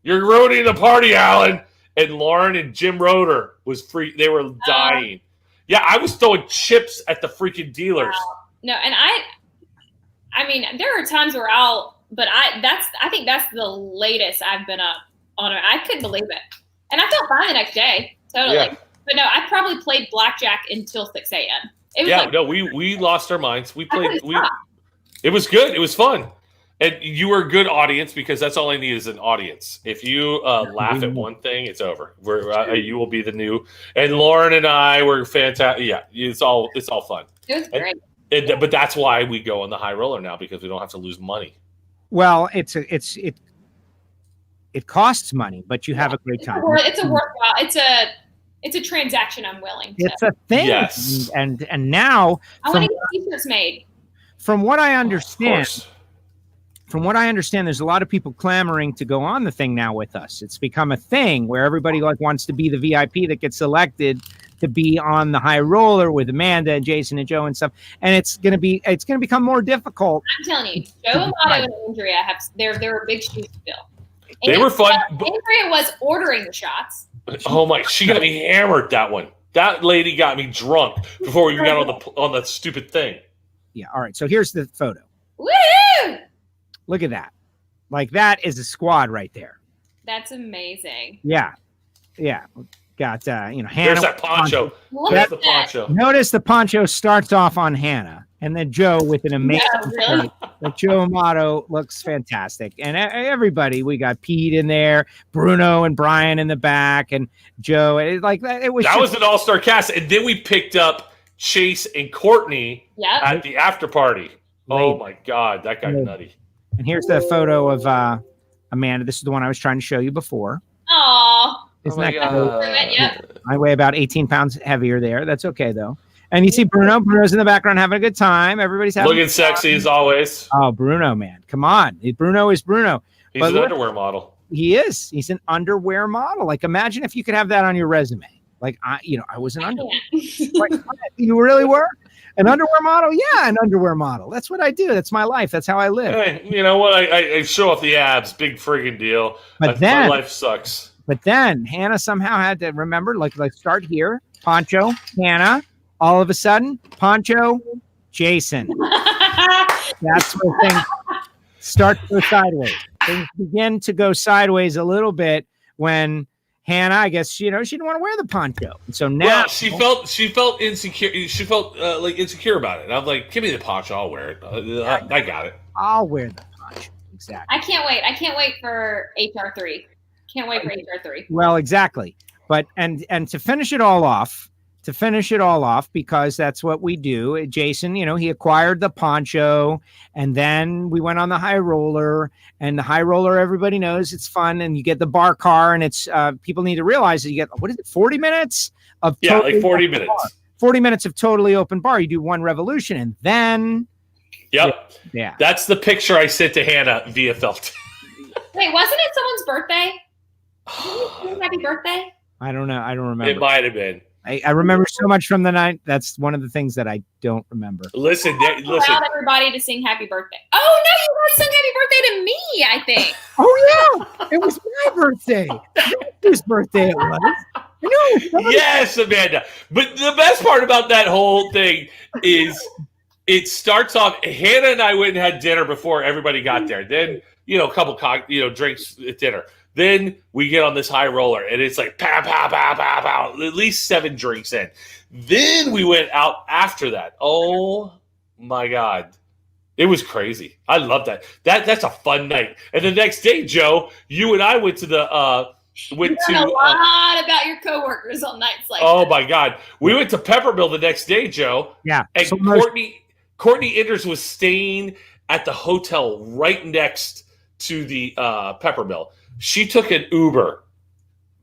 [SPEAKER 3] You're ruining the party, Alan. And Lauren and Jim Roeder was free. They were dying. Yeah, I was throwing chips at the freaking dealers.
[SPEAKER 4] No, and I mean, there are times where I think that's the latest I've been up on it. I couldn't believe it. And I felt fine the next day. Totally. Yeah. But no, I probably played blackjack until 6 a.m.
[SPEAKER 3] We lost our minds. We played. It was good. It was fun. And you were a good audience because that's all I need is an audience. If you laugh at one thing, it's over. You will be the new. And Lauren and I were fantastic. Yeah, it's all fun.
[SPEAKER 4] It was great.
[SPEAKER 3] But that's why we go on the high roller now because we don't have to lose money.
[SPEAKER 2] Well, it costs money, but you have a great time.
[SPEAKER 4] It's a worthwhile. It's a transaction I'm willing to.
[SPEAKER 2] It's a thing.
[SPEAKER 3] Yes.
[SPEAKER 2] And now
[SPEAKER 4] I want to get t-shirts made.
[SPEAKER 2] From what I understand. From what I understand, there's a lot of people clamoring to go on the thing now with us. It's become a thing where everybody wants to be the VIP that gets selected to be on the high roller with Amanda and Jason and Joe and stuff. And it's going to become more difficult.
[SPEAKER 4] I'm telling you, Joe Amato and Andrea there were big shoes to fill.
[SPEAKER 3] They were fun.
[SPEAKER 4] Andrea was ordering the shots.
[SPEAKER 3] Oh my! She got me hammered. That one. That lady got me drunk before we got on the stupid thing.
[SPEAKER 2] Yeah. All right. So here's the photo.
[SPEAKER 4] Woo!
[SPEAKER 2] Look at that. Like that is a squad right there.
[SPEAKER 4] That's amazing.
[SPEAKER 2] Yeah. Yeah. Got, Hannah.
[SPEAKER 3] There's that poncho. That's the poncho.
[SPEAKER 2] Notice the poncho starts off on Hannah and then Joe with an amazing shirt. Like Joe Amato looks fantastic. And everybody, we got Pete in there, Bruno and Brian in the back, and Joe. That was
[SPEAKER 3] an all-star cast. And then we picked up Chase and Courtney at the after party. Oh my God, that got nutty.
[SPEAKER 2] And here's the photo of Amanda. This is the one I was trying to show you before.
[SPEAKER 4] Aww.
[SPEAKER 2] Isn't that cool? I weigh about 18 pounds heavier there. That's okay, though. And you see Bruno. Bruno's in the background having a good time. Everybody's having
[SPEAKER 3] looking sexy as always.
[SPEAKER 2] Oh, Bruno, man. Come on. Bruno is Bruno.
[SPEAKER 3] He's an underwear model.
[SPEAKER 2] He is. He's an underwear model. Like, imagine if you could have that on your resume. Like, I was an underwear. Like, you really were? An underwear model? Yeah, an underwear model. That's what I do. That's my life. That's how I live.
[SPEAKER 3] Hey, you know what? I show off the abs. Big friggin' deal.
[SPEAKER 2] But then,
[SPEAKER 3] my life sucks.
[SPEAKER 2] But then Hannah somehow had to remember, like, let's start here. Poncho, Hannah. All of a sudden, Poncho, Jason. That's where things start to go sideways. Things begin to go sideways a little bit when Hannah, I guess, she didn't want to wear the poncho. And so now
[SPEAKER 3] she felt insecure. She felt like insecure about it. And I'm like, give me the poncho. I'll wear it. I got it.
[SPEAKER 2] I'll wear the poncho. Exactly.
[SPEAKER 4] I can't wait for HR3. Can't wait for HR3.
[SPEAKER 2] Well, exactly. But and to finish it all off, because that's what we do. Jason, he acquired the poncho, and then we went on the high roller. And the high roller, everybody knows it's fun, and you get the bar car, and it's people need to realize that you get 40 minutes of
[SPEAKER 3] 40 minutes.
[SPEAKER 2] Bar. 40 minutes of totally open bar. You do one revolution, and then yeah.
[SPEAKER 3] That's the picture I sent to Hannah via felt.
[SPEAKER 4] Wait, wasn't it someone's birthday? Happy birthday?
[SPEAKER 2] I don't know. I don't remember.
[SPEAKER 3] It might have been.
[SPEAKER 2] I remember so much from the night. That's one of the things that I don't remember.
[SPEAKER 3] Listen.
[SPEAKER 4] Allowed everybody to sing happy birthday. Oh, no, you guys sung happy birthday to me, I think.
[SPEAKER 2] Oh, yeah. It was my birthday. Whose birthday it was. I know.
[SPEAKER 3] Yes, Amanda. But the best part about that whole thing is it starts off. Hannah and I went and had dinner before everybody got there. Then, a couple drinks at dinner. Then we get on this high roller, and it's like pow, pow, pow, pow, pow, at least 7 drinks in. Then we went out after that. Oh, my God. It was crazy. I love that. That's a fun night. And the next day, Joe, you and I went to the a
[SPEAKER 4] lot about your coworkers on nights like
[SPEAKER 3] oh,
[SPEAKER 4] that.
[SPEAKER 3] my God. We went to Peppermill the next day, Joe.
[SPEAKER 2] Yeah.
[SPEAKER 3] And
[SPEAKER 2] so
[SPEAKER 3] Courtney Enders was staying at the hotel right next to the Peppermill. She took an Uber.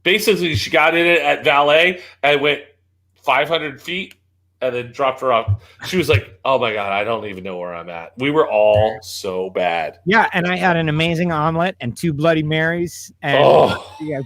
[SPEAKER 3] Basically, she got in it at valet and went 500 feet and then dropped her off. She was like, oh, my God, I don't even know where I'm at. We were all so bad.
[SPEAKER 2] Yeah, and I had an amazing omelet and 2 Bloody Marys. And,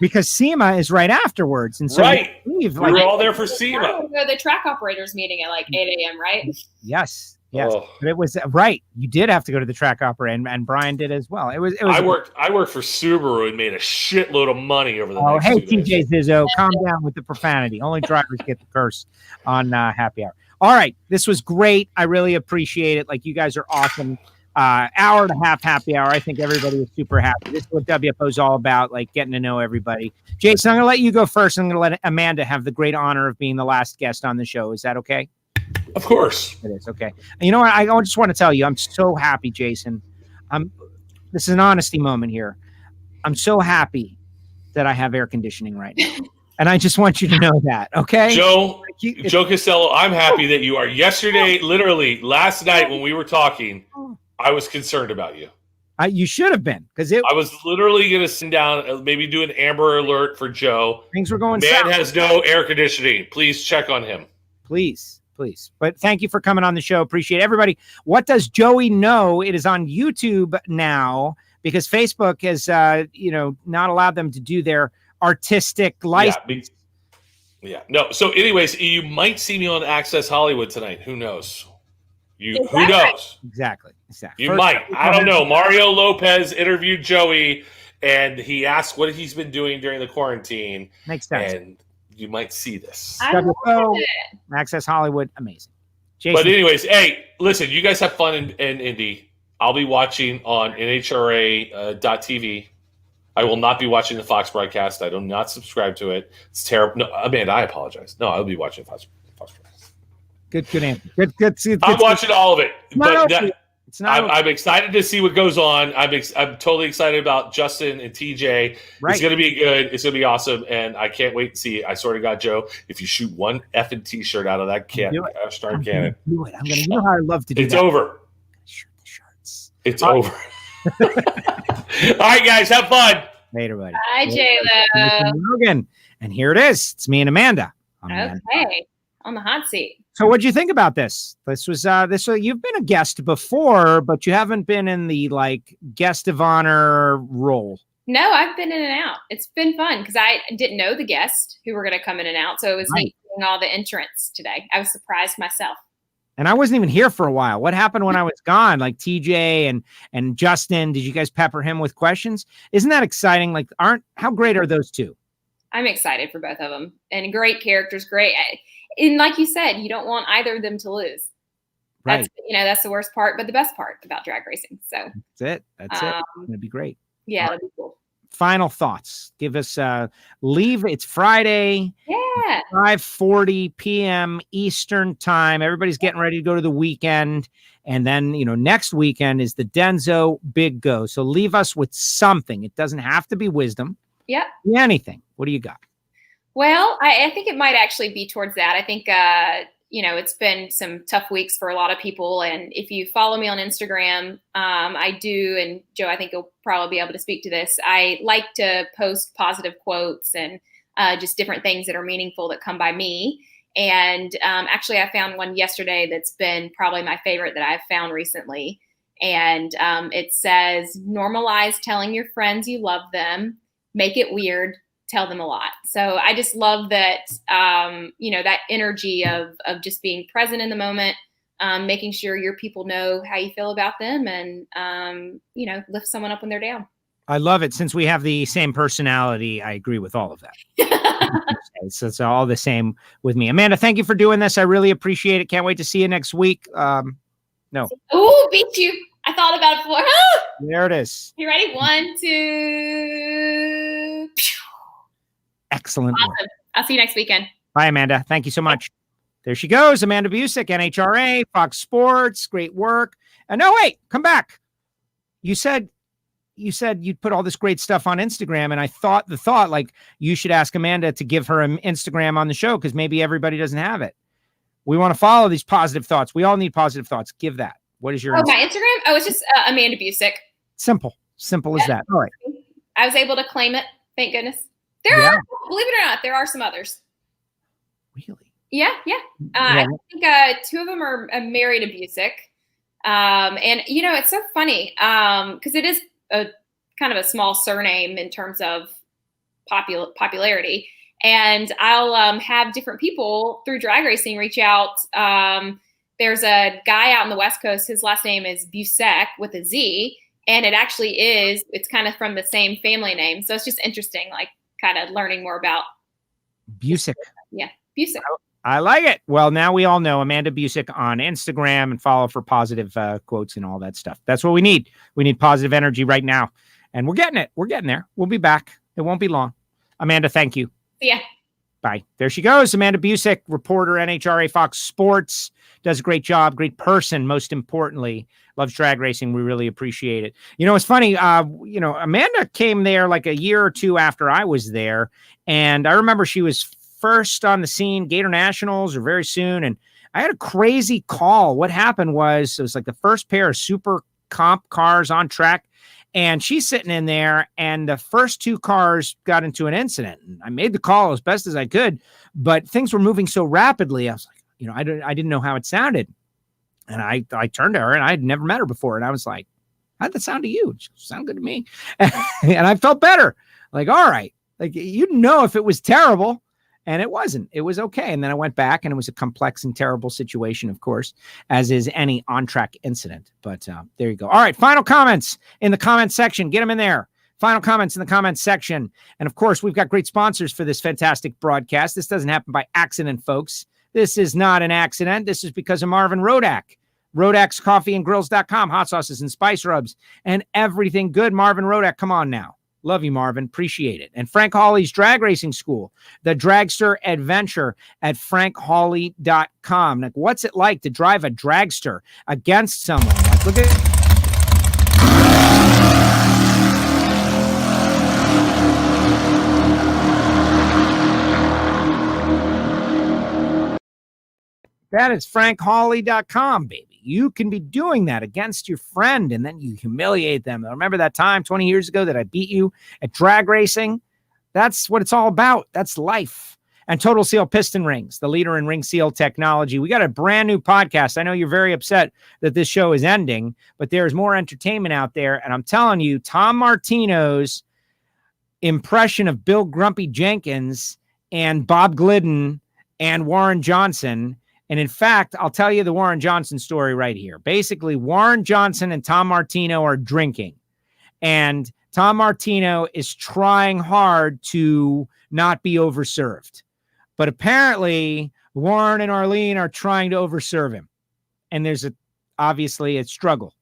[SPEAKER 2] because SEMA is right afterwards. And so
[SPEAKER 3] we were all there for SEMA.
[SPEAKER 4] The track operators meeting at like 8 a.m., right?
[SPEAKER 2] Yes. But it was right. You did have to go to the track operator, and Brian did as well. It was. I
[SPEAKER 3] worked for Subaru and made a shitload of money over the next 2 days.
[SPEAKER 2] TJ Zizzo, calm down with the profanity. Only drivers get the curse on happy hour. All right, this was great. I really appreciate it. Like, you guys are awesome. Hour and a half happy hour. I think everybody was super happy. This is what WFO is all about, like getting to know everybody. Jason, I'm going to let you go first. I'm going to let Amanda have the great honor of being the last guest on the show. Is that okay?
[SPEAKER 3] Of course.
[SPEAKER 2] It is. Okay. And you know what? I just want to tell you, I'm so happy, Jason. This is an honesty moment here. I'm so happy that I have air conditioning right now. And I just want you to know that. Okay.
[SPEAKER 3] Joe Costello, I'm happy that you are. Yesterday, literally last night when we were talking, I was concerned about you.
[SPEAKER 2] You should have been, because
[SPEAKER 3] I was literally going to sit down, maybe do an Amber Alert for Joe.
[SPEAKER 2] Things were going
[SPEAKER 3] south.
[SPEAKER 2] Man
[SPEAKER 3] has no air conditioning. Please check on him.
[SPEAKER 2] Please. But thank you for coming on the show. Appreciate it. Everybody. What does Joey know? It is on YouTube now because Facebook has, not allowed them to do their artistic license.
[SPEAKER 3] Yeah. No. So anyways, you might see me on Access Hollywood tonight. Who knows? Who knows?
[SPEAKER 2] Exactly.
[SPEAKER 3] You might. I don't know. Mario Lopez interviewed Joey, and he asked what he's been doing during the quarantine.
[SPEAKER 2] Makes sense.
[SPEAKER 3] And you might see this.
[SPEAKER 2] WFO, Access Hollywood, amazing. Jason.
[SPEAKER 3] But anyways, hey, listen, you guys have fun in Indy. I'll be watching on NHRA.TV. I will not be watching the Fox broadcast. I do not subscribe to it. It's terrible. No, Amanda, I apologize. No, I'll be watching Fox broadcast.
[SPEAKER 2] Good answer. Good.
[SPEAKER 3] I'm watching all of it.
[SPEAKER 2] I'm
[SPEAKER 3] excited to see what goes on. I'm totally excited about Justin and TJ.
[SPEAKER 2] Right.
[SPEAKER 3] It's going to be good. It's going to be awesome, and I can't wait to see it. I swear to God, Joe, if you shoot one effing T-shirt out of that star cannon,
[SPEAKER 2] do it. I'm going to. You know how I love to do
[SPEAKER 3] it's
[SPEAKER 2] that.
[SPEAKER 3] Over.
[SPEAKER 2] Shoot the shirts.
[SPEAKER 3] It's over. All right, guys, have fun.
[SPEAKER 2] Later, buddy.
[SPEAKER 4] Bye, J-Lo.
[SPEAKER 2] Logan, and here it is. It's me and Amanda.
[SPEAKER 4] Okay, on the hot seat.
[SPEAKER 2] So what'd you think about this? This was you've been a guest before, but you haven't been in the guest of honor role.
[SPEAKER 4] No, I've been in and out. It's been fun because I didn't know the guests who were going to come in and out. So it was neat seeing all the entrants today. I was surprised myself.
[SPEAKER 2] And I wasn't even here for a while. What happened when I was gone? Like TJ and Justin, did you guys pepper him with questions? Isn't that exciting? How great are those two?
[SPEAKER 4] I'm excited for both of them, and great characters, great. And like you said, you don't want either of them to lose.
[SPEAKER 2] Right.
[SPEAKER 4] That's the worst part, but the best part about drag racing. So
[SPEAKER 2] That's it. It's going to be great.
[SPEAKER 4] Yeah, that'd be cool.
[SPEAKER 2] Final thoughts. Give us leave. It's Friday.
[SPEAKER 4] Yeah.
[SPEAKER 2] 5:40 p.m. Eastern time. Everybody's getting ready to go to the weekend. And then, next weekend is the Denso Big Go. So leave us with something. It doesn't have to be wisdom.
[SPEAKER 4] Yep.
[SPEAKER 2] Anything. What do you got?
[SPEAKER 4] Well, I think it might actually be towards that. I think, it's been some tough weeks for a lot of people. And if you follow me on Instagram, I do. And Joe, I think you'll probably be able to speak to this. I like to post positive quotes and just different things that are meaningful that come by me. And actually, I found one yesterday that's been probably my favorite that I've found recently. And it says, normalize telling your friends you love them, make it weird, tell them a lot. So I just love that, that energy of just being present in the moment, making sure your people know how you feel about them and, lift someone up when they're down.
[SPEAKER 2] I love it. Since we have the same personality, I agree with all of that. So it's all the same with me. Amanda, thank you for doing this. I really appreciate it. Can't wait to see you next week. No.
[SPEAKER 4] Oh, beat you. I thought about it before.
[SPEAKER 2] There it is.
[SPEAKER 4] You ready? 1, 2.
[SPEAKER 2] Excellent.
[SPEAKER 4] Awesome. I'll see you next weekend.
[SPEAKER 2] Bye, Amanda. Thank you so much. There she goes. Amanda Busick, NHRA, Fox Sports. Great work. And no, wait, come back. You said you'd put all this great stuff on Instagram. And I thought like you should ask Amanda to give her an Instagram on the show because maybe everybody doesn't have it. We want to follow these positive thoughts. We all need positive thoughts. Give that. What is your
[SPEAKER 4] my Instagram? Oh, it's just Amanda Busick.
[SPEAKER 2] Simple as that. All right.
[SPEAKER 4] I was able to claim it. Thank goodness. There are, believe it or not, there are some others.
[SPEAKER 2] Really?
[SPEAKER 4] Yeah. I think 2 of them are married to Busick. And it's so funny because it is a kind of a small surname in terms of popularity. And I'll have different people through drag racing reach out. There's a guy out in the West Coast. His last name is Busick with a Z. And it actually it's kind of from the same family name. So it's just interesting, like kind of learning more about
[SPEAKER 2] Busick.
[SPEAKER 4] Yeah, Busick.
[SPEAKER 2] I like it. Well, now we all know Amanda Busick on Instagram and follow for positive quotes and all that stuff. That's what we need. We need positive energy right now. And we're getting it. We're getting there. We'll be back. It won't be long. Amanda, thank you.
[SPEAKER 4] See ya.
[SPEAKER 2] Bye. There she goes. Amanda Busick, reporter, NHRA, Fox Sports. Does a great job. Great person, most importantly. Loves drag racing. We really appreciate it. It's funny. Amanda came there like a year or 2 after I was there. And I remember she was first on the scene, Gator Nationals, or very soon. And I had a crazy call. What happened was it was like the first pair of super comp cars on track. And she's sitting in there, and the first 2 cars got into an incident. And I made the call as best as I could, but things were moving so rapidly. I was like, I didn't know how it sounded. And I turned to her, and I had never met her before. And I was like, how'd that sound to you? She sounded good to me. And I felt better. Like, all right. Like, if it was terrible. And it wasn't. It was okay. And then I went back, and it was a complex and terrible situation, of course, as is any on-track incident. But there you go. All right, final comments in the comment section. Get them in there. Final comments in the comments section. And, of course, we've got great sponsors for this fantastic broadcast. This doesn't happen by accident, folks. This is not an accident. This is because of Marvin Rodak. Rodak's coffeeandgrills.com, hot sauces and spice rubs, and everything good. Marvin Rodak, come on now. Love you, Marvin. Appreciate it. And Frank Hawley's Drag Racing School, the Dragster Adventure at frankhawley.com. Like, what's it like to drive a dragster against someone? Like, look at that is frankhawley.com, baby. You can be doing that against your friend, and then you humiliate them. Remember that time 20 years ago that I beat you at drag racing? That's what it's all about. That's life. And Total Seal Piston Rings, the leader in ring seal technology. We got a brand new podcast. I know you're very upset that this show is ending, but there's more entertainment out there. And I'm telling you, Tom Martino's impression of Bill Grumpy Jenkins and Bob Glidden and Warren Johnson. And in fact, I'll tell you the Warren Johnson story right here. Basically, Warren Johnson and Tom Martino are drinking. And Tom Martino is trying hard to not be overserved. But apparently, Warren and Arlene are trying to overserve him. And there's obviously a struggle.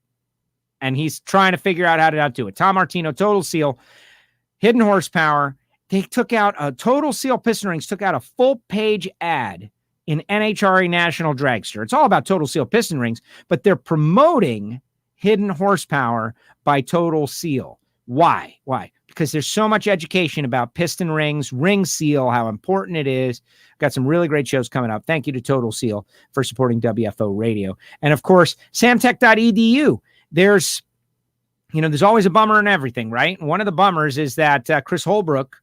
[SPEAKER 2] And he's trying to figure out how to do it. Tom Martino, Total Seal, Hidden Horsepower. They took out Total Seal Piston Rings, took out a full-page ad in NHRA National Dragster. It's all about Total Seal Piston Rings, but they're promoting Hidden Horsepower by Total Seal. Why? Because there's so much education about piston rings, ring seal, how important it is. Got some really great shows coming up. Thank you to Total Seal for supporting WFO Radio. And of course, samtech.edu. There's always a bummer in everything, right? And one of the bummers is that Chris Holbrook,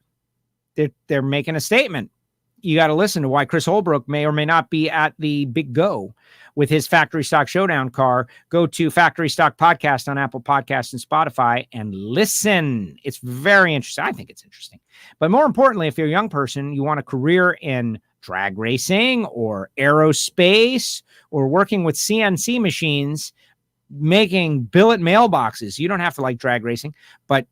[SPEAKER 2] they're making a statement. You got to listen to why Chris Holbrook may or may not be at the Big Go with his Factory Stock Showdown car. Go to Factory Stock Podcast on Apple Podcasts and Spotify and listen. It's very interesting. I think it's interesting. But more importantly, if you're a young person, you want a career in drag racing or aerospace or working with CNC machines, making billet mailboxes. You don't have to like drag racing, but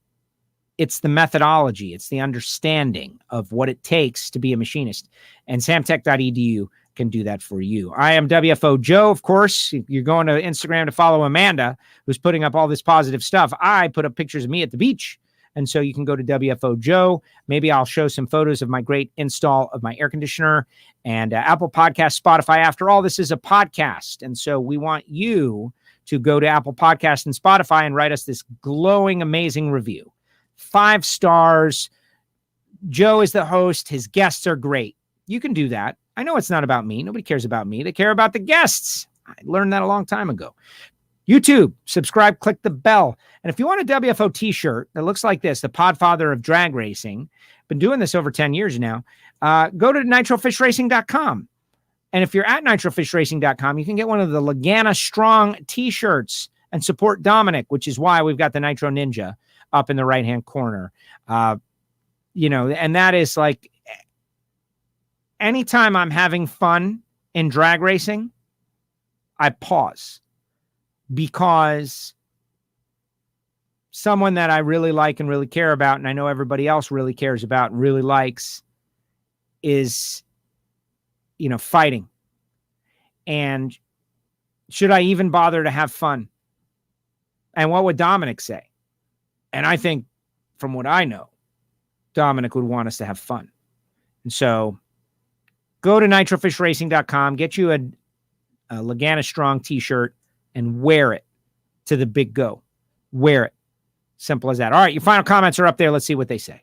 [SPEAKER 2] it's the methodology. It's the understanding of what it takes to be a machinist. And samtech.edu can do that for you. I am WFO Joe. Of course, if you're going to Instagram to follow Amanda, who's putting up all this positive stuff, I put up pictures of me at the beach. And so you can go to WFO Joe. Maybe I'll show some photos of my great install of my air conditioner and Apple Podcast, Spotify. After all, this is a podcast. And so we want you to go to Apple Podcast and Spotify and write us this glowing, amazing review. 5 stars. Joe is the host. His guests are great. You can do that. I know it's not about me. Nobody cares about me. They care about the guests. I learned that a long time ago. YouTube, subscribe, click the bell. And if you want a WFO t-shirt that looks like this, the Podfather of drag racing, been doing this over 10 years now, go to nitrofishracing.com. And if you're at nitrofishracing.com, you can get one of the Lagana Strong t-shirts and support Dominic, which is why we've got the Nitro Ninja up in the right-hand corner. And that is like, anytime I'm having fun in drag racing, I pause because someone that I really like and really care about, and I know everybody else really cares about and really likes, is, fighting. And should I even bother to have fun? And what would Dominic say? And I think, from what I know, Dominic would want us to have fun. And so go to nitrofishracing.com, get you a Lagana Strong t-shirt and wear it to the Big Go. Wear it. Simple as that. All right, your final comments are up there. Let's see what they say.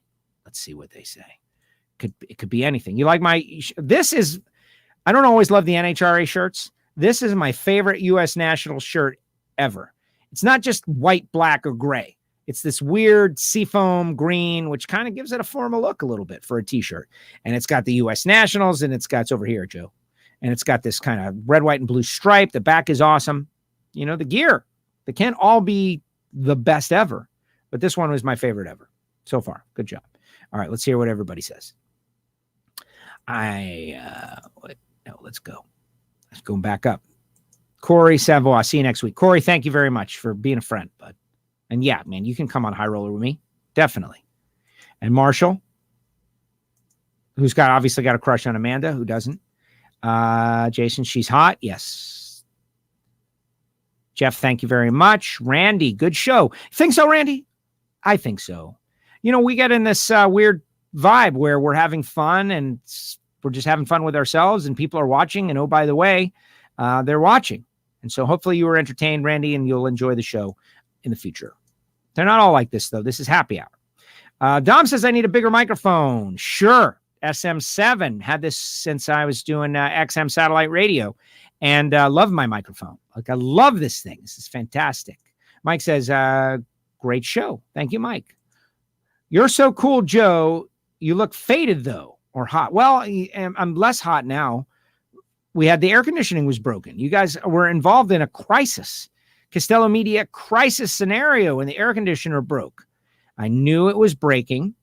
[SPEAKER 2] It could be anything. You like I don't always love the NHRA shirts. This is my favorite U.S. national shirt ever. It's not just white, black, or gray. It's this weird seafoam green, which kind of gives it a formal look a little bit for a t-shirt. And it's got the U.S. Nationals, and it's over here, Joe. And it's got this kind of red, white, and blue stripe. The back is awesome. The gear. They can't all be the best ever, but this one was my favorite ever so far. Good job. All right, let's hear what everybody says. Let's go. Let's go back up. Corey Savoy, see you next week. Corey, thank you very much for being a friend, bud. And yeah, man, you can come on High Roller with me. Definitely. And Marshall, who's obviously got a crush on Amanda, who doesn't. Jason, she's hot. Yes. Jeff, thank you very much. Randy, good show. Think so, Randy? I think so. We get in this weird vibe where we're having fun and we're just having fun with ourselves and people are watching. And oh, by the way, they're watching. And so hopefully you were entertained, Randy, and you'll enjoy the show in the future. They're not all like this, though. This is happy hour. Dom says I need a bigger microphone. Sure. SM7 had this since I was doing XM satellite radio and love my microphone. I love this thing. This is fantastic. Mike says, great show. Thank you, Mike. You're so cool, Joe. You look faded, though, or hot. Well, I'm less hot now. We had the air conditioning was broken. You guys were involved in a crisis. Costello Media crisis scenario when the air conditioner broke. I knew it was breaking.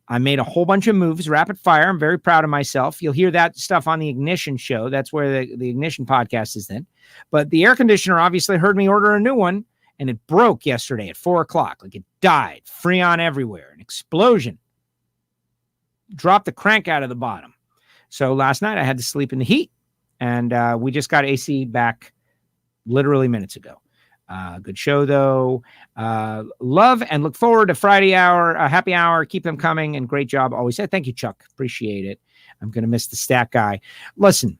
[SPEAKER 2] I made a whole bunch of moves, rapid fire. I'm very proud of myself. You'll hear that stuff on the Ignition show. That's where the Ignition podcast is then. But the air conditioner obviously heard me order a new one and it broke yesterday at 4:00. Like it died, Freon everywhere, an explosion. Dropped the crank out of the bottom. So last night I had to sleep in the heat, and we just got AC back literally minutes ago. Good show, though. Love and look forward to Friday hour, happy hour. Keep them coming, and great job always. Thank you, Chuck. Appreciate it. I'm going to miss the stat guy. Listen,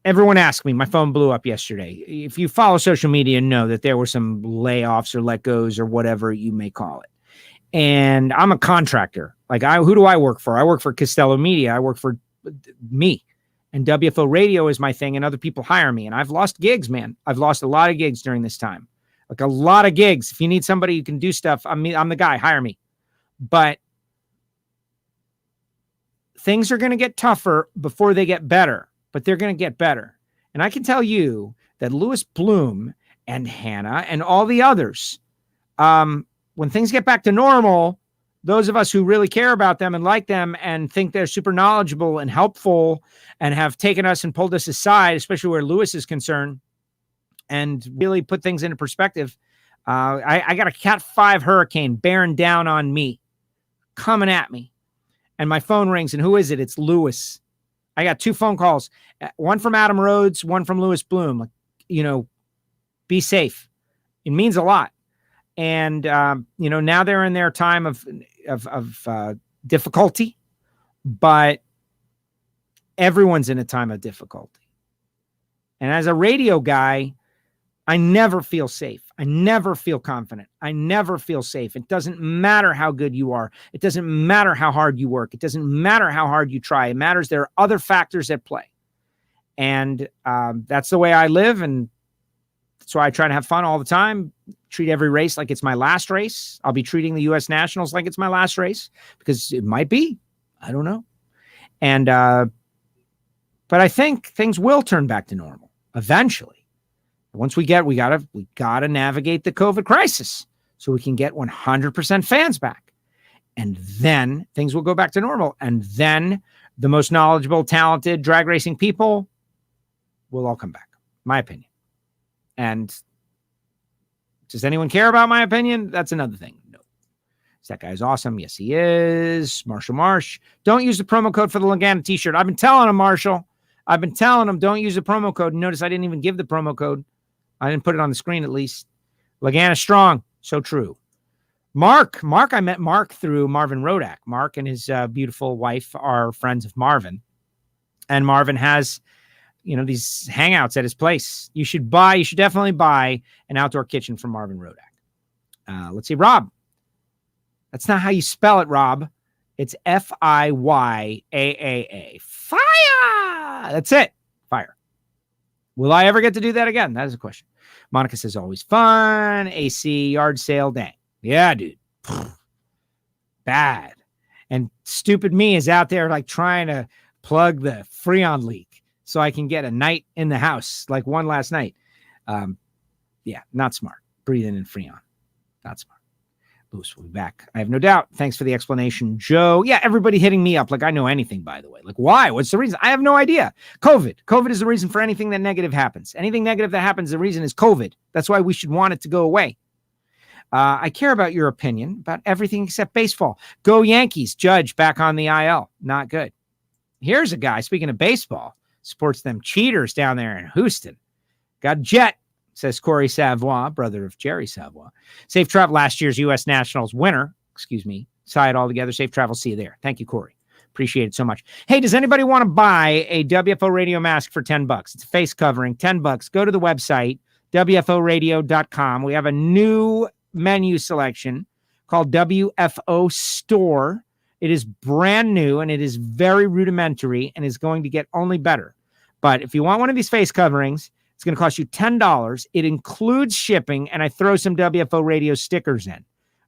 [SPEAKER 2] everyone asked me, my phone blew up yesterday. If you follow social media, know that there were some layoffs or let goes or whatever you may call it. And I'm a contractor. Like, who do I work for? I work for Costello Media. I work for me. And WFO Radio is my thing, and other people hire me. And I've lost gigs, man. I've lost a lot of gigs during this time. Like, a lot of gigs. If you need somebody who can do stuff, I'm the guy. Hire me. But things are going to get tougher before they get better. But they're going to get better. And I can tell you that Louis Bloom and Hannah and all the others, when things get back to normal, those of us who really care about them and like them and think they're super knowledgeable and helpful and have taken us and pulled us aside, especially where Louis is concerned, and really put things into perspective. I got a Cat 5 hurricane bearing down on me, coming at me. And my phone rings, and who is it? It's Louis. I got 2 phone calls, one from Adam Rhodes, one from Louis Bloom. Like, be safe. It means a lot. And, now they're in their time of difficulty, but everyone's in a time of difficulty. And as a radio guy, I never feel safe. I never feel confident. I never feel safe. It doesn't matter how good you are. It doesn't matter how hard you work. It doesn't matter how hard you try. It matters there are other factors at play. And that's the way I live. And that's why I try to have fun all the time. Treat every race like it's my last race. I'll be treating the U.S. Nationals like it's my last race because it might be. I don't know. And but I think things will turn back to normal eventually. Once we gotta navigate the COVID crisis so we can get 100% fans back. And then things will go back to normal. And then the most knowledgeable, talented drag racing people will all come back. My opinion. And does anyone care about my opinion? That's another thing. No. That guy's awesome. Yes, he is. Marshall Marsh. Don't use the promo code for the Lagana t-shirt. I've been telling him, Marshall. I've been telling him, don't use the promo code. Notice I didn't even give the promo code. I didn't put it on the screen, at least. Lagana strong. So true. Mark, I met Mark through Marvin Rodak. Mark and his beautiful wife are friends of Marvin. And Marvin has, these hangouts at his place. You should definitely buy an outdoor kitchen from Marvin Rodak. Let's see, Rob. That's not how you spell it, Rob. It's F-I-Y-A-A-A. Fire! That's it. Fire. Will I ever get to do that again? That is a question. Monica says, always fun. AC, yard sale, dang. Yeah, dude. Bad. And stupid me is out there like trying to plug the Freon leak so I can get a night in the house, like one last night. Yeah, not smart. Breathing in Freon. Not smart. Bruce will be back. I have no doubt. Thanks for the explanation, Joe. Yeah, everybody hitting me up like I know anything, by the way. Like, why? What's the reason? I have no idea. COVID is the reason for anything that negative happens. Anything negative that happens, the reason is COVID. That's why we should want it to go away. I care about your opinion about everything except baseball. Go Yankees. Judge back on the IL. Not good. Here's a guy, speaking of baseball, supports them cheaters down there in Houston. Got Jet. Says Corey Savoy, brother of Jerry Savoy. Safe travel, last year's U.S. Nationals winner. Tie it all together. Safe travel. See you there. Thank you, Corey. Appreciate it so much. Hey, does anybody want to buy a WFO radio mask for $10? It's a face covering, $10. Go to the website, WFOradio.com. We have a new menu selection called WFO Store. It is brand new and it is very rudimentary and is going to get only better. But if you want one of these face coverings, it's going to cost you $10. It includes shipping, and I throw some WFO radio stickers in.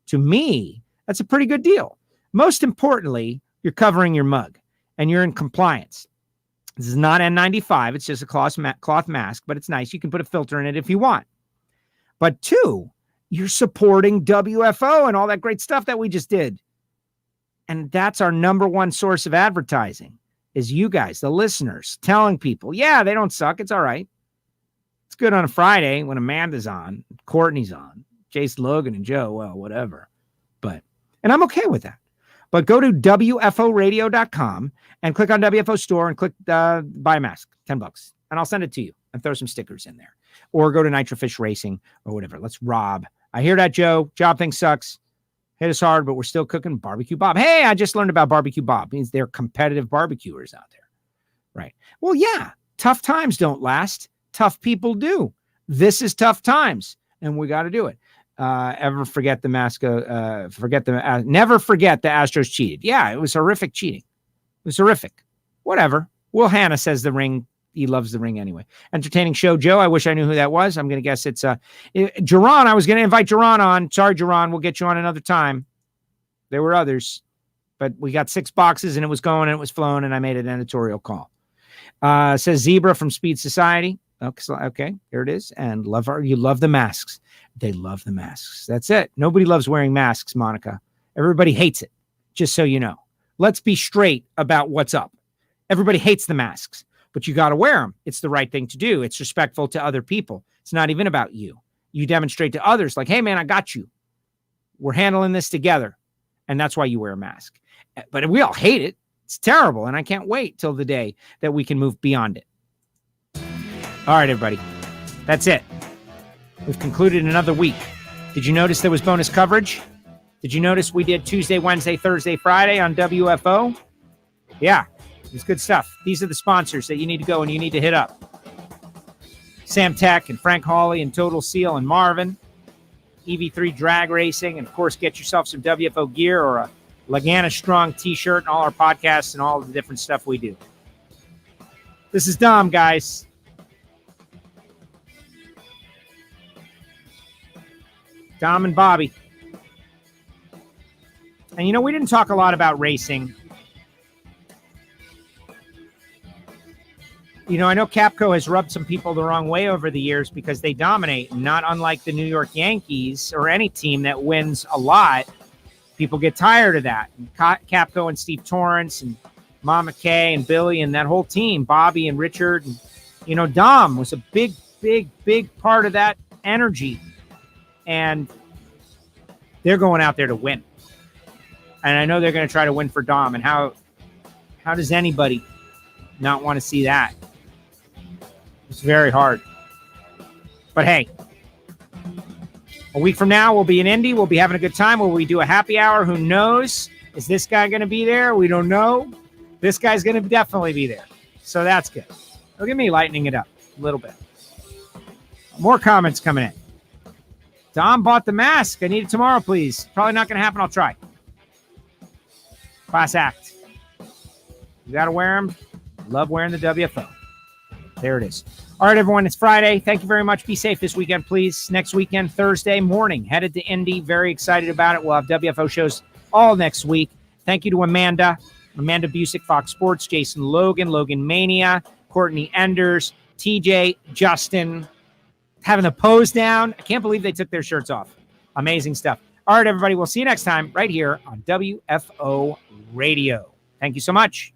[SPEAKER 2] To me, that's a pretty good deal. Most importantly, you're covering your mug, and you're in compliance. This is not N95. It's just a cloth mask, but it's nice. You can put a filter in it if you want. But 2, you're supporting WFO and all that great stuff that we just did. And that's our number one source of advertising, is you guys, the listeners, telling people, yeah, they don't suck. It's all right. good on a Friday when Amanda's on, Courtney's on, Jason Logan and Joe. Well, whatever. And I'm okay with that. But go to WFOradio.com and click on WFO store and click buy a mask, $10. And I'll send it to you and throw some stickers in there. Or go to Nitrofish Racing or whatever. Let's rob. I hear that, Joe. Job thing sucks. Hit us hard, but we're still cooking Barbecue Bob. Hey, I just learned about Barbecue Bob. It means they're competitive barbecuers out there. Right. Well, yeah. Tough times don't last. Tough people do. This is tough times, and we got to do it. Never forget the Astros cheated. Yeah, it was horrific cheating. It was horrific. Whatever. Will Hanna says the ring. He loves the ring anyway. Entertaining show, Joe. I wish I knew who that was. I'm going to guess it's Jerron. I was going to invite Jerron on. Sorry, Jerron. We'll get you on another time. There were others, but we got 6 boxes and it was going and it was flowing and I made an editorial call. Says Zebra from Speed Society. Okay, there it is. And you love the masks. They love the masks. That's it. Nobody loves wearing masks, Monica. Everybody hates it, just so you know. Let's be straight about what's up. Everybody hates the masks, but you got to wear them. It's the right thing to do. It's respectful to other people. It's not even about you. You demonstrate to others like, hey, man, I got you. We're handling this together. And that's why you wear a mask. But we all hate it. It's terrible. And I can't wait till the day that we can move beyond it. All right, everybody. That's it. We've concluded another week. Did you notice there was bonus coverage? Did you notice we did Tuesday, Wednesday, Thursday, Friday on WFO? Yeah, it was good stuff. These are the sponsors that you need to go and you need to hit up. Sam Tech and Frank Hawley and Total Seal and Marvin. EV3 Drag Racing. And, of course, get yourself some WFO gear or a Lagana Strong t-shirt and all our podcasts and all the different stuff we do. This is Dom, guys. Dom and Bobby. And, you know, we didn't talk a lot about racing. You know, I know Capco has rubbed some people the wrong way over the years because they dominate, not unlike the New York Yankees or any team that wins a lot. People get tired of that. And Capco and Steve Torrance and Mama Kay and Billy and that whole team, Bobby and Richard. And, you know, Dom was a big, big, big part of that energy. And they're going out there to win. And I know they're going to try to win for Dom. And how does anybody not want to see that? It's very hard. But hey, a week from now, we'll be in Indy. We'll be having a good time. Will we do a happy hour? Who knows? Is this guy going to be there? We don't know. This guy's going to definitely be there. So that's good. Look at me lightening it up a little bit. More comments coming in. Dom bought the mask. I need it tomorrow, please. Probably not going to happen. I'll try. Class act. You got to wear them. Love wearing the WFO. There it is. All right, everyone. It's Friday. Thank you very much. Be safe this weekend, please. Next weekend, Thursday morning, headed to Indy. Very excited about it. We'll have WFO shows all next week. Thank you to Amanda Busick, Fox Sports, Jason Logan, Logan Mania, Courtney Enders, TJ, Justin, having the pose down. I can't believe they took their shirts off. Amazing stuff. All right, everybody. We'll see you next time right here on WFO Radio. Thank you so much.